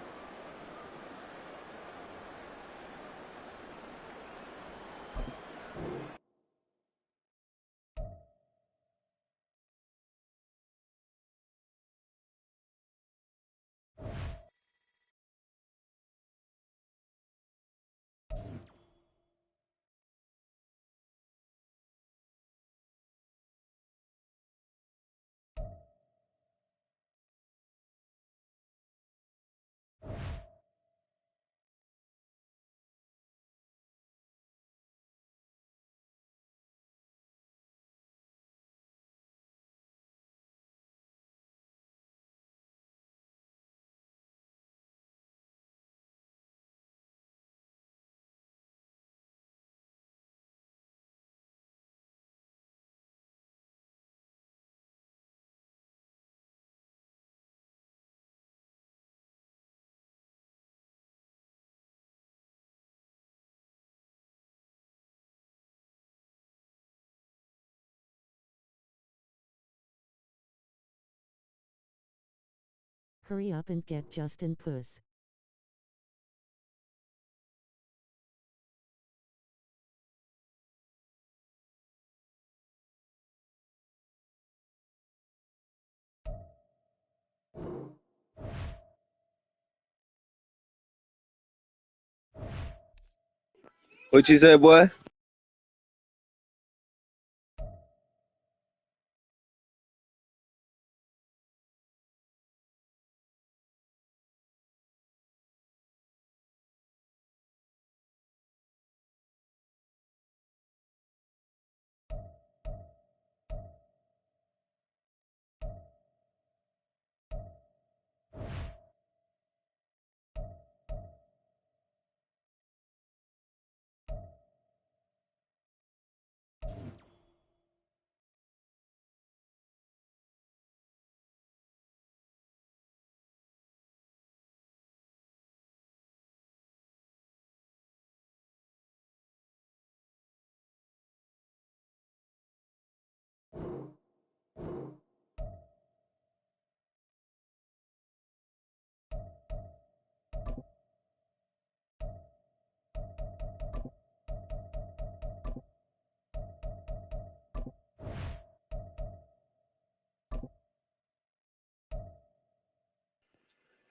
Hurry up and get Justin Puss. What you say, boy?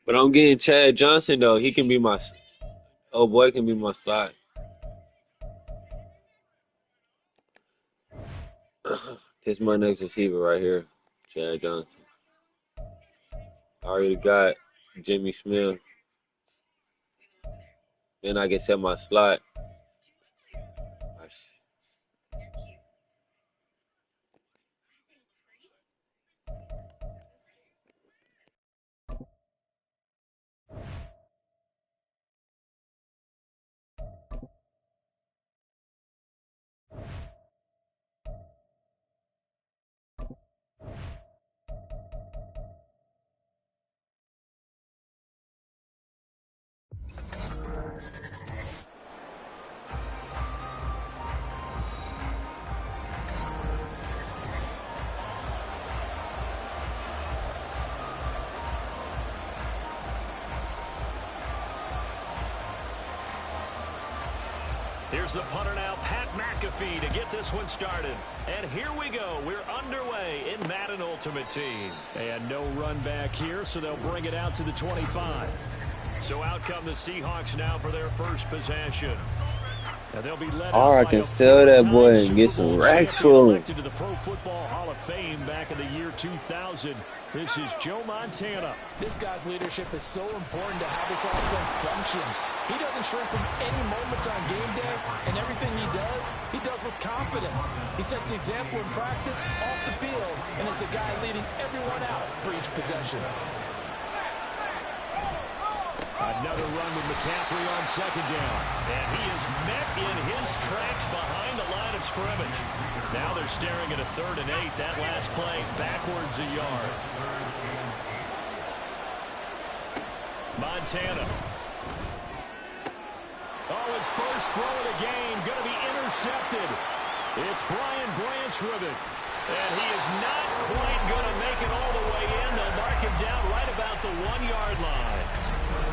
But I'm getting Chad Johnson, though. He can be my... Oh, boy can be my slot. This is my next receiver right here. Chad Johnson. I already got Jimmy Smith. Then I can set my slot. Here's the punter now, Pat McAfee, to get this one started. And here we go. We're underway in Madden Ultimate Team. And no run back here, so they'll bring it out to the 25. So out come the Seahawks now for their first possession. Now they'll be led I can sell that boy and get some racks for him. Elected to the Pro Football Hall of Fame back in the year 2000. This is Joe Montana. This guy's leadership is so important to how this offense functions. He doesn't shrink from any moments on game day, and everything he does with confidence. He sets the example in practice, off the field, and is the guy leading everyone out for each possession. Another run with McCaffrey on second down. And he is met in his tracks behind the line of scrimmage. Now they're staring at a 3rd and 8. That last play backwards a yard. Montana. Oh, his first throw of the game going to be intercepted. It's Brian Branch with it. And he is not quite going to make it all the way in. They'll mark him down right about the 1-yard line.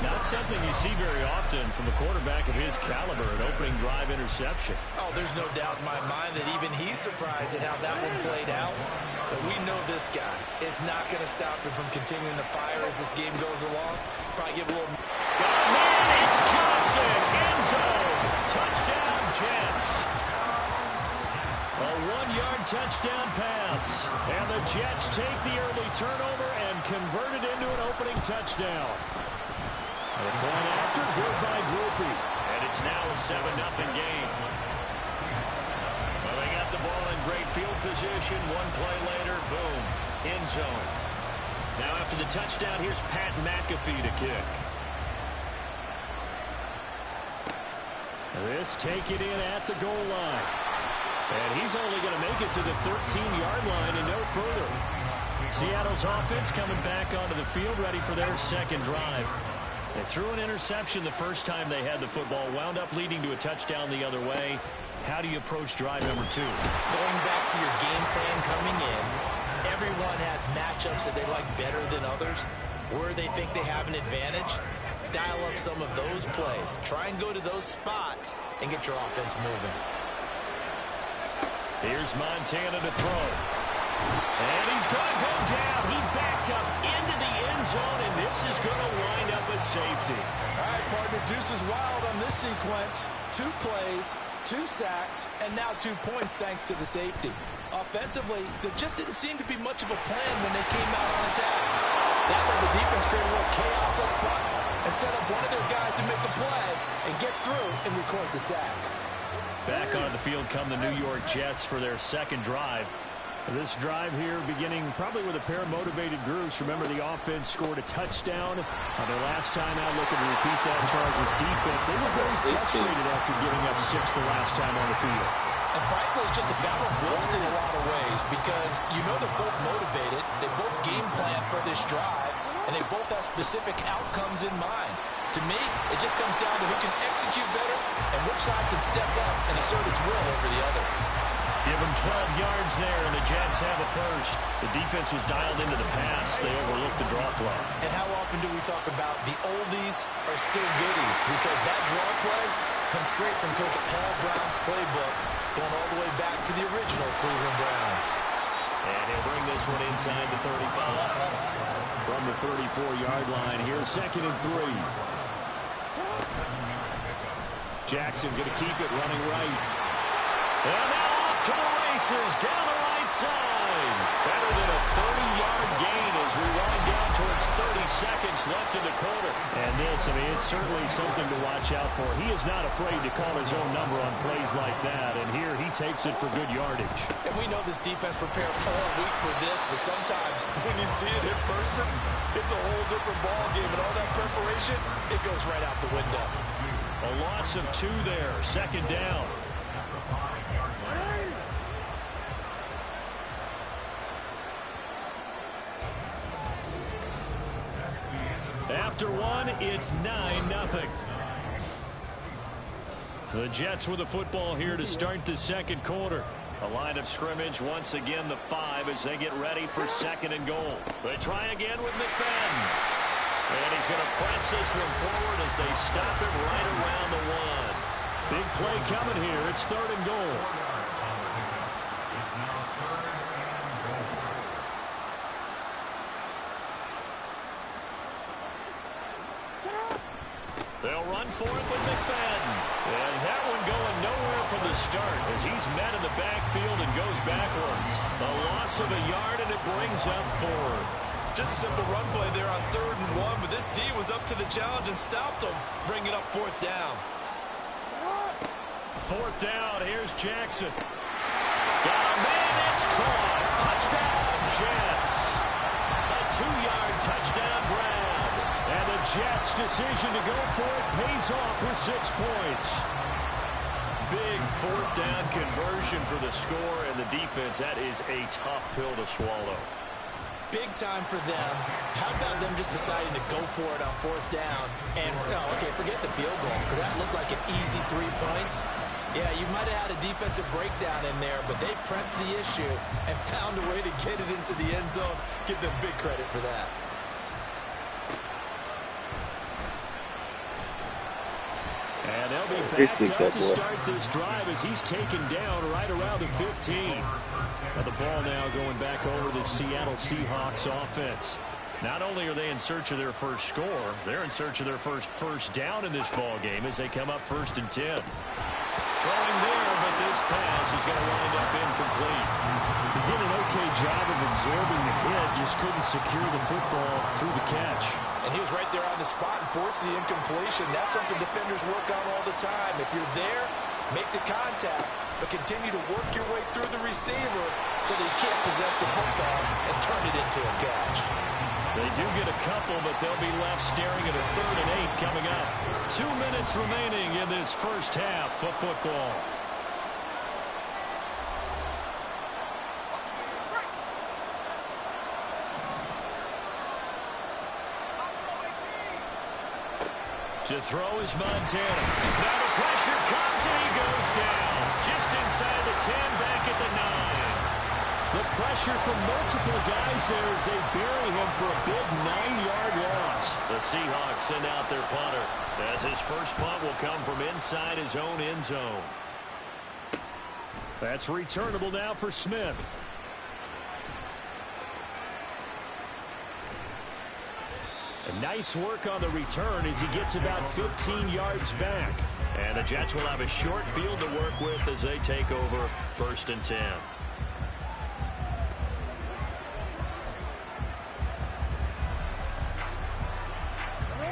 Not something you see very often from a quarterback of his caliber, an opening drive interception. Oh, there's no doubt in my mind that even he's surprised at how that one played out. But we know this guy is not going to stop him from continuing to fire as this game goes along. Probably give a little... Man, it's Johnson, end zone, touchdown Jets. A 1-yard touchdown pass. And the Jets take the early turnover and convert it into an opening touchdown. The point after, good by Groupie. And it's now a 7-0 game. Well, they got the ball in great field position. One play later, boom, end zone. Now after the touchdown, here's Pat McAfee to kick. This taken in at the goal line. And he's only going to make it to the 13-yard line and no further. Seattle's offense coming back onto the field, ready for their second drive. They threw an interception the first time they had the football, wound up leading to a touchdown the other way. How do you approach drive number 2? Going back to your game plan coming in, everyone has matchups that they like better than others. Where they think they have an advantage, dial up some of those plays. Try and go to those spots and get your offense moving. Here's Montana to throw. And he's going to go down. He backed up into the end zone, and this is going to wind up a safety. All right, partner, deuce is wild on this sequence. 2 plays, 2 sacks, and now 2 points thanks to the safety. Offensively, there just didn't seem to be much of a plan when they came out on attack. That let the defense create a little chaos up front and set up one of their guys to make a play and get through and record the sack. Back on the field come the New York Jets for their second drive. This drive here beginning probably with a pair of motivated groups. Remember, the offense scored a touchdown on their last time out, looking to repeat that. Chargers defense, they were very frustrated after giving up 6 the last time on the field. And frankly, it's just a battle of wills in a lot of ways because you know they're both motivated, they both game plan for this drive, and they both have specific outcomes in mind. To me, it just comes down to who can execute better and which side can step up and assert its will over the other. Give them 12 yards there, and the Jets have a first. The defense was dialed into the pass. They overlooked the draw play. And how often do we talk about the oldies are still goodies? Because that draw play comes straight from Coach Paul Brown's playbook, going all the way back to the original Cleveland Browns. And he'll bring this one inside the 35. From the 34-yard line, here's 2nd and 3. Jackson going to keep it running right. And now off to the races, down the right side. Better than a 30-yard gain as we wind down towards 30 seconds left in the quarter. And this, I mean, it's certainly something to watch out for. He is not afraid to call his own number on plays like that. And here he takes it for good yardage. And we know this defense prepared all week for this, but sometimes when you see it in person, it's a whole different ball game. And all that preparation, it goes right out the window. A loss of 2 there, 2nd down. After 1, it's 9-0. The Jets with the football here to start the second quarter. A line of scrimmage, once again the 5 as they get ready for 2nd and goal. They try again with McFadden. And he's going to press this one forward as they stop it right around the 1. Big play coming here. It's 3rd and goal. They'll run for it with McFadden. And that one going nowhere from the start as he's met in the backfield and goes backwards. A loss of a yard, and it brings up 4th. Just a simple run play there on 3rd and 1, but this D was up to the challenge and stopped him, bringing up 4th down. 4th down, here's Jackson. Got a man, it's caught. Touchdown, Jets. A 2-yard touchdown grab. And the Jets' decision to go for it pays off with 6 points. Big 4th down conversion for the score, and the defense, that is a tough pill to swallow. Big time for them. How about them just deciding to go for it on 4th down? And, okay, forget the field goal, because that looked like an easy 3 points. Yeah, you might have had a defensive breakdown in there, but they pressed the issue and found a way to get it into the end zone. Give them big credit for that. And they'll be backed up to start this drive as he's taken down right around the 15. But the ball now going back over the Seattle Seahawks offense. Not only are they in search of their first score, they're in search of their first down in this ball game as they come up 1st and 10. Throwing there, but this pass is going to wind up incomplete. He did an okay job of absorbing the hit, just couldn't secure the football through the catch. And he was right there on the spot and forced the incompletion. That's something defenders work on all the time. If you're there, make the contact, but continue to work your way through the receiver so that you can't possess the football and turn it into a catch. They do get a couple, but they'll be left staring at a 3rd and 8 coming up. 2 minutes remaining in this first half of football. To throw is Montana. Now the pressure comes and he goes down. Just inside the 10, back at the 9. The pressure from multiple guys there as they bury him for a big 9-yard loss. The Seahawks send out their punter as his first punt will come from inside his own end zone. That's returnable now for Smith. A nice work on the return as he gets about 15 yards back. And the Jets will have a short field to work with as they take over 1st and 10.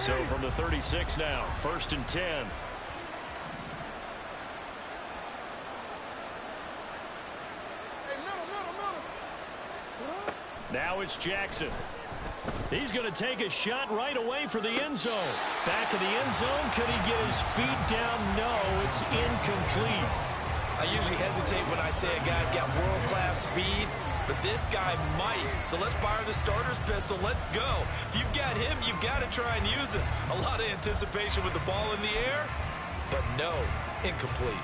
So from the 36 now, 1st and 10. Now it's Jackson. He's going to take a shot right away for the end zone. Back of the end zone. Could he get his feet down? No, it's incomplete. I usually hesitate when I say a guy's got world-class speed, but this guy might. So let's fire the starter's pistol. Let's go. If you've got him, you've got to try and use it. A lot of anticipation with the ball in the air, but no, incomplete.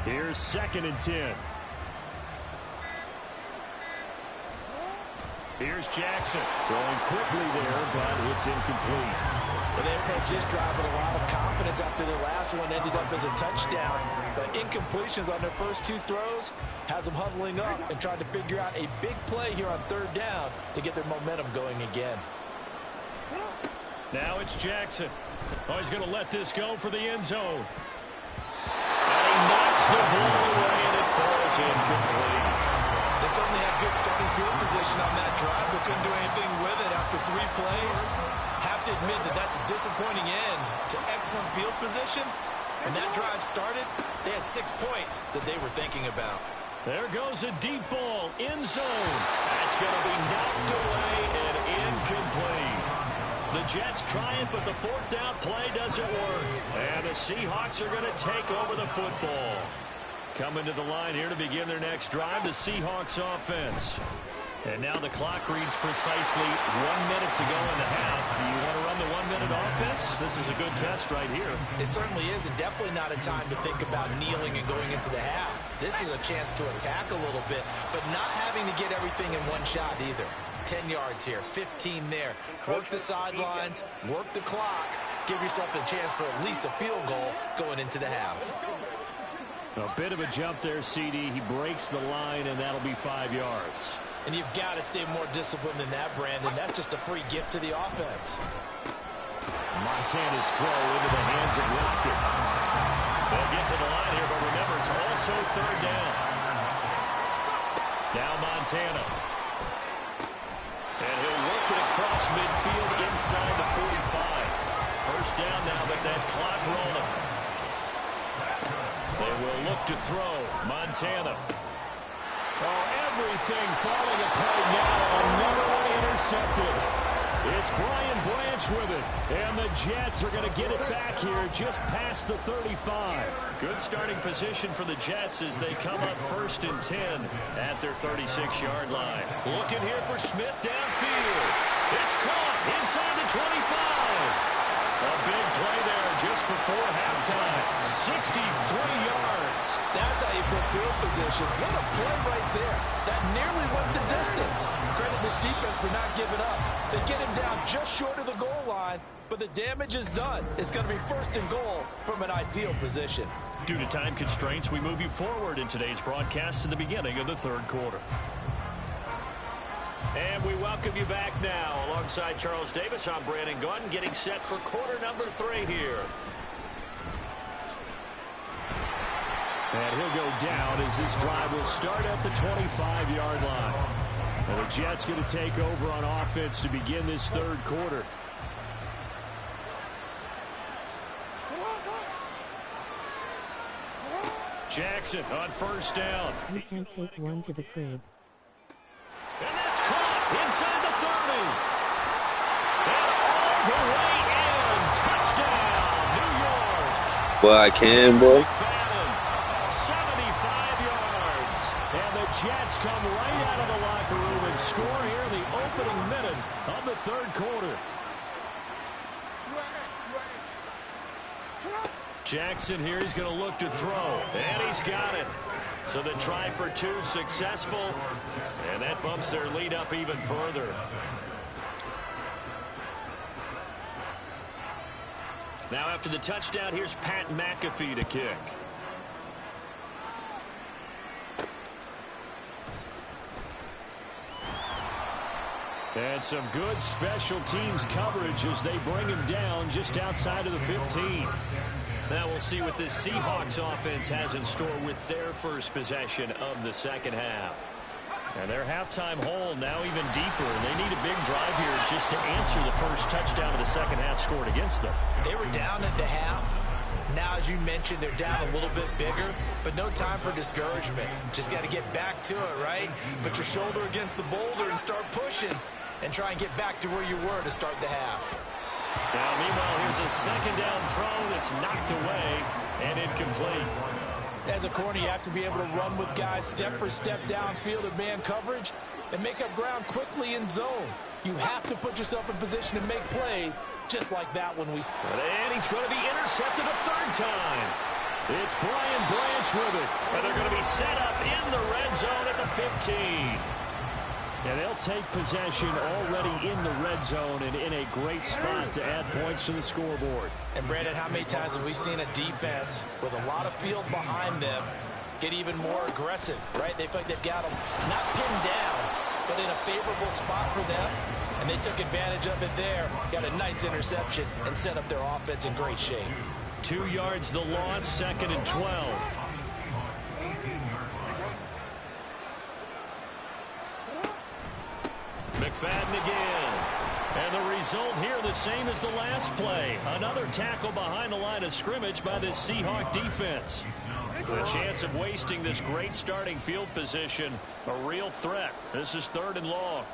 Here's 2nd and 10. Here's Jackson. Throwing quickly there, but it's incomplete. Well, they approached this drive with a lot of confidence after their last one ended up as a touchdown. But incompletions on their first 2 throws has them huddling up and trying to figure out a big play here on 3rd down to get their momentum going again. Now it's Jackson. Oh, he's going to let this go for the end zone. And he knocks the ball away, and it falls incomplete. They certainly had good starting field position on that drive, but couldn't do anything with it after 3 plays. Have to admit that that's a disappointing end to excellent field position. When that drive started, they had 6 points that they were thinking about. There goes a deep ball, end zone. That's going to be knocked away and incomplete. The Jets try it, but the 4th down play doesn't work. And the Seahawks are going to take over the football. Coming to the line here to begin their next drive, the Seahawks offense. And now the clock reads precisely 1 minute to go in the half. You want to run the 1-minute offense? This is a good test right here. It certainly is, and definitely not a time to think about kneeling and going into the half. This is a chance to attack a little bit, but not having to get everything in one shot either. 10 yards here, 15 there. Work the sidelines, work the clock. Give yourself a chance for at least a field goal going into the half. A bit of a jump there, CD. He breaks the line, and that'll be 5 yards. And you've got to stay more disciplined than that, Brandon. That's just a free gift to the offense. Montana's throw into the hands of Lockett. They'll get to the line here, but remember, it's also 3rd down. Now Montana. And he'll work it across midfield inside the 45. First down now, but that clock rolling. They will look to throw. Montana. Oh, everything falling apart now. Another one intercepted. It's Brian Branch with it. And the Jets are going to get it back here just past the 35. Good starting position for the Jets as they come up 1st and 10 at their 36-yard line. Looking here for Smith downfield. It's caught inside the 25. A big play there just before halftime. 63 yards. That's how you put field position. What a play right there. That nearly went the distance. Credit this defense for not giving up. They get him down just short of the goal line, but the damage is done. It's going to be 1st and goal from an ideal position. Due to time constraints, we move you forward in today's broadcast to the beginning of the 3rd quarter. And we welcome you back now. Alongside Charles Davis, I'm Brandon Gaudin, getting set for quarter number 3 here. And he'll go down as this drive will start at the 25-yard line. And the Jets going to take over on offense to begin this 3rd quarter. Jackson on 1st down. You can take one to the crib. And that's caught inside the 30. And all the way in. Touchdown, New York. Well, I can, boy. 75 yards. And the Jets come right out of the locker room and score here in the opening minute of the 3rd quarter. Jackson here, he's going to look to throw. And he's got it. So the try for 2 successful. And that bumps their lead up even further. Now after the touchdown, here's Pat McAfee to kick. And some good special teams coverage as they bring him down just outside of the 15. Now we'll see what this Seahawks offense has in store with their first possession of the 2nd half. And their halftime hole now even deeper. And they need a big drive here just to answer the first touchdown of the 2nd half scored against them. They were down at the half. Now, as you mentioned, they're down a little bit bigger, but no time for discouragement. Just got to get back to it, right? Put your shoulder against the boulder and start pushing and try and get back to where you were to start the half. Now, meanwhile, here's a 2nd down throw that's knocked away and incomplete. As a corner, you have to be able to run with guys step for step downfield in man coverage and make up ground quickly in zone. You have to put yourself in position to make plays, just like that one we scored. And he's going to be intercepted a 3rd time. It's Brian Branch with it. And they're going to be set up in the red zone at the 15. And they'll take possession already in the red zone and in a great spot to add points to the scoreboard. And, Brandon, how many times have we seen a defense with a lot of field behind them get even more aggressive, right? They feel like they've got them not pinned down, but in a favorable spot for them. And they took advantage of it there, got a nice interception, and set up their offense in great shape. 2 yards the loss, 2nd and 12. McFadden again. And the result here the same as the last play. Another tackle behind the line of scrimmage by this Seahawk defense. The chance of wasting this great starting field position, a real threat. This is 3rd and long.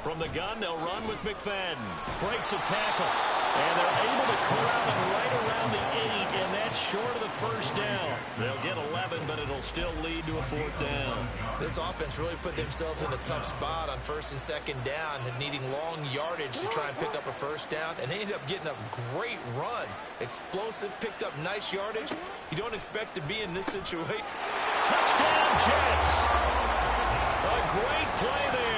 From the gun, they'll run with McFadden. Breaks a tackle. And they're able to corral him right around the 8, and that's short of the 1st down. They'll get 11, but it'll still lead to a 4th down. This offense really put themselves in a tough spot on 1st and 2nd down and needing long yardage to try and pick up a 1st down, and they ended up getting a great run. Explosive, picked up nice yardage. You don't expect to be in this situation. Touchdown, Jets! A great play there.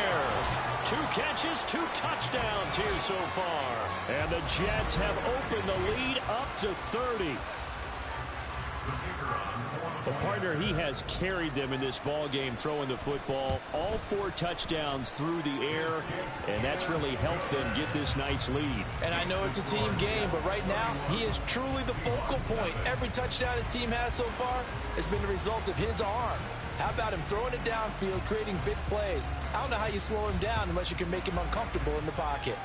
2 catches, 2 touchdowns here so far. And the Jets have opened the lead up to 30. Well, partner, he has carried them in this ball game, throwing the football. All 4 touchdowns through the air, and that's really helped them get this nice lead. And I know it's a team game, but right now, he is truly the focal point. Every touchdown his team has so far has been the result of his arm. How about him throwing it downfield, creating big plays? I don't know how you slow him down unless you can make him uncomfortable in the pocket.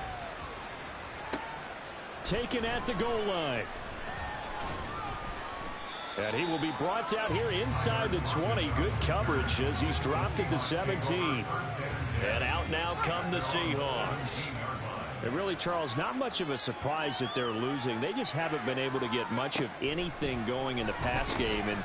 Taken at the goal line. And he will be brought out here inside the 20. Good coverage as he's dropped at the 17. And out now come the Seahawks. And really, Charles, not much of a surprise that they're losing. They just haven't been able to get much of anything going in the pass game. And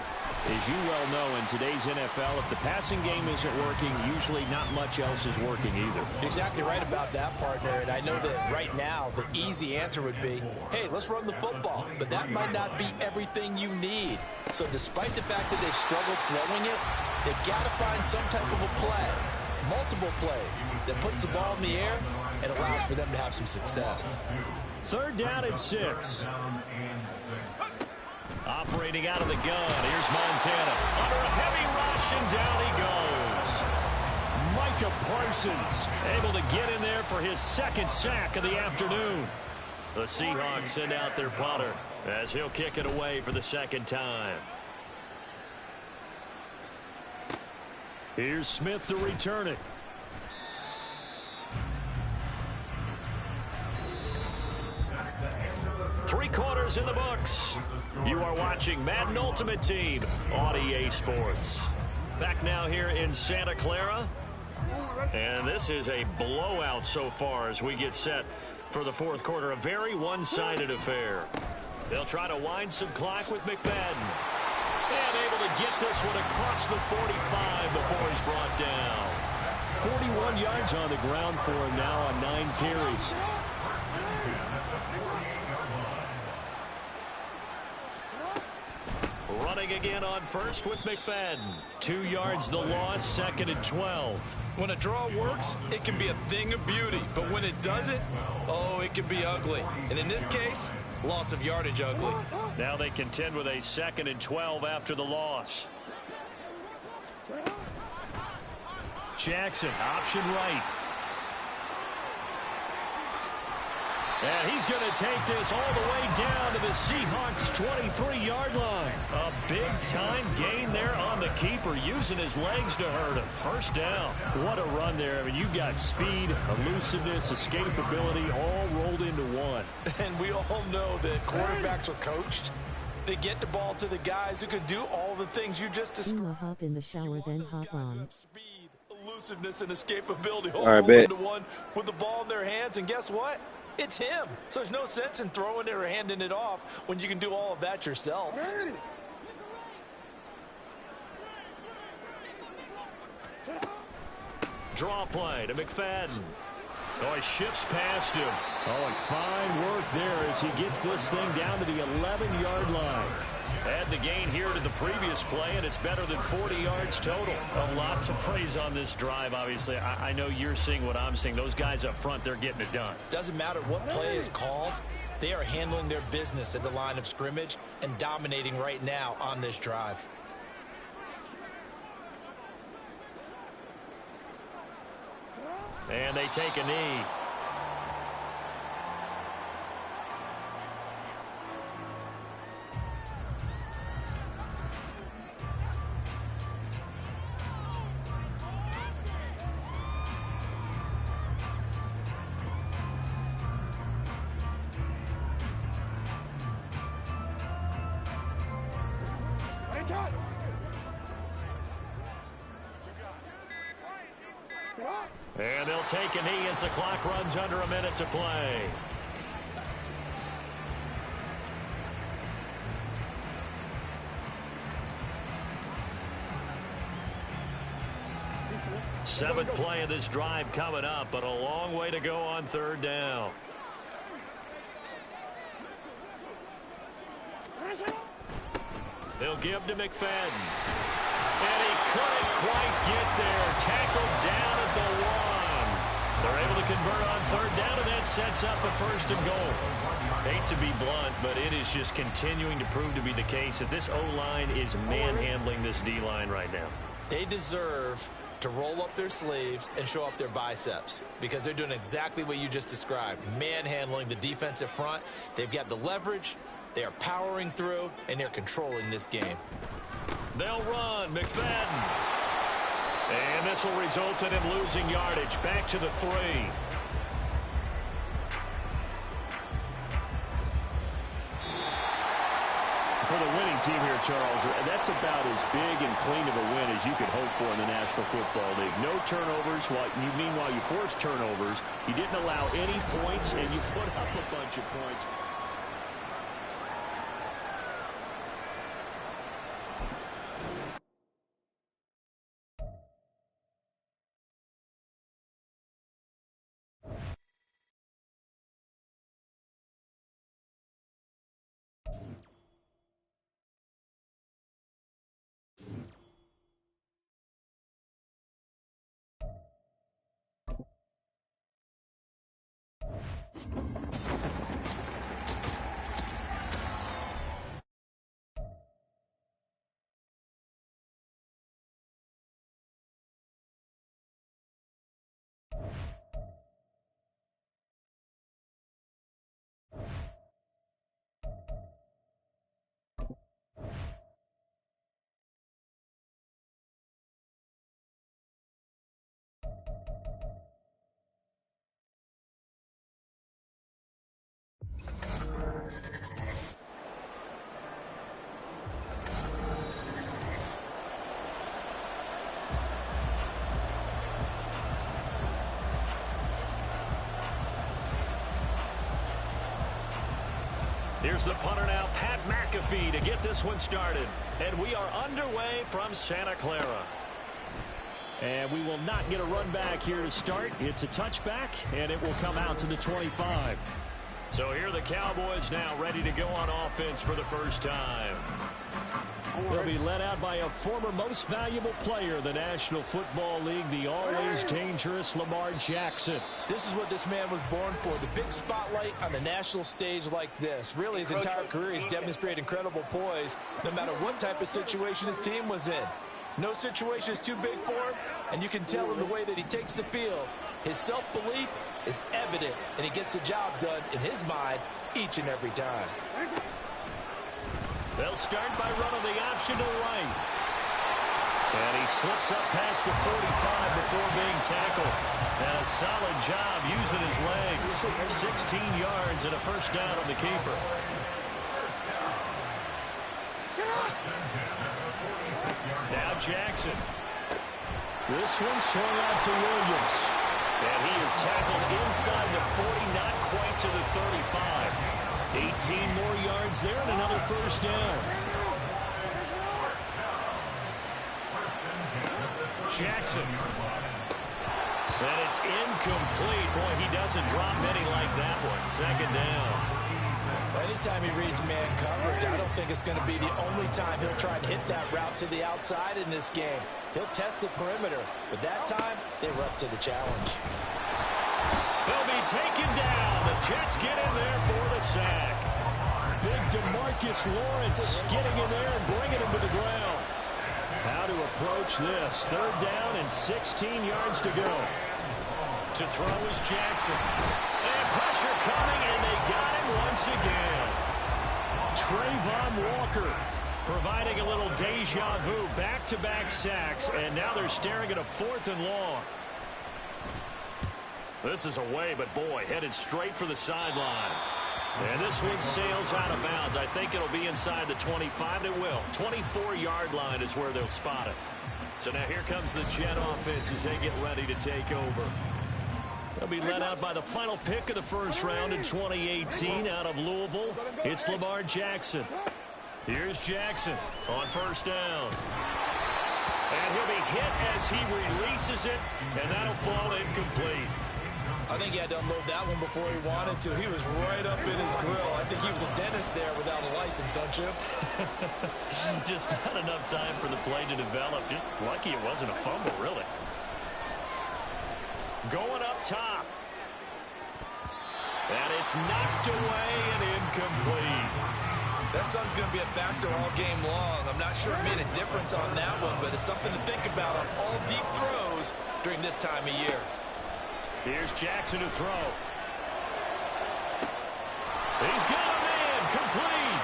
as you well know, in today's NFL, if the passing game isn't working, usually not much else is working either. You're exactly right about that, partner. And I know that right now, the easy answer would be, hey, let's run the football. But that might not be everything you need. So despite the fact that they've struggled throwing it, they've got to find some type of a play, multiple plays, that puts the ball in the air and allows for them to have some success. 3rd down and 6. Operating out of the gun, here's Montana. Under a heavy rush, and down he goes. Micah Parsons able to get in there for his 2nd sack of the afternoon. The Seahawks send out their punter as he'll kick it away for the 2nd time. Here's Smith to return it. Three quarters in the books. You are watching Madden Ultimate Team on EA Sports. Back now here in Santa Clara. And this is a blowout so far as we get set for the 4th quarter. A very one-sided affair. They'll try to wind some clock with McFadden. And able to get this one across the 45 before he's brought down. 41 yards on the ground for him now on 9 carries. Running again on first with McFadden. 2 yards the loss, 2nd and 12. When a draw works, it can be a thing of beauty. But when it doesn't, oh, it can be ugly. And in this case, loss of yardage ugly. Now they contend with a 2nd and 12 after the loss. Jackson, option right. And he's going to take this all the way down to the Seahawks' 23-yard line. A big-time gain there on the keeper, using his legs to hurt him. 1st down. What a run there. I mean, you've got speed, elusiveness, escapability, all rolled into one. And we all know that quarterbacks are coached. They get the ball to the guys who can do all the things you just described. Hop in the shower, then hop on. Speed, elusiveness, and escapability. All right, bet. Into one with the ball in their hands, and guess what? It's him. So there's no sense in throwing it or handing it off when you can do all of that yourself. Draw play to McFadden. Oh, he shifts past him. Oh, and fine work there as he gets this thing down to the 11-yard line. Add the gain here to the previous play, and it's better than 40 yards total. A lot to praise on this drive, obviously. I know you're seeing what I'm seeing. Those guys up front, they're getting it done. Doesn't matter what play is called. They are handling their business at the line of scrimmage and dominating right now on this drive. And they take a knee. And they'll take a knee as the clock runs under a minute to play. Seventh play of this drive coming up, but a long way to go on 3rd down. They'll give to McFadden. And he couldn't quite get there. Tackled down at the 1. They're able to convert on third down, and that sets up a first and goal. Hate to be blunt, but it is just continuing to prove to be the case that this O-line is manhandling this D-line right now. They deserve to roll up their sleeves and show up their biceps because they're doing exactly what you just described, manhandling the defensive front. They've got the leverage, they are powering through, and they're controlling this game. They'll run, McFadden. And this will result in him losing yardage. Back to the 3. For the winning team here, Charles, that's about as big and clean of a win as you could hope for in the National Football League. No turnovers. Meanwhile, you forced turnovers. You didn't allow any points, and you put up a bunch of points. Here's the punter now, Pat McAfee, to get this one started. And we are underway from Santa Clara. And we will not get a run back here to start. It's a touchback, and it will come out to the 25. So here are the Cowboys now ready to go on offense for the first time. They'll be led out by a former most valuable player in the National Football League, the always dangerous Lamar Jackson. This is what this man was born for, the big spotlight on the national stage like this. Really, his entire career, he's demonstrated incredible poise no matter what type of situation his team was in. No situation is too big for him, and you can tell in the way that he takes the field. His self-belief is evident, and he gets the job done in his mind each and every time. They'll start by running the option to the right. And he slips up past the 45 before being tackled. And a solid job using his legs. 16 yards and a first down on the keeper. Now Jackson. This one swung out to Williams. And he is tackled inside the 40, not quite to the 35. 18 more yards there and another first down. Jackson. And it's incomplete. Boy, he doesn't drop many like that one. Second down. Anytime he reads man coverage, I don't think it's going to be the only time he'll try and hit that route to the outside in this game. He'll test the perimeter, but that time they were up to the challenge. They'll be taken down. The Jets get in there for the sack. Big DeMarcus Lawrence getting in there and bringing him to the ground. How to approach this. Third down and 16 yards to go. To throw is Jackson. And pressure coming, and they got him once again. Trayvon Walker providing a little deja vu. Back-to-back sacks, and now they're staring at a 4th and long. This is away, but boy, headed straight for the sidelines. And this one sails out of bounds. I think it'll be inside the 25. It will. 24-yard line is where they'll spot it. So now here comes the Jet offense as they get ready to take over. They'll be led out by the final pick of the first round in 2018 out of Louisville. It's Lamar Jackson. Here's Jackson on first down. And he'll be hit as he releases it, and that'll fall incomplete. I think he had to unload that one before he wanted to. He was right up in his grill. I think he was a dentist there without a license, don't you? Just not enough time for the play to develop. Just lucky it wasn't a fumble, really. Going up top, And it's knocked away and incomplete. That sun's going to be a factor all game long. I'm not sure it made a difference on that one, but it's something to think about on all deep throws during this time of year. Here's Jackson to throw. He's got a man, complete.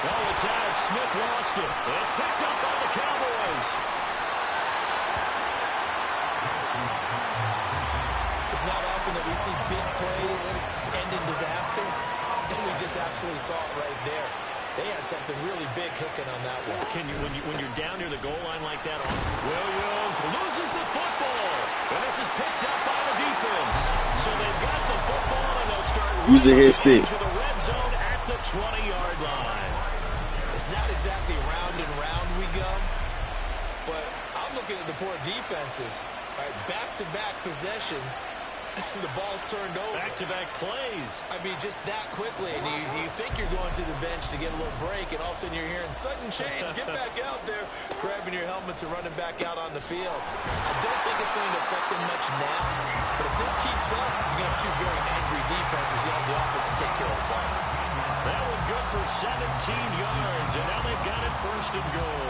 Oh, it's out. Smith lost it. It's picked up by the Cowboys. It's not often that we see big plays end in disaster, and we just absolutely saw it right there. They had something really big cooking on that one. When you're down near the goal line like that, Williams loses the football. And this is picked up by the defense. So they've got the football, and they'll start using his stick to the red zone at the 20-yard line. It's not exactly round and round we go, but I'm looking at the poor defenses. All right, back-to-back possessions. The ball's turned over. Back-to-back plays. I mean, just that quickly. And you think you're going to the bench to get a little break, and all of a sudden you're hearing sudden change. Get back out there, grabbing your helmets and running back out on the field. I don't think it's going to affect them much now. But if this keeps up, you're going to have two very angry defenses. You have the offense to take care of the ball. That one good for 17 yards, and now they've got it first and goal.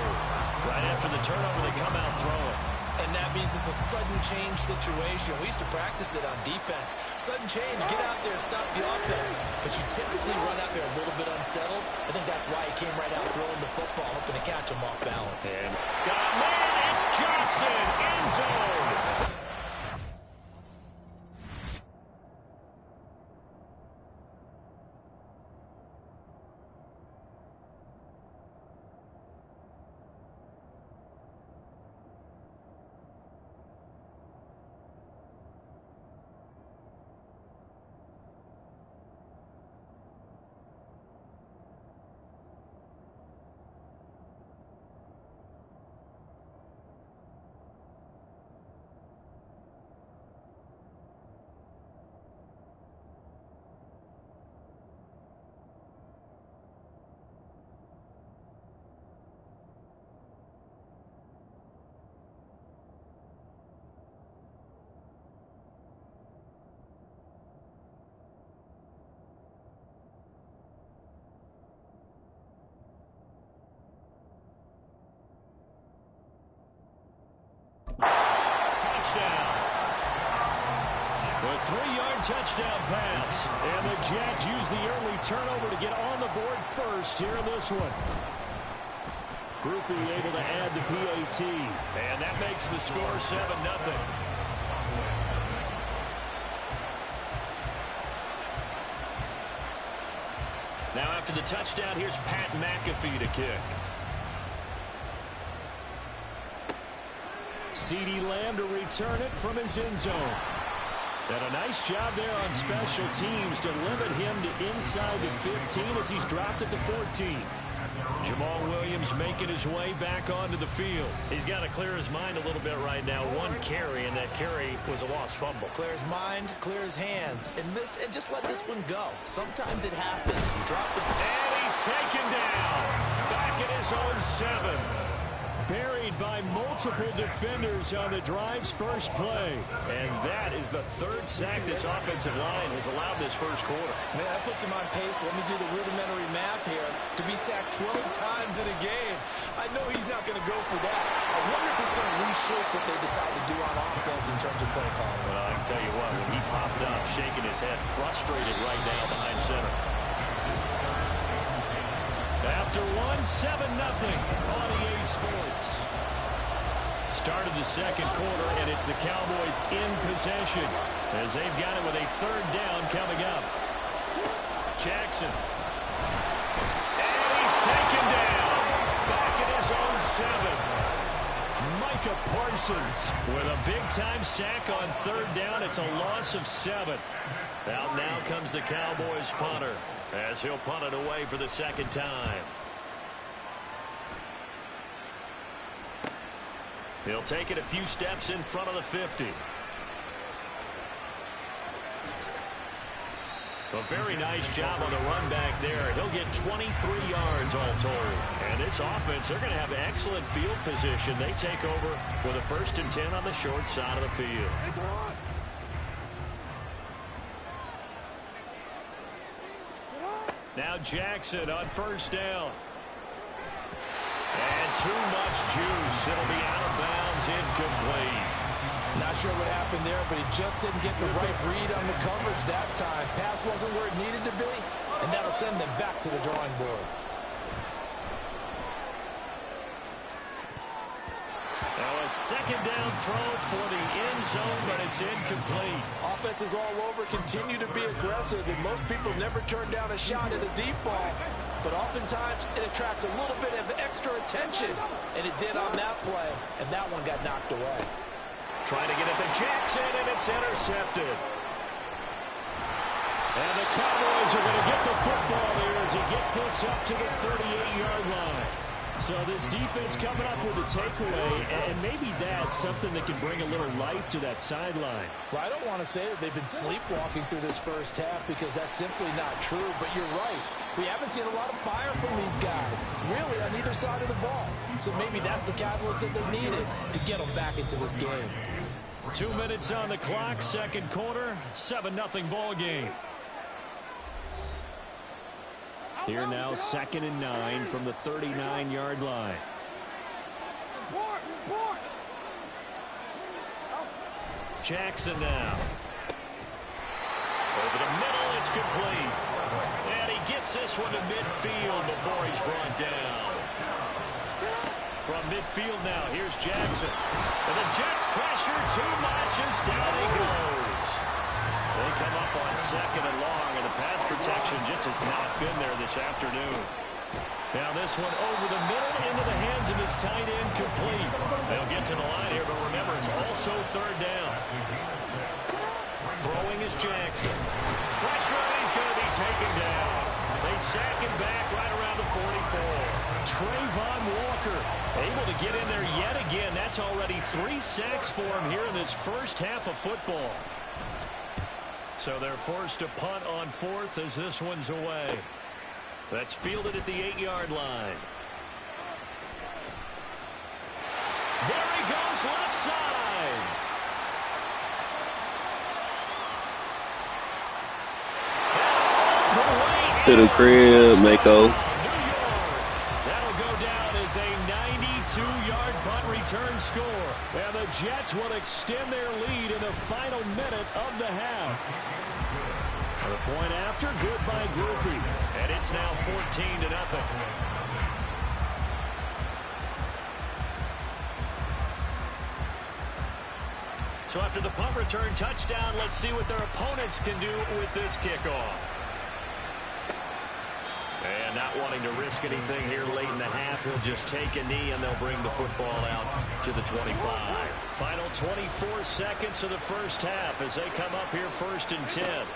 Right after the turnover, they come out throwing. And that means it's a sudden change situation. We used to practice it on defense. Sudden change, get out there, stop the offense. But you typically run out there a little bit unsettled. I think that's why he came right out throwing the football, hoping to catch him off balance. And got a man, it's Johnson, end zone. Touchdown. A 3-yard touchdown pass. And the Jets use the early turnover to get on the board first here in this one. Groupie able to add the PAT. And that makes the score 7-0. Now after the touchdown, here's Pat McAfee to kick. CeeDee Lamb to return it from his end zone. And a nice job there on special teams to limit him to inside the 15 as he's dropped it to 14. Jamal Williams making his way back onto the field. He's got to clear his mind a little bit right now. One carry, and that carry was a lost fumble. Clear his mind, clear his hands, and just let this one go. Sometimes it happens. You drop the... And he's taken down. Back at his own 7. Buried by multiple defenders on the drive's first play. And that is the 3rd sack this offensive line has allowed this first quarter. Man, that puts him on pace. Let me do the rudimentary math here. To be sacked 12 times in a game, I know he's not going to go for that. I wonder if it's going to reshape what they decide to do on offense in terms of play calling. Well, I can tell you what, when he popped up, shaking his head, frustrated right now behind center. After 7-0 on EA Sports. Start of the second quarter, and it's the Cowboys in possession as they've got it with a 3rd down coming up. Jackson. And he's taken down. Back at his own 7. Micah Parsons with a big-time sack on 3rd down. It's a loss of 7. Out now comes the Cowboys punter as he'll punt it away for the 2nd time. He'll take it a few steps in front of the 50. A very nice job on the run back there. He'll get 23 yards all told. And this offense, they're going to have excellent field position. They take over with a 1st and 10 on the short side of the field. Now Jackson on first down. And too much juice. It'll be out of bounds, incomplete. Not sure what happened there, but he just didn't get the right read on the coverage that time. Pass wasn't where it needed to be, and that'll send them back to the drawing board. Now a second down throw for the end zone, but it's incomplete. Offenses all over continue to be aggressive, and most people never turn down a shot at a deep ball. But oftentimes it attracts a little bit of extra attention, and it did on that play, and that one got knocked away. Trying to get it to Jackson, and it's intercepted. And the Cowboys are going to get the football here as he gets this up to the 38-yard line. So this defense coming up with a takeaway, and maybe that's something that can bring a little life to that sideline. Well, I don't want to say that they've been sleepwalking through this first half because that's simply not true, but you're right. We haven't seen a lot of fire from these guys, really, on either side of the ball. So maybe that's the catalyst that they needed to get them back into this game. 2 minutes on the clock, second quarter, 7-0 ball game. Here now, 2nd and 9 from the 39-yard line. Jackson now. Over the middle, it's complete. And he gets this one to midfield before he's brought down. From midfield now, here's Jackson. And the Jets pressure too much as down he goes. They come up on 2nd and long, and the pass protection just has not been there this afternoon. Now this one over the middle into the hands of his tight end, complete. They'll get to the line here, but remember, it's also 3rd down. Throwing is Jackson. Pressure, and he's going to be taken down. They sack him back right around the 44. Trayvon Walker able to get in there yet again. That's already 3 sacks for him here in this first half of football. So they're forced to punt on 4th as this one's away. That's fielded at the 8-yard line. There he goes, left side. To the crib, Mako. That'll go down as a 92-yard punt return score. And the Jets will extend their lead in the final minute of the half. The point after, good by Groupie. And it's now 14-0. So after the punt return touchdown, let's see what their opponents can do with this kickoff. And not wanting to risk anything here late in the half, he'll just take a knee and they'll bring the football out to the 25. Final 24 seconds of the first half as they come up here 1st and 10.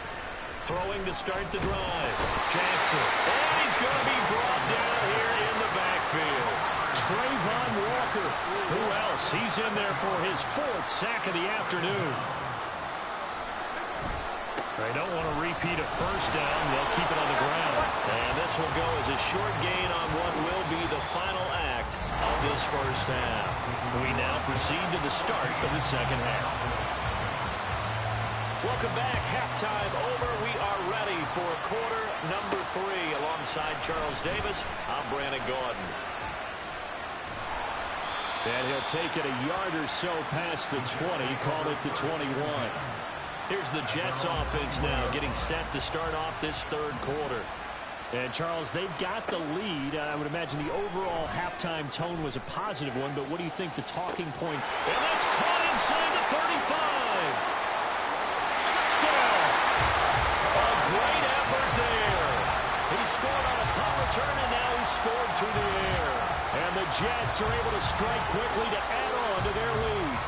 Throwing to start the drive. Jackson. And he's going to be brought down here in the backfield. Trayvon Walker. Who else? He's in there for his 4th sack of the afternoon. They don't want to repeat a first down. They'll keep it on the ground. And this will go as a short gain on what will be the final act of this first half. We now proceed to the start of the second half. Welcome back. Halftime over. We are ready for quarter number 3 alongside Charles Davis. I'm Brandon Gordon. And he'll take it a yard or so past the 20. Call it the 21. Here's the Jets offense now getting set to start off this 3rd quarter. And, Charles, they've got the lead. I would imagine the overall halftime tone was a positive one, but what do you think the talking point? And that's caught inside the 35. Touchdown. A great effort there. He scored on a punt return, and now he's scored through the air. And the Jets are able to strike quickly to add on to their lead.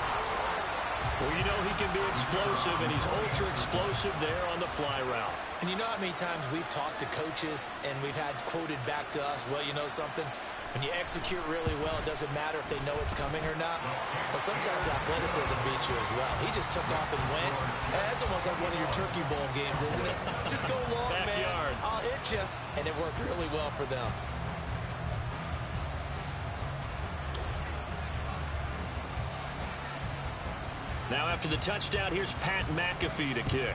Well, you know he can be explosive, and he's ultra explosive there on the fly route. And you know how many times we've talked to coaches and we've had quoted back to us, well, you know something? When you execute really well, it doesn't matter if they know it's coming or not. But sometimes athleticism beats you as well. He just took off and went. And that's almost like one of your Turkey Bowl games, isn't it? Just go long, Backyard. man. I'll hit you. And it worked really well for them. Now after the touchdown, here's Pat McAfee to kick.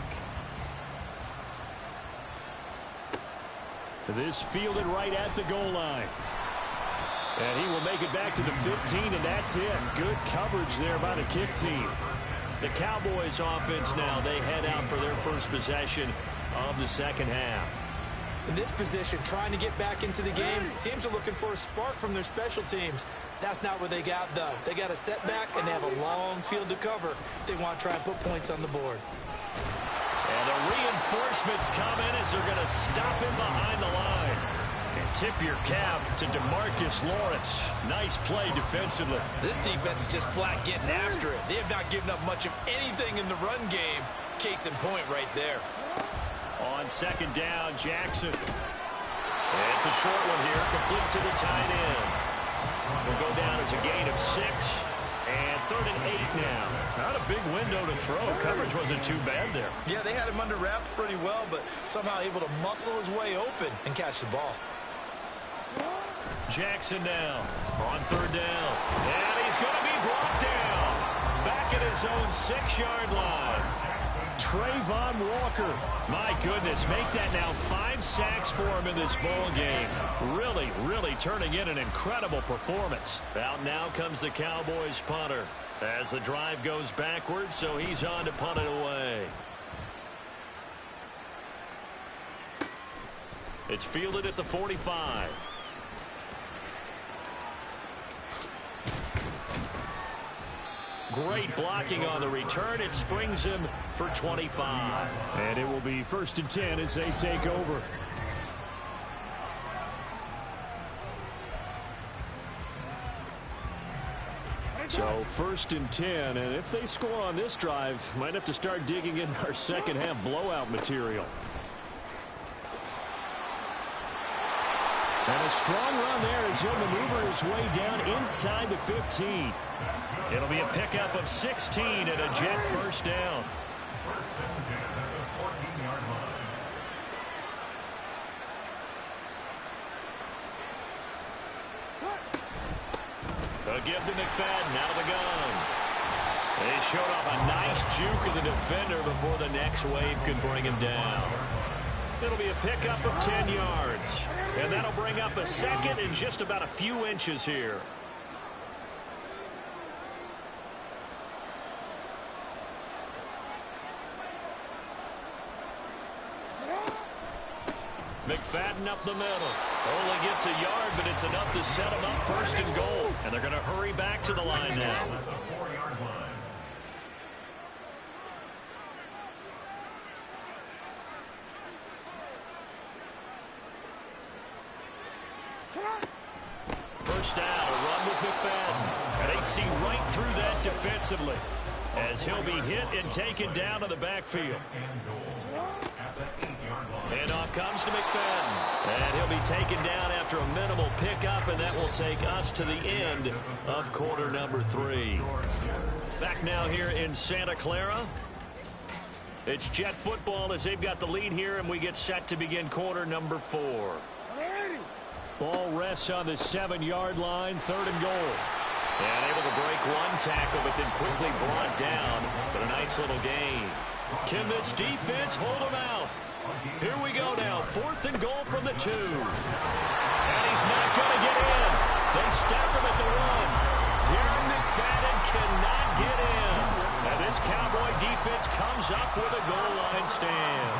This fielded right at the goal line. And he will make it back to the 15, and that's it. Good coverage there by the kick team. The Cowboys offense now, they head out for their first possession of the second half. In this position, trying to get back into the game, teams are looking for a spark from their special teams. That's not what they got, though. They got a setback, and they have a long field to cover if they want to try and put points on the board. And the reinforcements come in as they're going to stop him behind the line. And tip your cap to DeMarcus Lawrence. Nice play defensively. This defense is just flat getting after it. They have not given up much of anything in the run game. Case in point right there. On second down, Jackson. It's a short one here, complete to the tight end. Will go down as a gain of 6. And 3rd and 8 now. Not a big window to throw. Coverage wasn't too bad there. Yeah, they had him under wraps pretty well, but somehow able to muscle his way open and catch the ball. Jackson now on 3rd down. And he's going to be brought down. Back at his own 6-yard line. Trayvon Walker. My goodness, make that now 5 sacks for him in this ball game. Really, really turning in an incredible performance. Out now comes the Cowboys punter as the drive goes backwards, so he's on to punt it away. It's fielded at the 45. Great blocking on the return. It springs him for 25. And it will be 1st and 10 as they take over. So 1st and 10, and if they score on this drive, might have to start digging in our second half blowout material. And a strong run there as he'll maneuver his way down inside the 15. It'll be a pickup of 16 and a Jet first down. They'll give to McFadden out of the gun. They showed off a nice juke of the defender before the next wave could bring him down. It'll be a pickup of 10 yards. And that'll bring up a 2nd in just about a few inches here. McFadden up the middle. Only gets a yard, but it's enough to set him up 1st and goal. And they're going to hurry back to the line now. First down, a run with McFadden. And they see right through that defensively as he'll be hit and taken down to the backfield. And off comes to McFadden. And he'll be taken down after a minimal pickup, and that will take us to the end of quarter number 3. Back now here in Santa Clara. It's Jet football as they've got the lead here, and we get set to begin quarter number 4. Ball rests on the 7-yard line, 3rd and goal. And able to break one tackle, but then quickly brought down. But a nice little gain. Can this defense hold him out? Here we go now. 4th and goal from the 2. And he's not going to get in. They stop him at the 1. Darren McFadden cannot get in. And this Cowboy defense comes up with a goal line stand.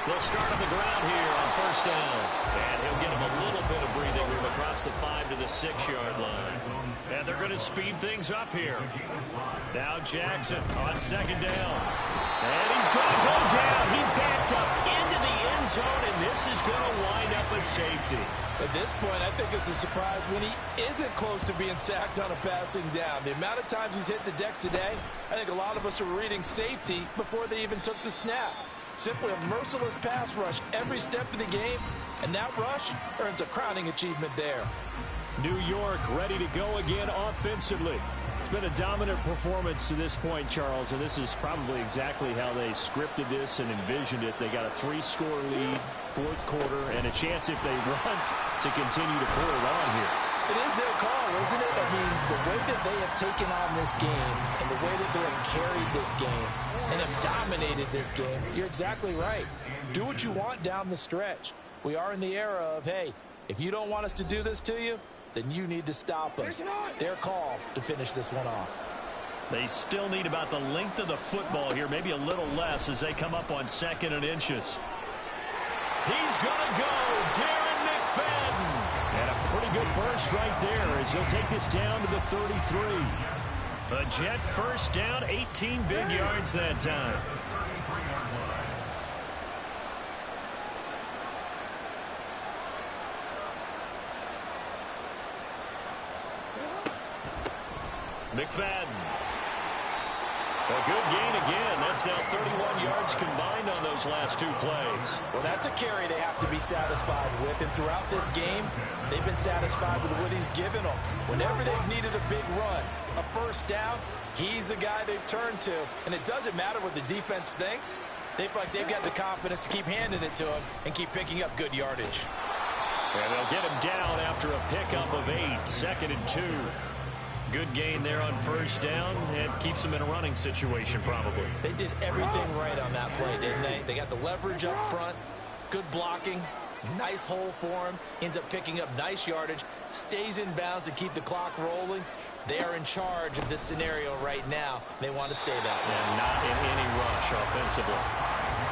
They'll start on the ground here on 1st down. And he'll get him a little bit of breathing room across the 5 to the 6-yard line. And they're going to speed things up here. Now Jackson on 2nd down. And he's going to go down. He backed up into the end zone, and this is going to wind up a safety. At this point, I think it's a surprise when he isn't close to being sacked on a passing down. The amount of times he's hit the deck today, I think a lot of us are reading safety before they even took the snap. Simply a merciless pass rush every step of the game, and that rush earns a crowning achievement there. New York ready to go again offensively. It's been a dominant performance to this point, Charles, and this is probably exactly how they scripted this and envisioned it. They got a 3-score lead, 4th quarter, and a chance if they run to continue to pull it on here. It is their call, isn't it? I mean, the way that they have taken on this game and the way that they have carried this game and have dominated this game, you're exactly right. do what you want down the stretch. We are in the era of, hey, if you don't want us to do this to you, then you need to stop us. Their call to finish this one off. They still need about the length of the football here, maybe a little less as they come up on 2nd and inches. He's going to go, Darren McFadden. And a pretty good burst right there as he'll take this down to the 33. A Jet first down, 18 big yards that time. McFadden. A good gain again. That's now 31 yards combined on those last 2 plays. Well, that's a carry they have to be satisfied with. And throughout this game, they've been satisfied with what he's given them. Whenever they've needed a big run, a first down, he's the guy they've turned to. And it doesn't matter what the defense thinks. They've got the confidence to keep handing it to him and keep picking up good yardage. And they'll get him down after a pickup of 8, 2nd and 2. Good gain there on first down and keeps them in a running situation probably. They did everything right on that play, didn't they? They got the leverage up front, good blocking, nice hole for him, ends up picking up nice yardage, stays in bounds to keep the clock rolling. They are in charge of this scenario right now. They want to stay that way. And not in any rush offensively.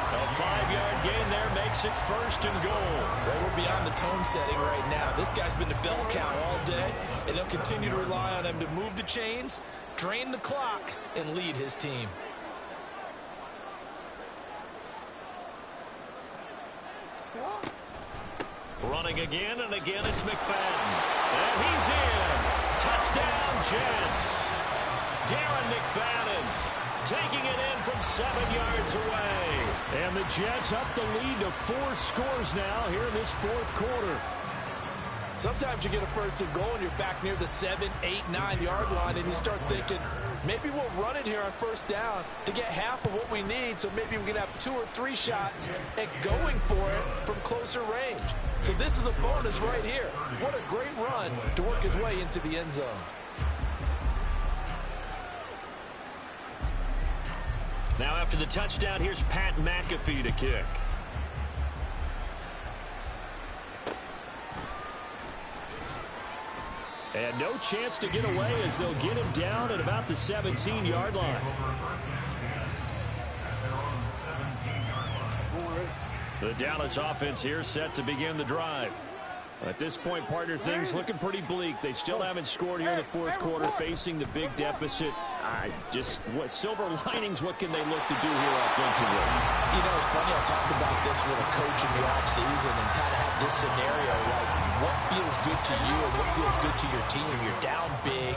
A 5-yard gain there makes it 1st and goal. Well, we're beyond the tone setting right now. This guy's been the bell cow all day, and they'll continue to rely on him to move the chains, drain the clock, and lead his team. Running again, and again it's McFadden. And he's in. Touchdown, Jets. Darren McFadden taking it in from 7 yards away. And the Jets up the lead to 4 scores now here in this 4th quarter. Sometimes you get a 1st and goal and you're back near the 7, 8, 9-yard line and you start thinking, maybe we'll run it here on first down to get half of what we need, so maybe we can have 2 or 3 shots at going for it from closer range. So this is a bonus right here. What a great run to work his way into the end zone. Now after the touchdown, here's Pat McAfee to kick. And no chance to get away as they'll get him down at about the 17-yard line. The Dallas offense here set to begin the drive. At this point, partner, things looking pretty bleak. They still haven't scored here in the 4th quarter, facing the big deficit. What silver linings, what can they look to do here offensively? You know, it's funny, I talked about this with a coach in the offseason and kind of have this scenario, like what feels good to you and what feels good to your team. You're down big.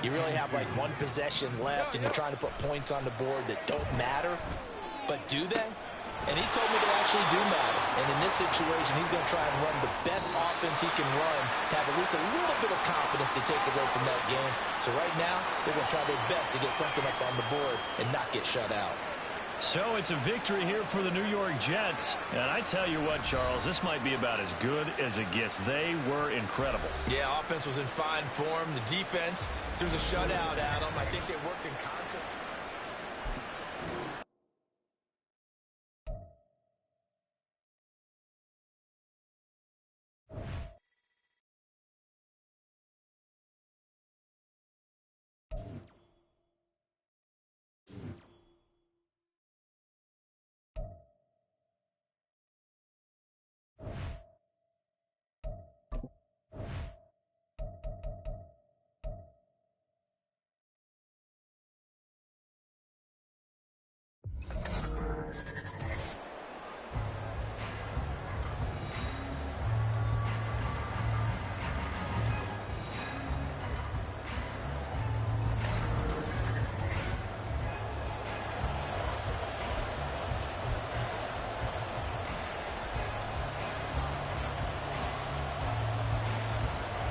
You really have like 1 possession left, and you're trying to put points on the board that don't matter. But do they? And he told me they actually do matter. And in this situation, he's going to try and run the best offense he can run, have at least a little bit of confidence to take away from that game. So right now, they're going to try their best to get something up on the board and not get shut out. So it's a victory here for the New York Jets. And I tell you what, Charles, this might be about as good as it gets. They were incredible. Yeah, offense was in fine form. The defense threw the shutout at them. I think they worked in concert.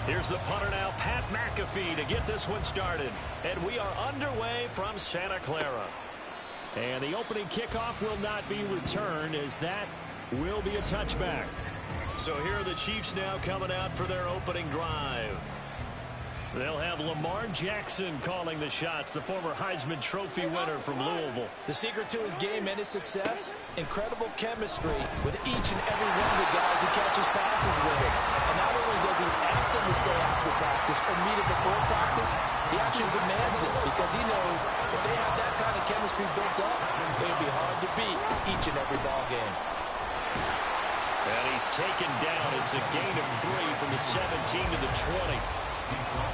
Here's the punter now, Pat McAfee, to get this one started. And we are underway from Santa Clara. And the opening kickoff will not be returned, as that will be a touchback. So here are the Chiefs now coming out for their opening drive. They'll have Lamar Jackson calling the shots, the former Heisman Trophy winner from Louisville. The secret to his game and his success, incredible chemistry with each and every one of the guys he catches passes with him. And not only does he ask them to stay after practice or meet him before practice, he actually demands it because he knows if they have that kind of chemistry built up, it'll be hard to beat each and every ball game. And he's taken down. It's a gain of 3 from the 17 to the 20.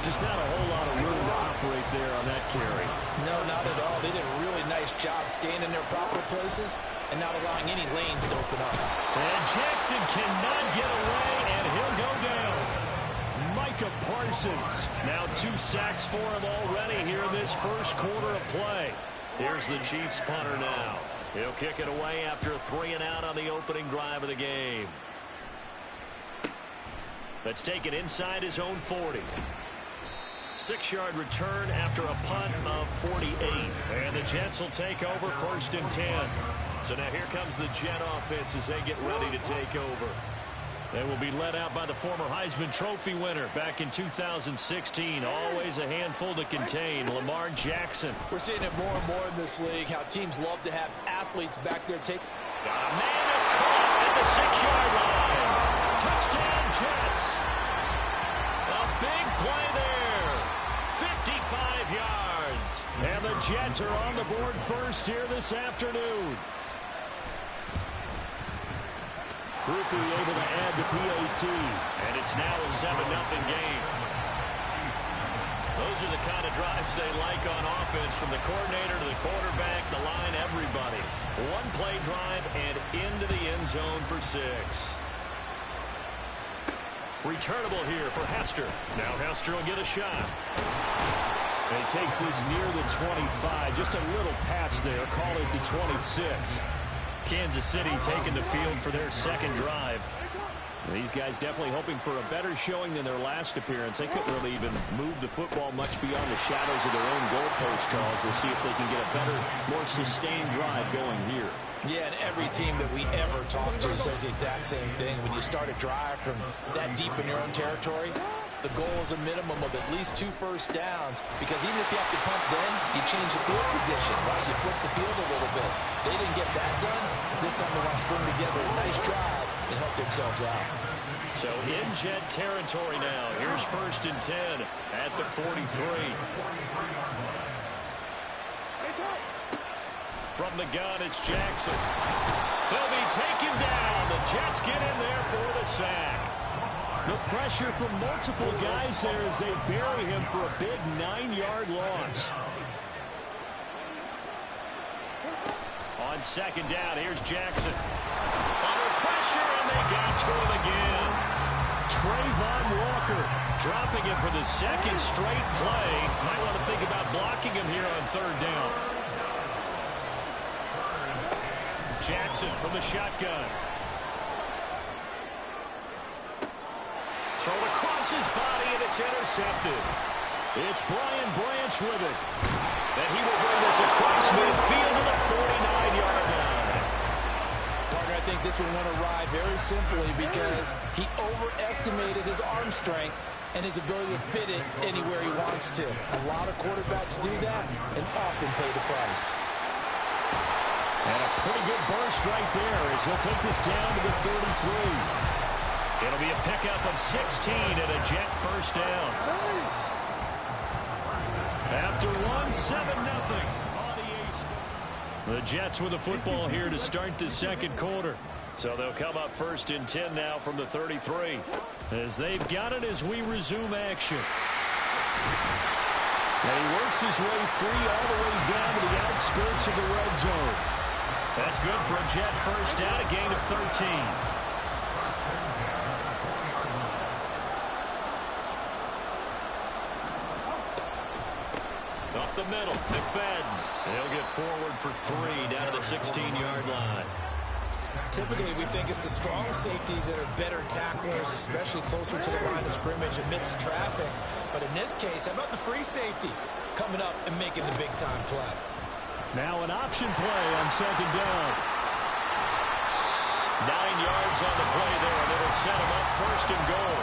Just not a whole lot of room to operate there on that carry. No, not at all. They did a really nice job staying in their proper places and not allowing any lanes to open up. And Jackson cannot get away, and he'll go down. Micah Parsons. Now 2 sacks for him already here in this first quarter of play. Here's the Chiefs punter now. He'll kick it away after a 3-and-out on the opening drive of the game. Let's take it inside his own 40. 6-yard return after a punt of 48. And the Jets will take over 1st and 10. So now here comes the Jet offense as they get ready to take over. They will be led out by the former Heisman Trophy winner back in 2016. Always a handful to contain, Lamar Jackson. We're seeing it more and more in this league, how teams love to have athletes back there take. Man, it's caught at the 6-yard line. Touchdown, Jets. A big play there. 55 yards. And the Jets are on the board first here this afternoon. Groupie able to add the PAT. And it's now a 7-0 game. Those are the kind of drives they like on offense, from the coordinator to the quarterback, the line, everybody. One play drive and into the end zone for 6. Returnable here for Hester. Now Hester will get a shot. And he takes this near the 25. Just a little pass there. Call it the 26. Kansas City taking the field for their second drive. These guys definitely hoping for a better showing than their last appearance. They couldn't really even move the football much beyond the shadows of their own goalpost, Charles. We'll see if they can get a better, more sustained drive going here. Yeah, and every team that we ever talk to says the exact same thing. When you start a drive from that deep in your own territory, the goal is a minimum of at least 2 first downs, because even if you have to punt then, you change the field position, right? You flip the field a little bit. They didn't get that done. This time they want to string together a nice drive and help themselves out. So in Jet territory now. Here's 1st and 10 at the 43. From the gun, it's Jackson. He'll be taken down. The Jets get in there for the sack. The pressure from multiple guys there as they bury him for a big 9-yard loss. On 2nd down, here's Jackson. Under pressure, and they got to him again. Trayvon Walker dropping him for the 2nd straight play. Might want to think about blocking him here on 3rd down. Jackson from the shotgun. Thrown across his body, and it's intercepted. It's Brian Branch with it. And he will bring this across midfield to the 49-yard line. Partner, I think this one went awry very simply because he overestimated his arm strength and his ability to fit it anywhere he wants to. A lot of quarterbacks do that and often pay the price. And a pretty good burst right there as he'll take this down to the 33. It'll be a pickup of 16 and a Jet first down. After 7-0 on the ace. The Jets with the football here to start the 2nd quarter. So they'll come up 1st and 10 now from the 33. As they've got it as we resume action. And he works his way free all the way down to the outskirts of the red zone. That's good for a Jet first down, a gain of 13. Up the middle, McFadden. He'll get forward for 3 down to the 16-yard line. Typically, we think it's the strong safeties that are better tacklers, especially closer to the line of scrimmage amidst traffic. But in this case, how about the free safety coming up and making the big-time play? Now an option play on 2nd down. 9 yards on the play there, and it'll set him up 1st and goal.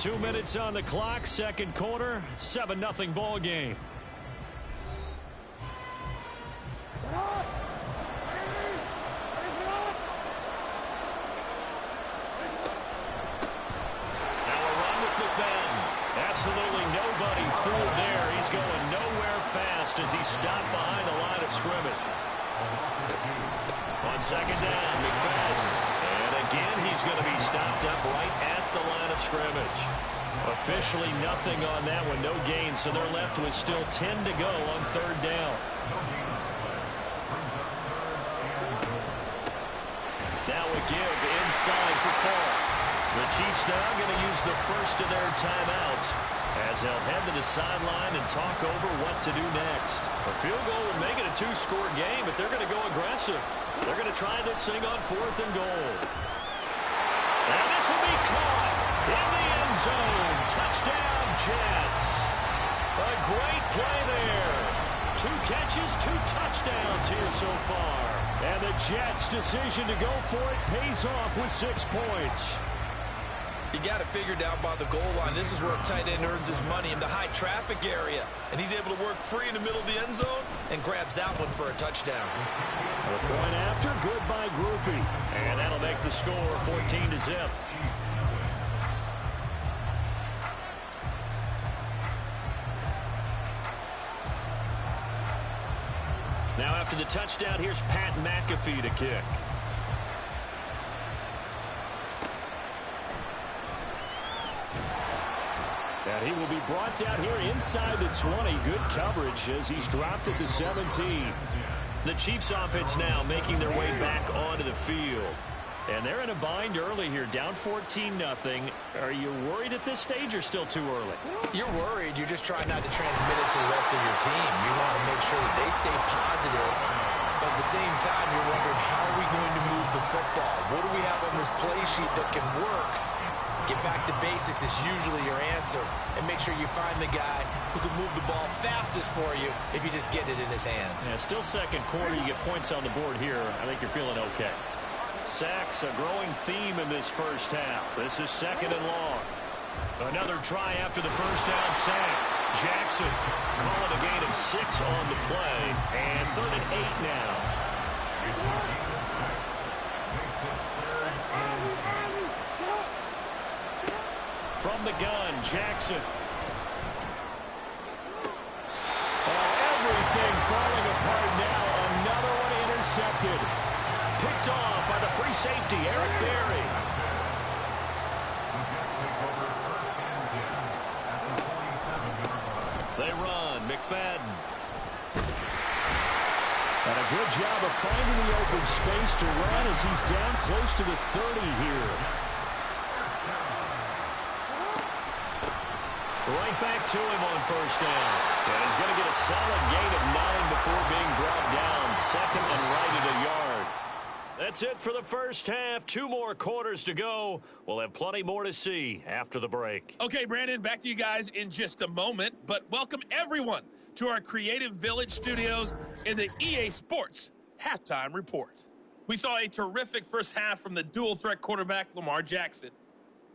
2 minutes on the clock, second quarter, 7-0 ball game. Absolutely nobody fooled there. He's going nowhere fast as he's stopped behind the line of scrimmage. On second down, McFadden. And again, he's going to be stopped up right at the line of scrimmage. Officially nothing on that one, no gain, so they're left with still 10 to go on third down. Now a give inside for Fall. The Chiefs now going to use the first of their timeouts as they'll head to the sideline and talk over what to do next. A field goal would make it a two-score game, but they're going to go aggressive. They're going to try this thing on 4th and goal. And this will be caught in the end zone. Touchdown, Jets. A great play there. 2 catches, 2 touchdowns here so far. And the Jets' decision to go for it pays off with 6 points. You got it figured out by the goal line. This is where a tight end earns his money, in the high traffic area. And he's able to work free in the middle of the end zone and grabs that one for a touchdown. The point after, good by Groupie. And that'll make the score 14-0. Now after the touchdown, here's Pat McAfee to kick. And he will be brought down here inside the 20. Good coverage as he's dropped at the 17. The Chiefs offense now making their way back onto the field. And they're in a bind early here, down 14-0. Are you worried at this stage or still too early? You're worried. You're just trying not to transmit it to the rest of your team. You want to make sure that they stay positive. But at the same time, you're wondering, how are we going to move the football? What do we have on this play sheet that can work? Get back to basics is usually your answer. And make sure you find the guy who can move the ball fastest for you if you just get it in his hands. Yeah, still second quarter. You get points on the board here. I think you're feeling okay. Sacks, a growing theme in this first half. This is second and long. Another try after the first down sack. Jackson calling a gain of 6 on the play. And 3rd and 8 now. From the gun, Jackson. Everything falling apart now. Another one intercepted. Picked off by the free safety, Eric Berry. They run, McFadden. And a good job of finding the open space to run as he's down close to the 30 here. Right back to him on first down. And he's going to get a solid gain of 9 before being brought down. Second and right at a yard. That's it for the first half. 2 more quarters to go. We'll have plenty more to see after the break. Okay, Brandon, back to you guys in just a moment. But welcome everyone to our Creative Village studios in the EA Sports Halftime Report. We saw a terrific first half from the dual-threat quarterback, Lamar Jackson.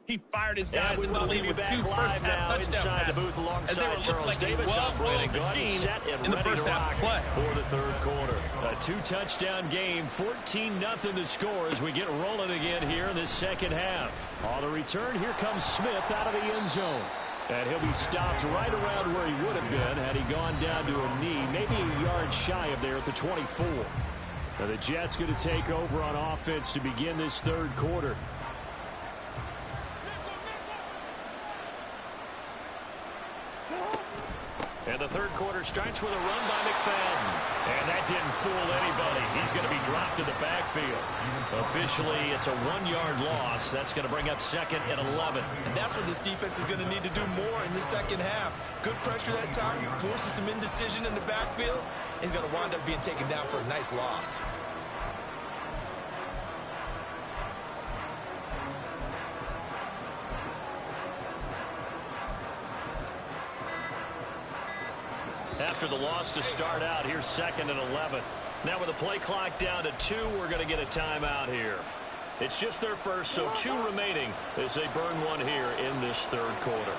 He fired his guys in the lead with 2 first-half touchdown passes. The booth alongside as they were looking like a well-oiled machine in the first half of play. For the third quarter. A 2-touchdown game, 14-0 the score as we get rolling again here in the second half. On the return, here comes Smith out of the end zone. And he'll be stopped right around where he would have been had he gone down to a knee, maybe a yard shy of there at the 24. Now the Jets going to take over on offense to begin this third quarter. And the third quarter starts with a run by McFadden. And that didn't fool anybody. He's going to be dropped to the backfield. Officially, it's a 1-yard loss. That's going to bring up 2nd and 11. And that's what this defense is going to need to do more in the second half. Good pressure that time, forces some indecision in the backfield. He's going to wind up being taken down for a nice loss. After the loss to start out, here's 2nd and 11. Now with the play clock down to 2, we're going to get a timeout here. It's just their first, so 2 remaining as they burn one here in this third quarter.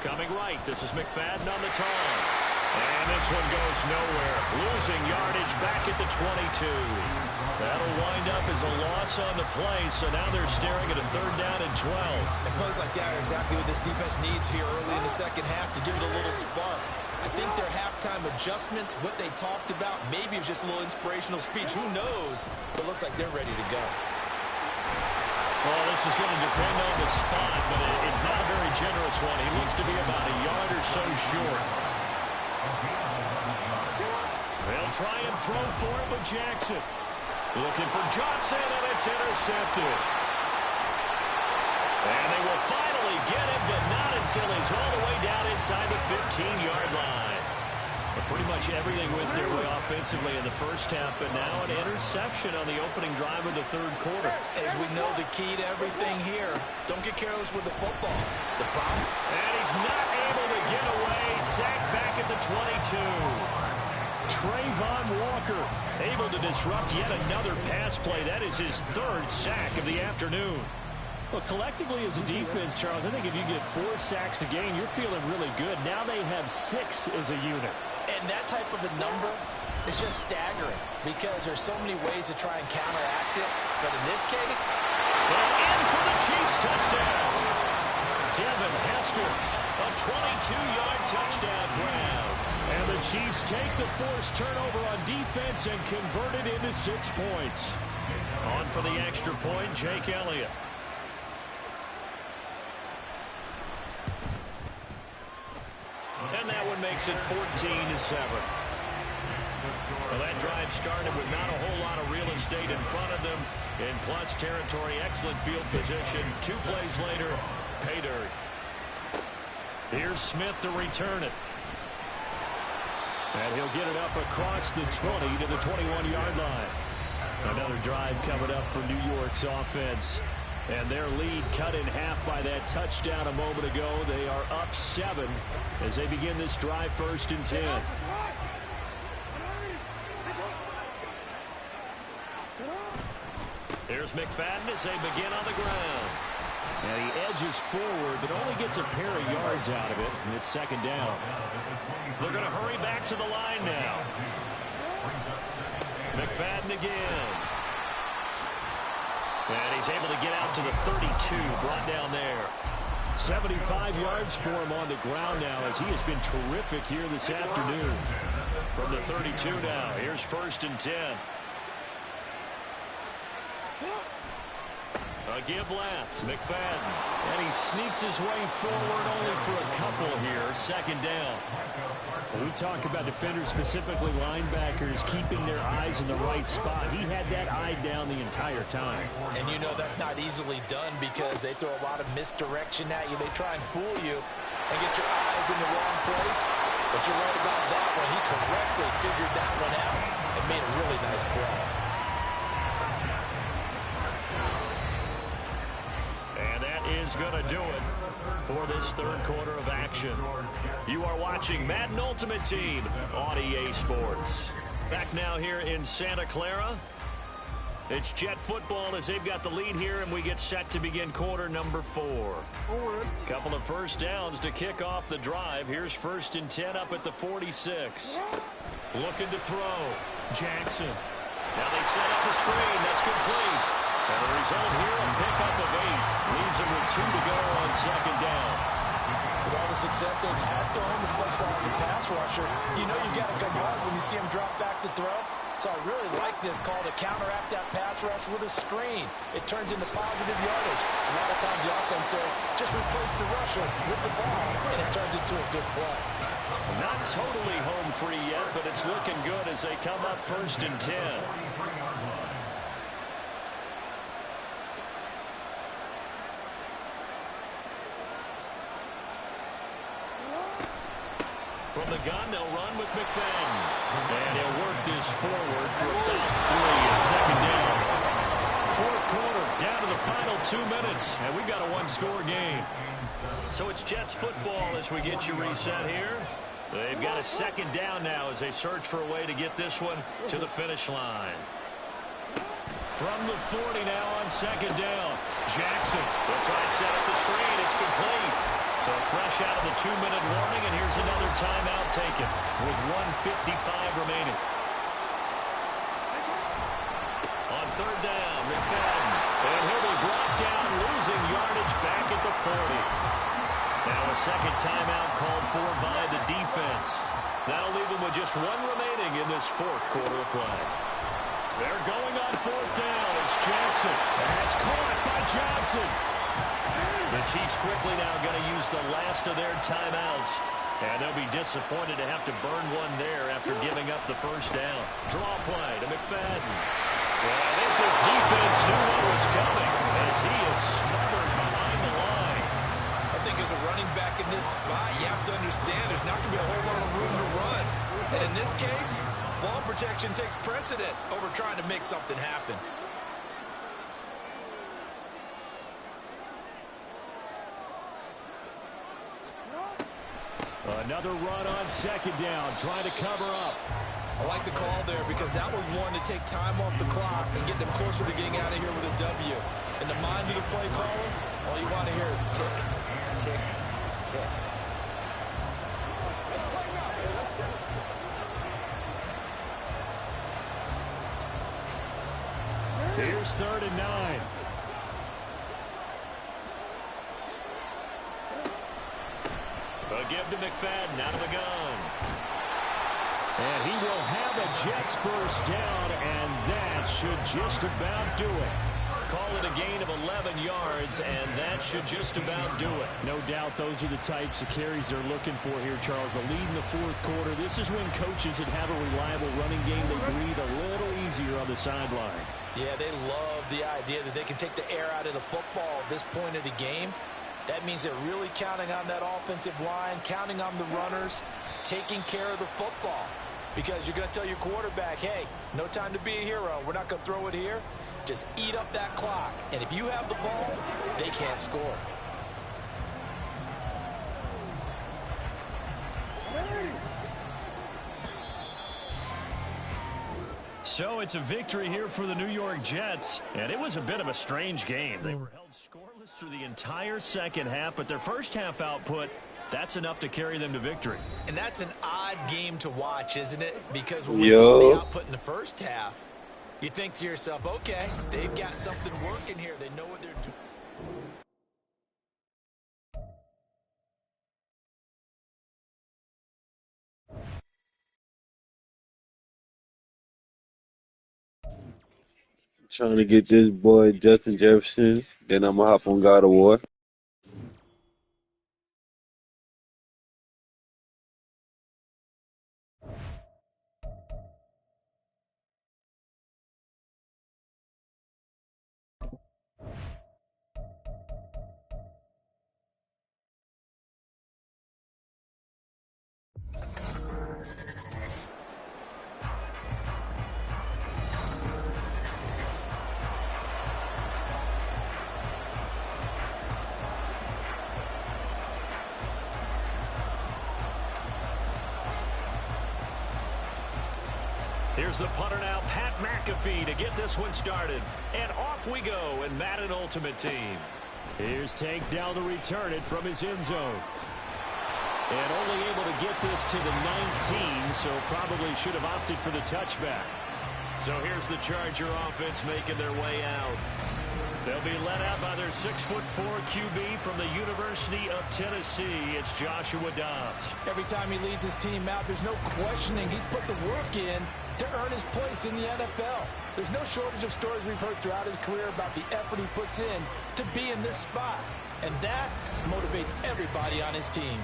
Coming right, this is McFadden on the toss. And this one goes nowhere. Losing yardage back at the 22. That'll wind up as a loss on the play, so now they're staring at a 3rd down and 12. And plays like that are exactly what this defense needs here early in the second half to give it a little spark. I think their halftime adjustments, what they talked about, maybe it was just a little inspirational speech. Who knows? But it looks like they're ready to go. Well, this is going to depend on the spot, but it's not a very generous one. He looks to be about a yard or so short. They'll try and throw for it with Jackson. Looking for Johnson, and it's intercepted. And they will finally get him, but not until he's all the way down inside the 15-yard line. But pretty much everything went their way offensively in the first half, but now an interception on the opening drive of the third quarter. As we know, the key to everything here, don't get careless with the football. The problem? And he's not able to get away. Sacked back at the 22. Trayvon Walker able to disrupt yet another pass play. That is his 3rd sack of the afternoon. Well, collectively as a defense, Charles, I think if you get 4 sacks a game, you're feeling really good. Now they have 6 as a unit. And that type of a number is just staggering because there's so many ways to try and counteract it. But in this case, well, in for the Chiefs touchdown. Devin Hester, a 22-yard touchdown grab. And the Chiefs take the forced turnover on defense and convert it into 6 points. On for the extra point, Jake Elliott. And that one makes it 14-7. Well, that drive started with not a whole lot of real estate in front of them. In plus territory, excellent field position. 2 plays later, pay dirt. Here's Smith to return it. And he'll get it up across the 20 to the 21-yard line. Another drive coming up for New York's offense. And their lead cut in half by that touchdown a moment ago. They are up 7 as they begin this drive, 1st and 10. Here's McFadden as they begin on the ground. And he edges forward, but only gets a pair of yards out of it, and it's 2nd down. They're going to hurry back to the line now. McFadden again. And he's able to get out to the 32, brought down there. 75 yards for him on the ground now as he has been terrific here this afternoon. From the 32 now, here's 1st and 10. A give left, McFadden. And he sneaks his way forward only for a couple here, 2nd down. We talk about defenders, specifically linebackers, keeping their eyes in the right spot. He had that eye down the entire time. And you know that's not easily done because they throw a lot of misdirection at you. They try and fool you and get your eyes in the wrong place. But you're right about that one. He correctly figured that one out and made a really nice play. And that is going to do it for this third quarter of action. You are watching Madden Ultimate Team on EA Sports. Back now here in Santa Clara. It's Jet football as they've got the lead here, and we get set to begin quarter number 4. Couple of first downs to kick off the drive. Here's 1st and 10 up at the 46. Looking to throw. Jackson. Now they set up the screen. That's complete. And the result here, a pickup of 8. Leaves them with 2 to go on 2nd down. With all the success they've had throwing the football as a pass rusher, you know you got to come hard when you see him drop back to throw. So I really like this call to counteract that pass rush with a screen. It turns into positive yardage. A lot of times the offense says, just replace the rusher with the ball, and it turns into a good play. Not totally home free yet, but it's looking good as they come up 1st and 10. From the gun, they'll run with McFadden. And he'll work this forward for about 3 at 2nd down. 4th quarter, down to the final 2 minutes, and we've got a 1-score game. So it's Jets football as we get you reset here. They've got a 2nd down now as they search for a way to get this one to the finish line. From the 40 now on second down. Jackson will try and set up the screen. It's complete. So fresh out of the 2-minute warning, and here's another timeout taken with 1:55 remaining. On third down, McFadden. And he'll be brought down, losing yardage back at the 40. Now a second timeout called for by the defense. That'll leave them with just one remaining in this fourth quarter of play. They're going on fourth down. It's Jackson. That's caught by Johnson. The Chiefs quickly now going to use the last of their timeouts. And they'll be disappointed to have to burn one there after giving up the first down. Draw play to McFadden. Well, I think this defense knew what was coming as he is smothered behind the line. I think as a running back in this spot, you have to understand there's not going to be a whole lot of room to run. And in this case, ball protection takes precedent over trying to make something happen. Another run on second down, trying to cover up. I like the call there because that was one to take time off the clock and get them closer to getting out of here with a W. In the mind of the play caller, all you want to hear is tick, tick, tick. Here's 3rd and 9. A give to McFadden out of the gun. And he will have a Jets first down, and that should just about do it. Call it a gain of 11 yards, and that should just about do it. No doubt those are the types of carries they're looking for here, Charles. The lead in the fourth quarter. This is when coaches that have a reliable running game, they breathe a little easier on the sideline. Yeah, they love the idea that they can take the air out of the football at this point of the game. That means they're really counting on that offensive line, counting on the runners, taking care of the football. Because you're going to tell your quarterback, hey, no time to be a hero. We're not going to throw it here. Just eat up that clock. And if you have the ball, they can't score. So it's a victory here for the New York Jets. And it was a bit of a strange game. They were held scoreless through the entire second half, but their first half output, that's enough to carry them to victory. And that's an odd game to watch, isn't it? Because when we saw the output in the first half, you think to yourself, okay, they've got something working here. They know what they're doing. Trying to get this boy Justin Jefferson. Then I'm going to hop on God of War. Here's the punter now, Pat McAfee, to get this one started. And off we go in Madden Ultimate Team. Here's Tank down to return it from his end zone. And only able to get this to the 19, so probably should have opted for the touchback. So here's the Charger offense making their way out. They'll be led out by their 6'4" QB from the University of Tennessee. It's Joshua Dobbs. Every time he leads his team out, there's no questioning. He's put the work in to earn his place in the NFL. There's no shortage of stories we've heard throughout his career about the effort he puts in to be in this spot. And that motivates everybody on his team.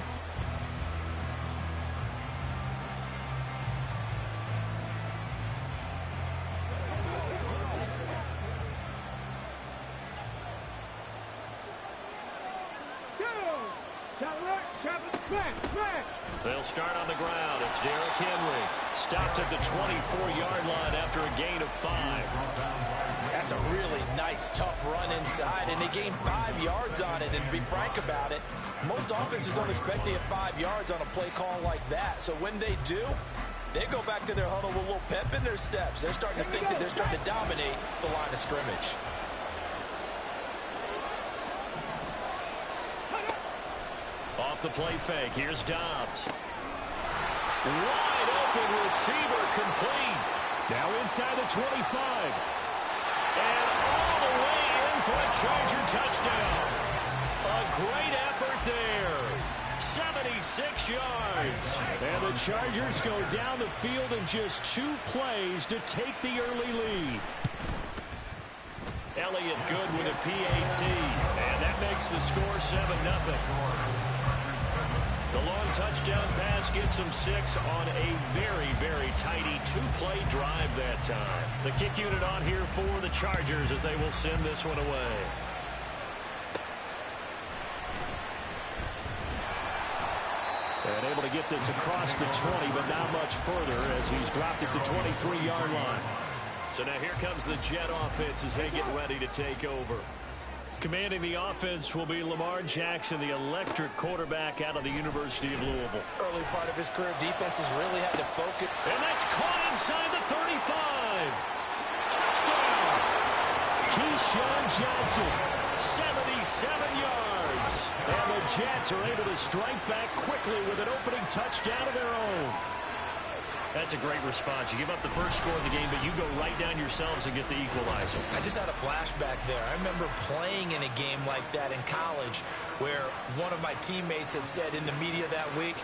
They'll start on the ground. It's Derrick Henry. Stopped at the 24-yard line after a gain of 5. That's a really nice, tough run inside, and they gained 5 yards on it. And to be frank about it, most offenses don't expect to get 5 yards on a play call like that. So when they do, They go back to their huddle with a little pep in their steps. They're starting to think that they're starting to dominate the line of scrimmage. Off the play fake, here's Dobbs. Wide open receiver, complete. Now inside the 25. And all the way in for a Charger touchdown. A great effort there. 76 yards. And the Chargers go down the field in just 2 plays to take the early lead. Elliott good with a PAT. And that makes the score 7-0. The long touchdown pass gets them 6 on a very, very tidy 2-play drive that time. The kick unit on here for the Chargers as they will send this one away. And able to get this across the 20, but not much further as he's dropped it to 23-yard line. So now here comes the Jet offense as they get ready to take over. Commanding the offense will be Lamar Jackson, the electric quarterback out of the University of Louisville. Early part of his career, defenses really had to focus. And that's caught inside the 35. Touchdown! Keyshawn Johnson, 77 yards. And the Jets are able to strike back quickly with an opening touchdown of their own. That's a great response. You give up the first score of the game, but you go right down yourselves and get the equalizer. I just had a flashback there. I remember playing in a game like that in college where one of my teammates had said in the media that week,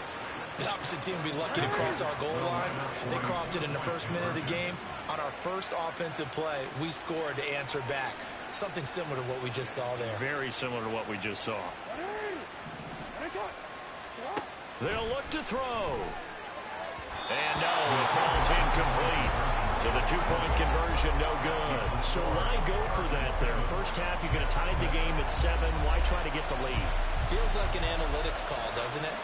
the opposite team would be lucky to cross our goal line. They crossed it in the first minute of the game. On our first offensive play, we scored to answer back. Something similar to what we just saw there. Very similar to what we just saw. They'll look to throw. And no, it falls incomplete. So the 2-point conversion, no good. So why go for that there? First half, you could have tied the game at 7. Why try to get the lead? Feels like an analytics call, doesn't it?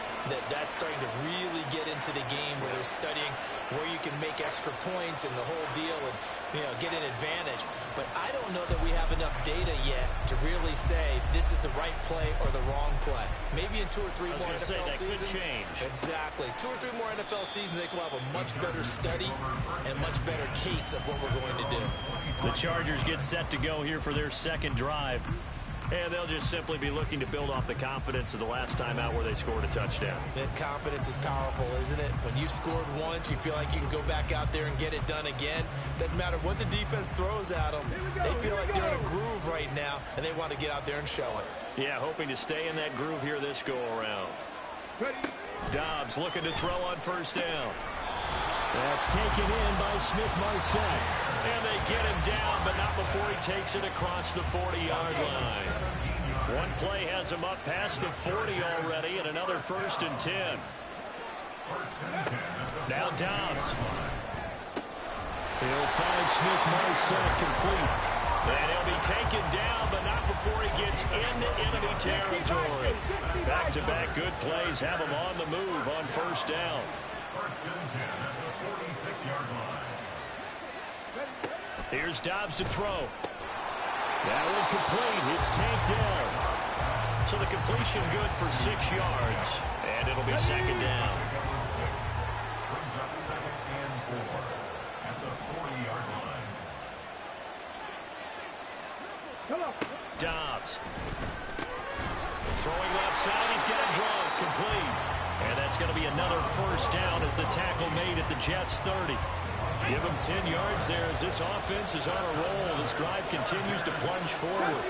That's starting to really get into the game where they're studying where you can make extra points and the whole deal and, you know, get an advantage. But I don't know that we have enough data yet to really say this is the right play or the wrong play. Maybe in 2 or 3 more NFL seasons. Could change. Exactly. 2 or 3 more NFL seasons, they will have a much better study and much better case of what we're going to do. The Chargers get set to go here for their second drive. And they'll just simply be looking to build off the confidence of the last time out where they scored a touchdown. That confidence is powerful, isn't it? When you've scored once, you feel like you can go back out there and get it done again. Doesn't matter what the defense throws at them. They feel like they're in a groove right now, and they want to get out there and show it. Yeah, hoping to stay in that groove here this go-around. Dobbs looking to throw on first down. That's taken in by Smith-Marsette. And they get him down, but not before he takes it across the 40-yard line. One play has him up past the 40 already, and another 1st and 10. Now Dobbs. He'll find Smith-Marsette complete. And he'll be taken down, but not before he gets into enemy territory. Back-to-back good plays have him on the move on first down. Here's Dobbs to throw. That one complete. It's tanked down. So the completion good for 6 yards. And it'll be second down. Dobbs. Throwing left side. He's got it drawn. Complete. And that's going to be another first down as the tackle made at the Jets 30. Give him 10 yards there as this offense is on a roll. This drive continues to plunge forward.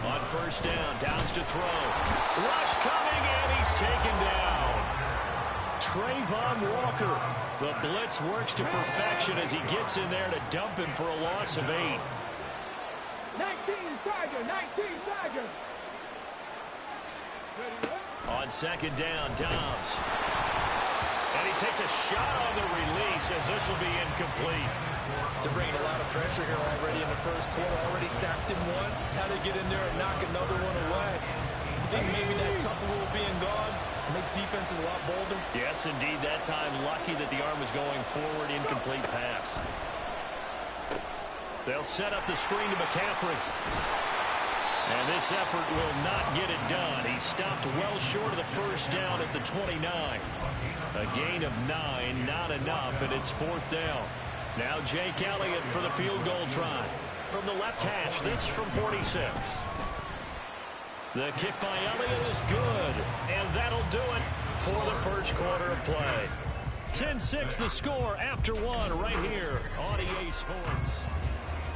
On first down, Dobbs to throw. Rush coming, and he's taken down. Trayvon Walker. The blitz works to perfection as he gets in there to dump him for a loss of 8. 19 Charger, 19 Charger. On second down, Dobbs. And he takes a shot on the release as this will be incomplete. They're bringing a lot of pressure here already in the first quarter. Already sacked him once. How to get in there and knock another one away. I think maybe that Tucker rule being gone makes defenses a lot bolder. Yes, indeed. That time, lucky that the arm was going forward. Incomplete pass. They'll set up the screen to McCaffrey. And this effort will not get it done. He stopped well short of the first down at the 29. A gain of 9, not enough, and it's 4th down. Now Jake Elliott for the field goal try. From the left hash, this from 46. The kick by Elliott is good, and that'll do it for the first quarter of play. 10-6 the score after one right here on EA Sports.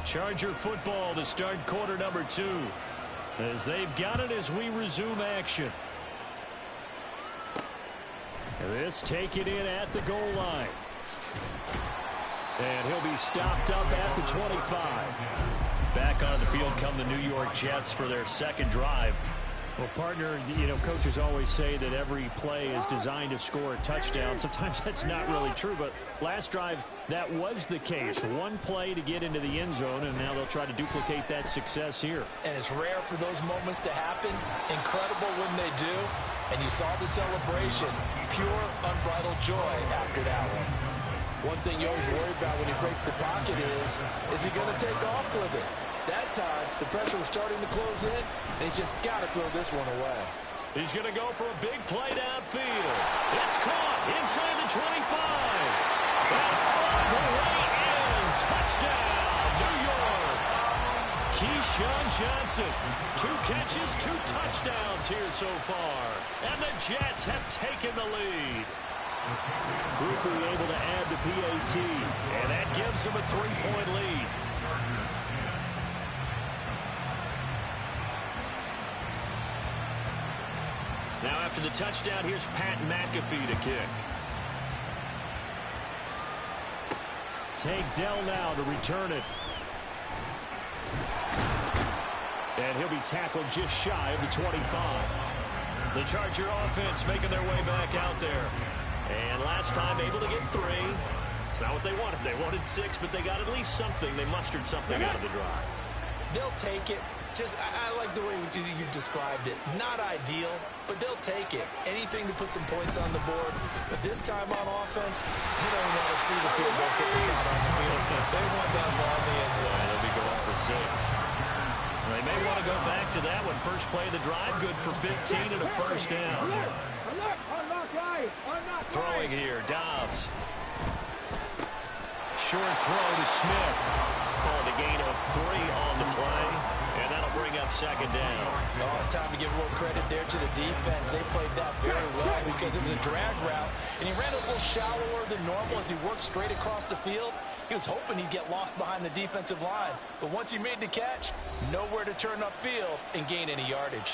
Charger football to start quarter number 2. As they've got it as we resume action. This taken in at the goal line. And he'll be stopped up at the 25. Back on the field come the New York Jets for their second drive. Well, partner, you know, coaches always say that every play is designed to score a touchdown. Sometimes that's not really true, but last drive, that was the case. One play to get into the end zone, and now they'll try to duplicate that success here. And it's rare for those moments to happen. Incredible when they do. And you saw the celebration. Pure, unbridled joy after that one. One thing you always worry about when he breaks the pocket is he going to take off with it? That time, the pressure was starting to close in, and he's just got to throw this one away. He's going to go for a big play downfield. It's caught inside the 25. And all the way in. Touchdown, New York. Keyshawn Johnson. 2 catches, 2 touchdowns here so far. And the Jets have taken the lead. Cooper able to add the PAT. And that gives them a 3-point lead. Now after the touchdown, here's Pat McAfee to kick. Take Dell now to return it. And he'll be tackled just shy of the 25. The Charger offense making their way back out there. And last time able to get 3. It's not what they wanted. They wanted 6, but they got at least something. They mustered something out of the drive. They'll take it. Just, I like the way you've described it. Not ideal, but they'll take it. Anything to put some points on the board. But this time on offense, you don't want to see the field goal kickers out on the field. They want that ball in the end zone. They'll be going for 6. They may want to go back to that one. First play of the drive, good for 15 and a first down. Throwing here, Dobbs. Short throw to Smith. On a gain of 3 on the play. And that'll bring up second down. Oh, it's time to give a little credit there to the defense. They played that very well because it was a drag route. And he ran a little shallower than normal as he worked straight across the field. He was hoping he'd get lost behind the defensive line. But once he made the catch, nowhere to turn upfield and gain any yardage.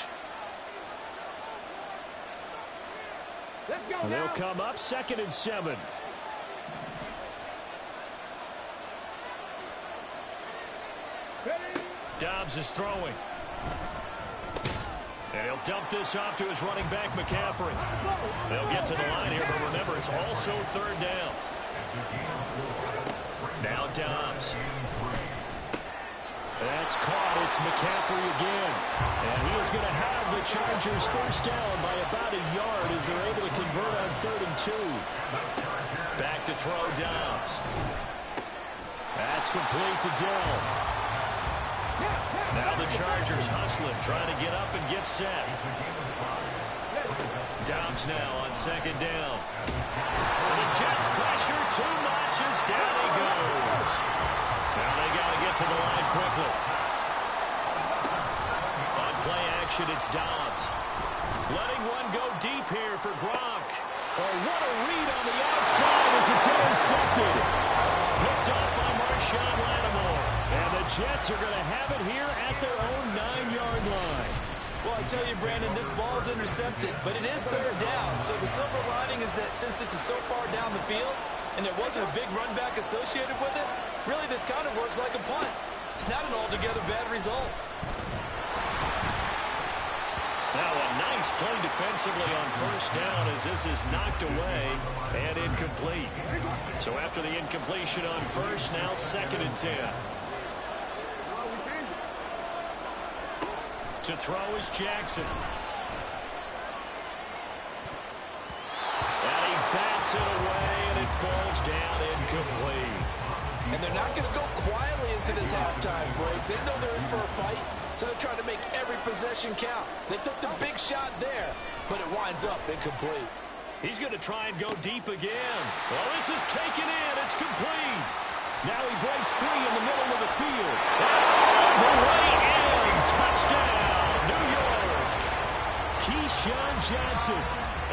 And they'll come up 2nd and 7. Dobbs is throwing. And he'll dump this off to his running back, McCaffrey. They'll get to the line here, but remember, it's also 3rd down. Now Dobbs. That's caught. It's McCaffrey again. And he is going to have the Chargers first down by about a yard as they're able to convert on 3rd and 2. Back to throw Dobbs. That's complete to Dell. Now the Chargers hustling, trying to get up and get set. Dobbs now on 2nd down. And the Jets pressure too much as down he goes. Now they got to get to the line quickly. On play action, it's Dobbs. Letting one go deep here for Gronk. Oh, what a read on the outside as it's intercepted. Picked up by Marshawn Lattimore. And the Jets are going to have it here at their own 9-yard line. Well, I tell you, Brandon, this ball is intercepted, but it is 3rd down. So the silver lining is that since this is so far down the field and there wasn't a big run back associated with it, really this kind of works like a punt. It's not an altogether bad result. Now a nice play defensively on first down as this is knocked away and incomplete. So after the incompletion on first, now 2nd and 10. To throw is Jackson. And he bats it away, and it falls down incomplete. And they're not going to go quietly into this halftime break. They know they're in for a fight. So they're trying to make every possession count. They took the big shot there, but it winds up incomplete. He's going to try and go deep again. Well, this is taken in. It's complete. Now he breaks free in the middle of the field. All the way in. Touchdown, New York. Keyshawn Johnson.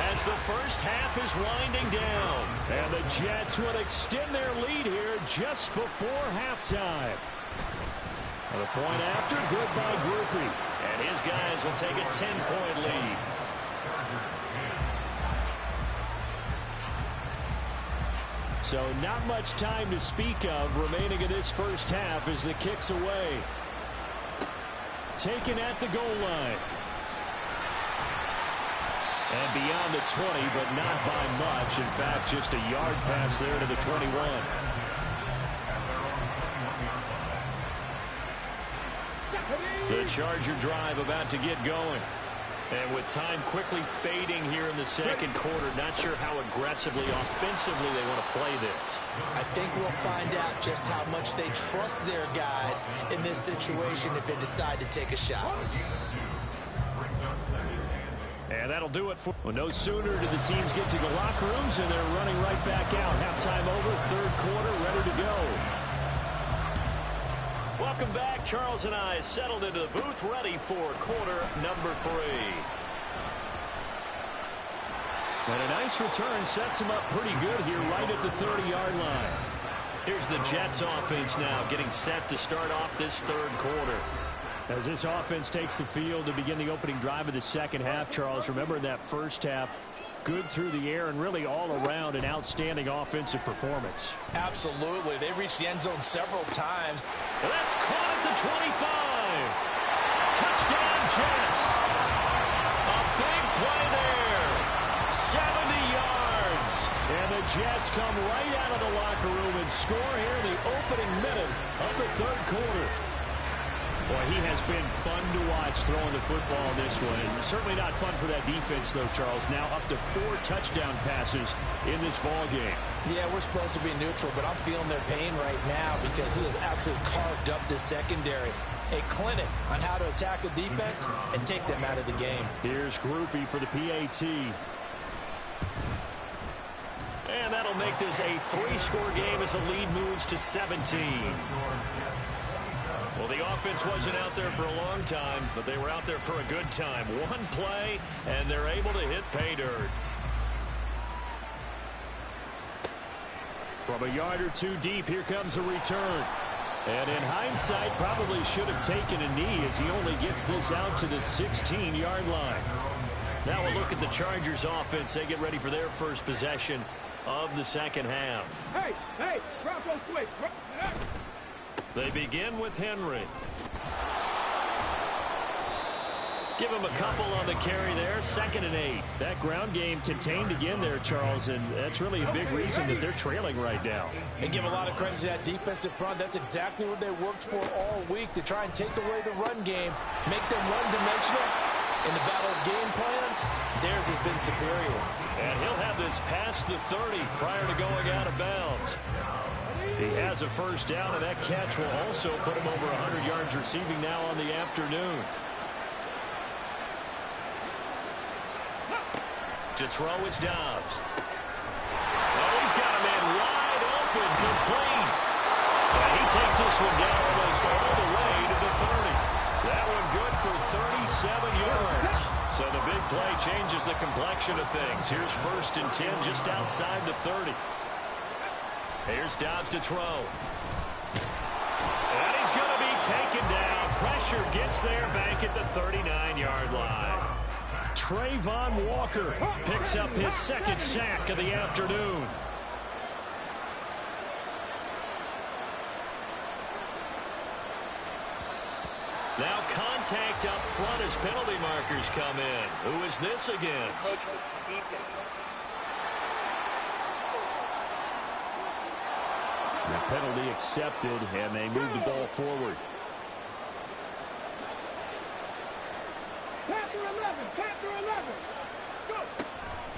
As the first half is winding down. And the Jets will extend their lead here just before halftime. And a point after, good by Groupie. And his guys will take a 10-point lead. So not much time to speak of remaining in this first half as the kick's away. Taken at the goal line. And beyond the 20, but not by much. In fact, just a yard pass there to the 21. The Charger drive about to get going. And with time quickly fading here in the second quarter, not sure how aggressively, offensively they want to play this. I think we'll find out just how much they trust their guys in this situation if they decide to take a shot. And that'll do it for... Well, no sooner do the teams get to the locker rooms, and they're running right back out. Halftime over, third quarter, ready to go. Welcome back. Charles and I settled into the booth, ready for quarter number 3. And a nice return sets them up pretty good here right at the 30-yard line. Here's the Jets offense now getting set to start off this third quarter. As this offense takes the field to begin the opening drive of the second half, Charles, remember in that first half, good through the air and really all around an outstanding offensive performance. Absolutely. They reached the end zone several times. And that's caught at the 25. Touchdown, Jets. A big play there. 70 yards. And the Jets come right out of the locker room and score here in the opening minute of the third quarter. Boy, he has been fun to watch throwing the football this one. And certainly not fun for that defense, though, Charles. Now up to 4 touchdown passes in this ball game. Yeah, we're supposed to be neutral, but I'm feeling their pain right now because he has absolutely carved up this secondary. A clinic on how to attack a defense and take them out of the game. Here's Groupie for the PAT. And that'll make this a 3-score game as the lead moves to 17. Well, the offense wasn't out there for a long time, but they were out there for a good time. One play, and they're able to hit pay dirt. From a yard or two deep, here comes a return. And in hindsight, probably should have taken a knee as he only gets this out to the 16-yard line. Now we'll look at the Chargers offense. They get ready for their first possession of the second half. Hey, drop those quick. They begin with Henry. Give him a couple on the carry there. 2nd and 8. That ground game contained again there, Charles, and that's really a big reason that they're trailing right now. And give a lot of credit to that defensive front. That's exactly what they worked for all week, to try and take away the run game, make them one-dimensional. In the battle of game plans, theirs has been superior. And he'll have this past the 30 prior to going out of bounds. He has a first down, and that catch will also put him over 100 yards receiving now on the afternoon. To throw is Dobbs. Oh, he's got a man wide open, complete. And he takes this one down almost all the way to the 30. That one good for 37 yards. So the big play changes the complexion of things. Here's 1st and 10 just outside the 30. Here's Dobbs to throw. And he's going to be taken down. Pressure gets there back at the 39-yard line. Trayvon Walker picks up his 2nd sack of the afternoon. Now contact up front as penalty markers come in. Who is this against? The penalty accepted, and they move the ball forward. Panther 11. Let's go.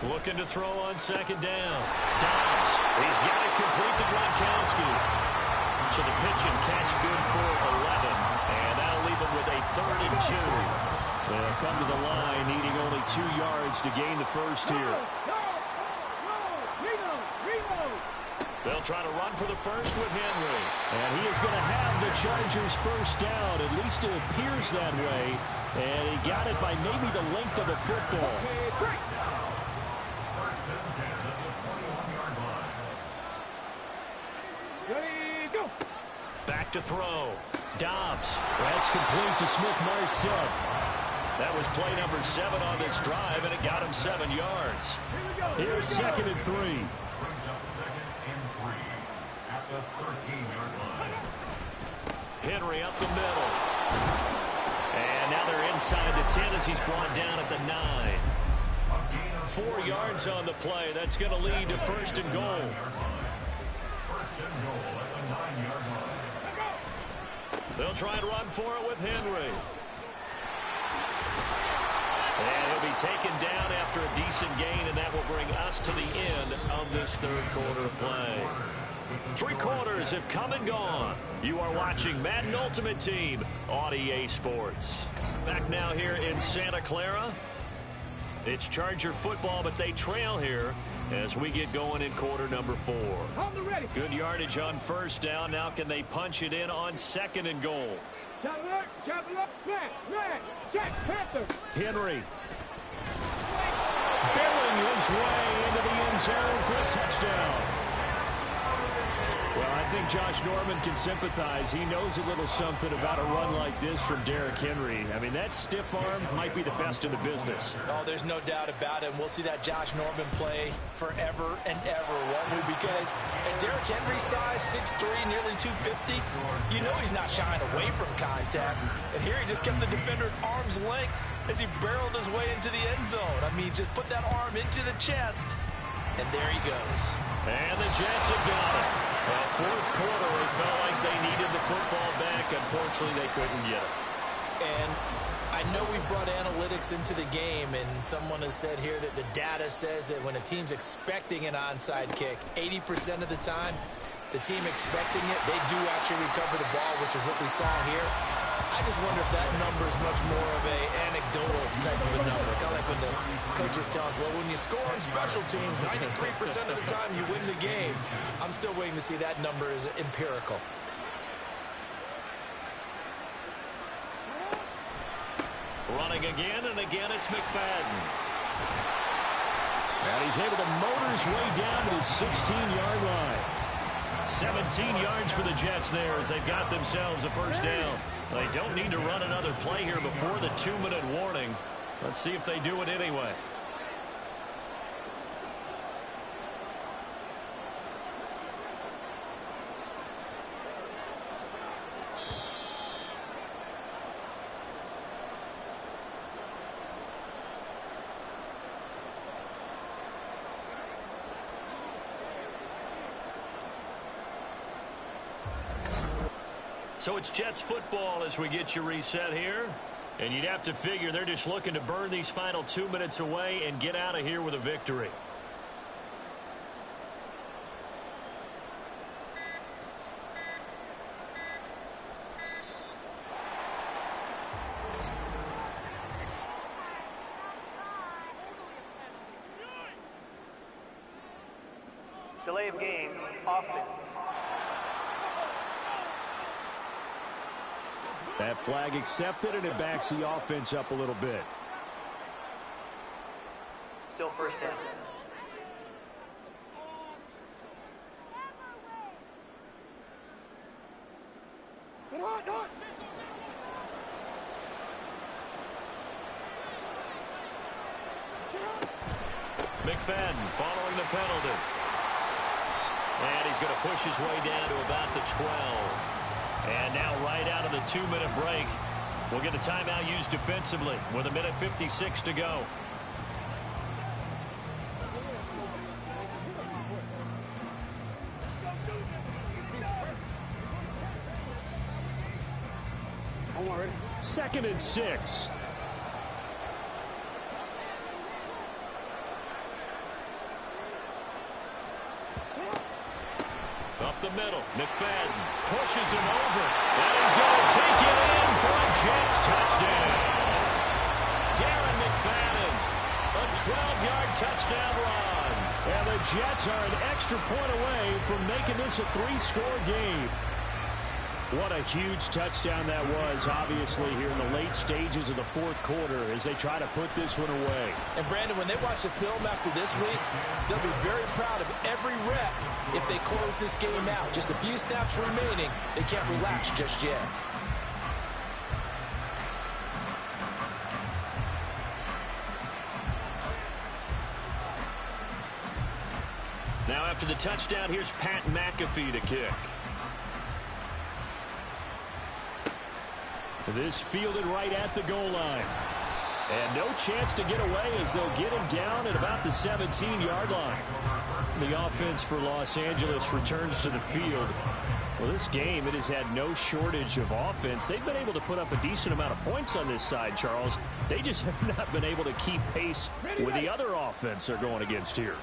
Looking to throw on 2nd down. Dobbs. He's got it complete to Gronkowski. So the pitch and catch good for 11. And that'll leave open with a 3rd and 2. They'll come to the line, needing only 2 yards to gain the first here. They'll try to run for the first with Henry. And he is going to have the Chargers first down. At least it appears that way. And he got it by maybe the length of the football. First and 10 at the 21-yard line. Ready, go. Back to throw. Dobbs. That's complete to Smith-Marset. That was play number 7 on this drive, and it got him 7 yards. Here's 2nd and 3. Brings up 2nd and 3 at the 13-yard line. Henry up the middle. And now they're inside the 10 as he's brought down at the 9. 4 yards on the play. That's going to lead to 1st and goal. First and goal at the 9-yard line. They'll try and run for it with Henry. And he'll be taken down after a decent gain, and that will bring us to the end of this 3rd quarter of play. 3 quarters have come and gone. You are watching Madden Ultimate Team on EA Sports. Back now here in Santa Clara. It's Charger football, but they trail here as we get going in quarter number 4. Good yardage on 1st down. Now can they punch it in on 2nd and goal? Henry. Barreling his way into the end zone for a touchdown. Well, I think Josh Norman can sympathize. He knows a little something about a run like this from Derrick Henry. I mean, that stiff arm might be the best in the business. Oh, there's no doubt about it. We'll see that Josh Norman play forever and ever, won't we? Because at Derrick Henry's size, 6'3", nearly 250, you know he's not shying away from contact. And here he just kept the defender at arm's length as he barreled his way into the end zone. I mean, just put that arm into the chest, and there he goes. And the Jets have got it. Well, 4th quarter, they felt like they needed the football back. Unfortunately, they couldn't get it. And I know we brought analytics into the game, and someone has said here that the data says that when a team's expecting an onside kick, 80% of the time, the team expecting it, they do actually recover the ball, which is what we saw here. I just wonder if that number is much more of an anecdotal type of a number. Kind of like when the coaches tell us, well, when you score on special teams, 93% of the time you win the game. I'm still waiting to see that number is empirical. Running again, and again it's McFadden. And he's able to motor his way down to the 16-yard line. 17 yards for the Jets there as they've got themselves a first down. They don't need to run another play here before the 2-minute warning. Let's see if they do it anyway. So it's Jets football as we get you reset here. And you'd have to figure they're just looking to burn these final 2 minutes away and get out of here with a victory. Delay of game, offense. That flag accepted, and it backs the offense up a little bit. Still first down. McFadden following the penalty. And he's going to push his way down to about the 12. And now right out of the 2-minute break, we'll get a timeout used defensively with 1:56 to go. Second and 6. Up the middle. McFadden pushes him over. And he's going to take it in for a Jets touchdown. Darren McFadden, a 12-yard touchdown run. And the Jets are an extra point away from making this a 3-score game. What a huge touchdown that was, obviously, here in the late stages of the fourth quarter as they try to put this one away. And, Brandon, when they watch the film after this week, they'll be very proud of every rep if they close this game out. Just a few snaps remaining. They can't relax just yet. Now after the touchdown, here's Pat McAfee to kick. This fielded right at the goal line. And no chance to get away as they'll get him down at about the 17-yard line. The offense for Los Angeles returns to the field. Well, this game, it has had no shortage of offense. They've been able to put up a decent amount of points on this side, Charles. They just have not been able to keep pace with the other offense they're going against here.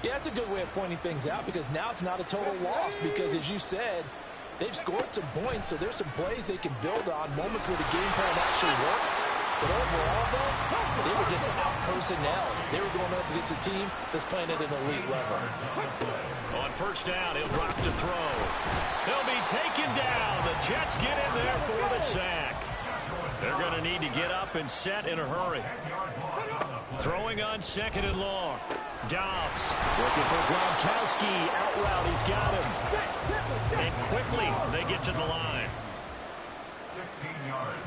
Yeah, that's a good way of pointing things out because now it's not a total loss because, as you said, they've scored some points, so there's some plays they can build on, moments where the game plan actually worked. But overall, though, they were just out-personnel. They were going up against a team that's playing at an elite level. On first down, he'll drop to throw. He'll be taken down. The Jets get in there for the sack. They're going to need to get up and set in a hurry. Throwing on second and long. Dobbs looking for Gronkowski. Out route, he's got him. And quickly, they get to the line. 16 yards.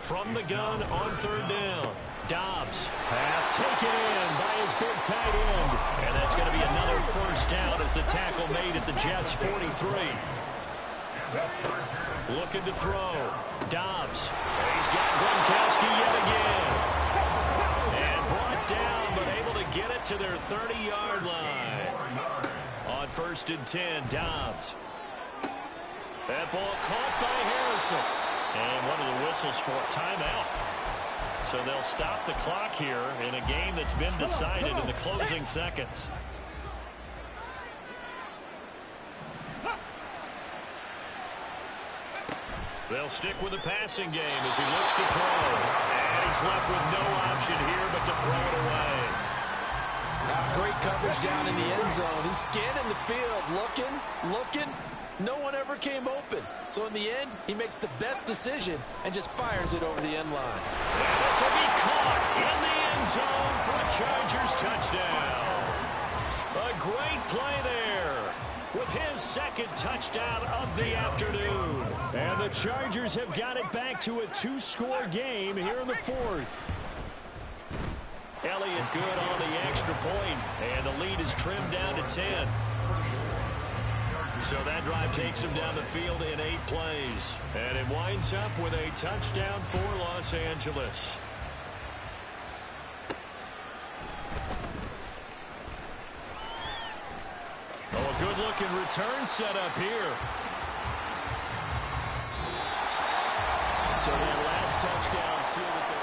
From the gun on third down. Dobbs. Pass taken in by his big tight end. And that's going to be another first down as the tackle made at the Jets' 43. Looking to throw. Dobbs. He's got Gronkowski yet again. And brought down, but able to get it to their 30-yard line. On first and 10, Dobbs. That ball caught by Harrison. And one of the whistles for a timeout. So they'll stop the clock here in a game that's been decided in the closing seconds. They'll stick with the passing game as he looks to throw. And he's left with no option here but to throw it away. Great coverage down in the end zone. He's scanning the field, looking. No one ever came open. So in the end, he makes the best decision and just fires it over the end line. And this will be caught in the end zone for a Chargers touchdown. A great play there with his second touchdown of the afternoon. And the Chargers have got it back to a 2-score game here in the fourth. Elliott good on the extra point, and the lead is trimmed down to 10. So that drive takes him down the field in 8 plays. And it winds up with a touchdown for Los Angeles. Oh, a good-looking return set up here. So that last touchdown sealed it.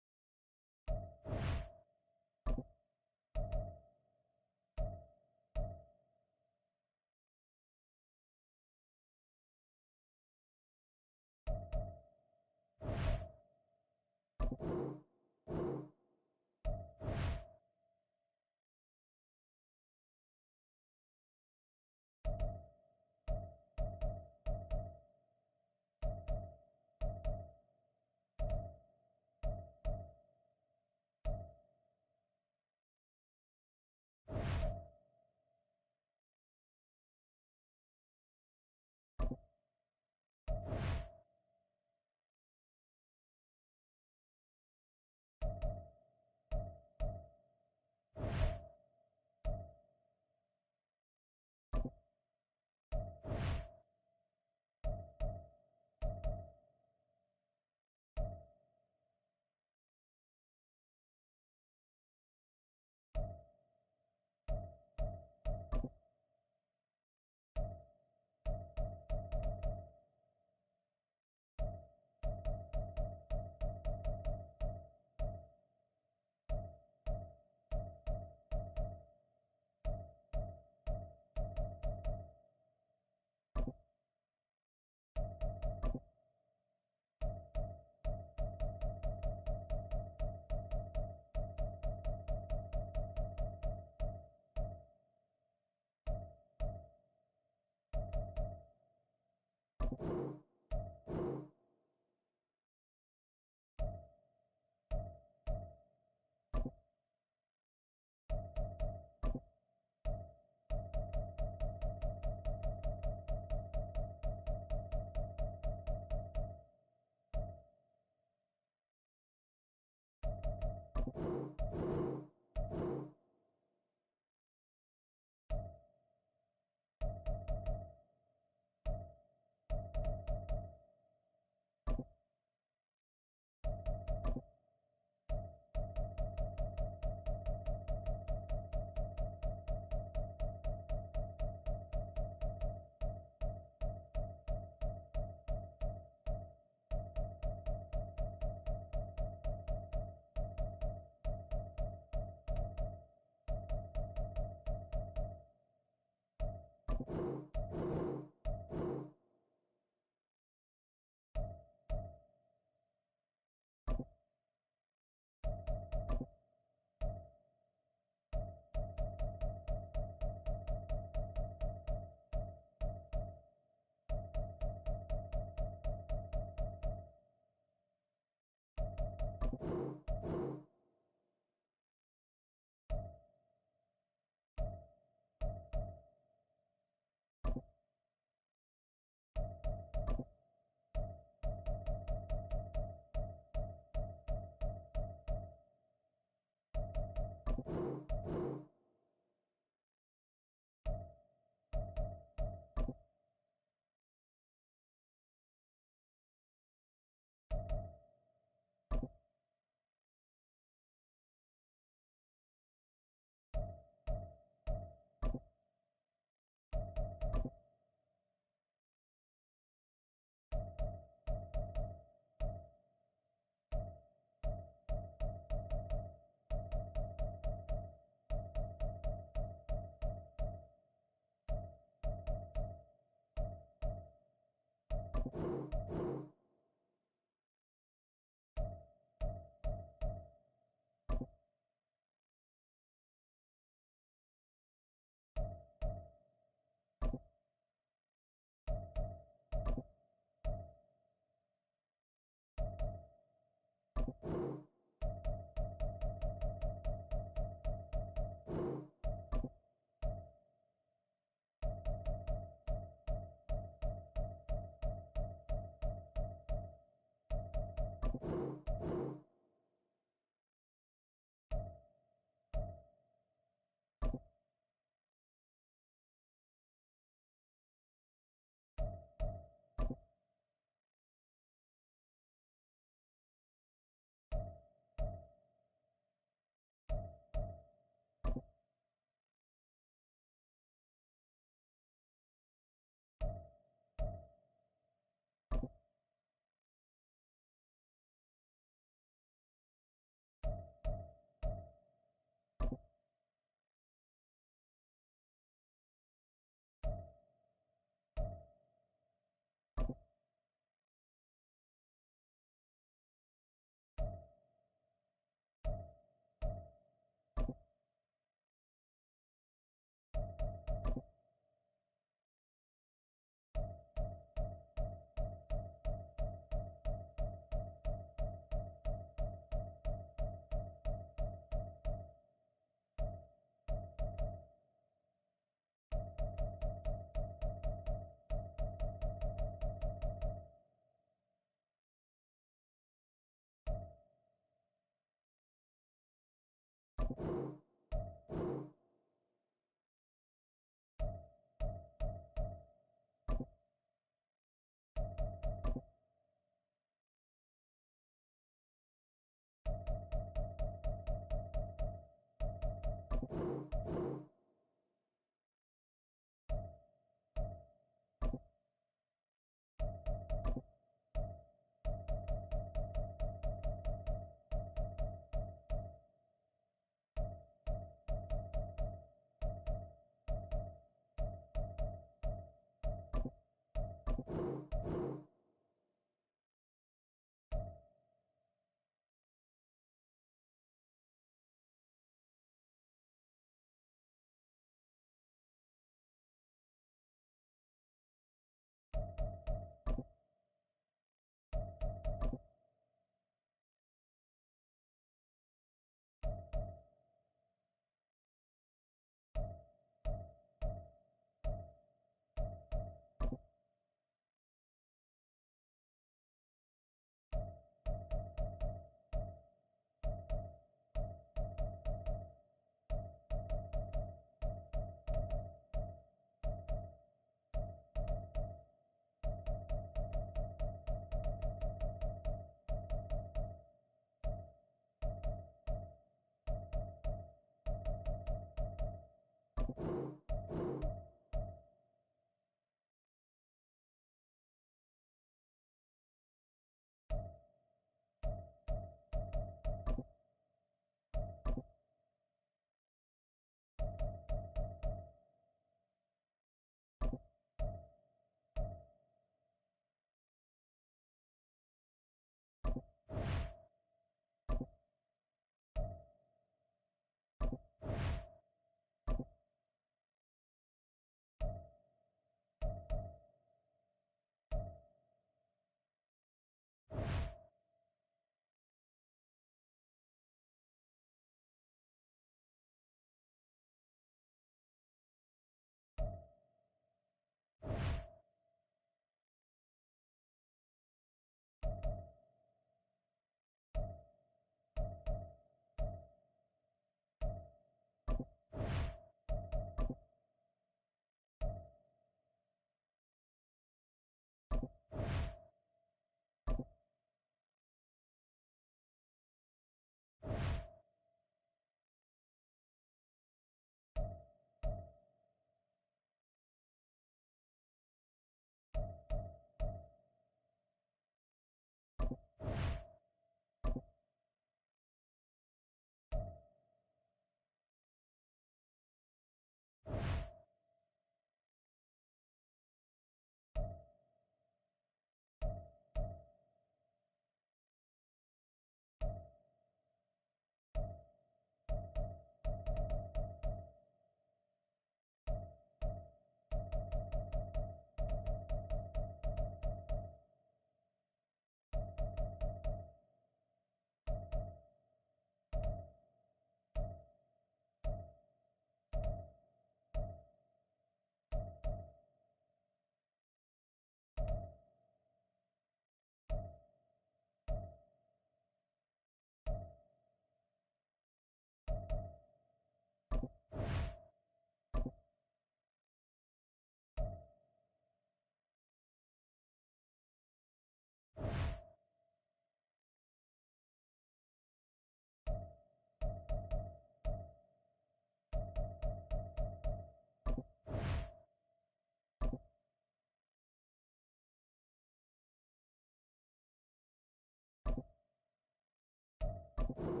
you.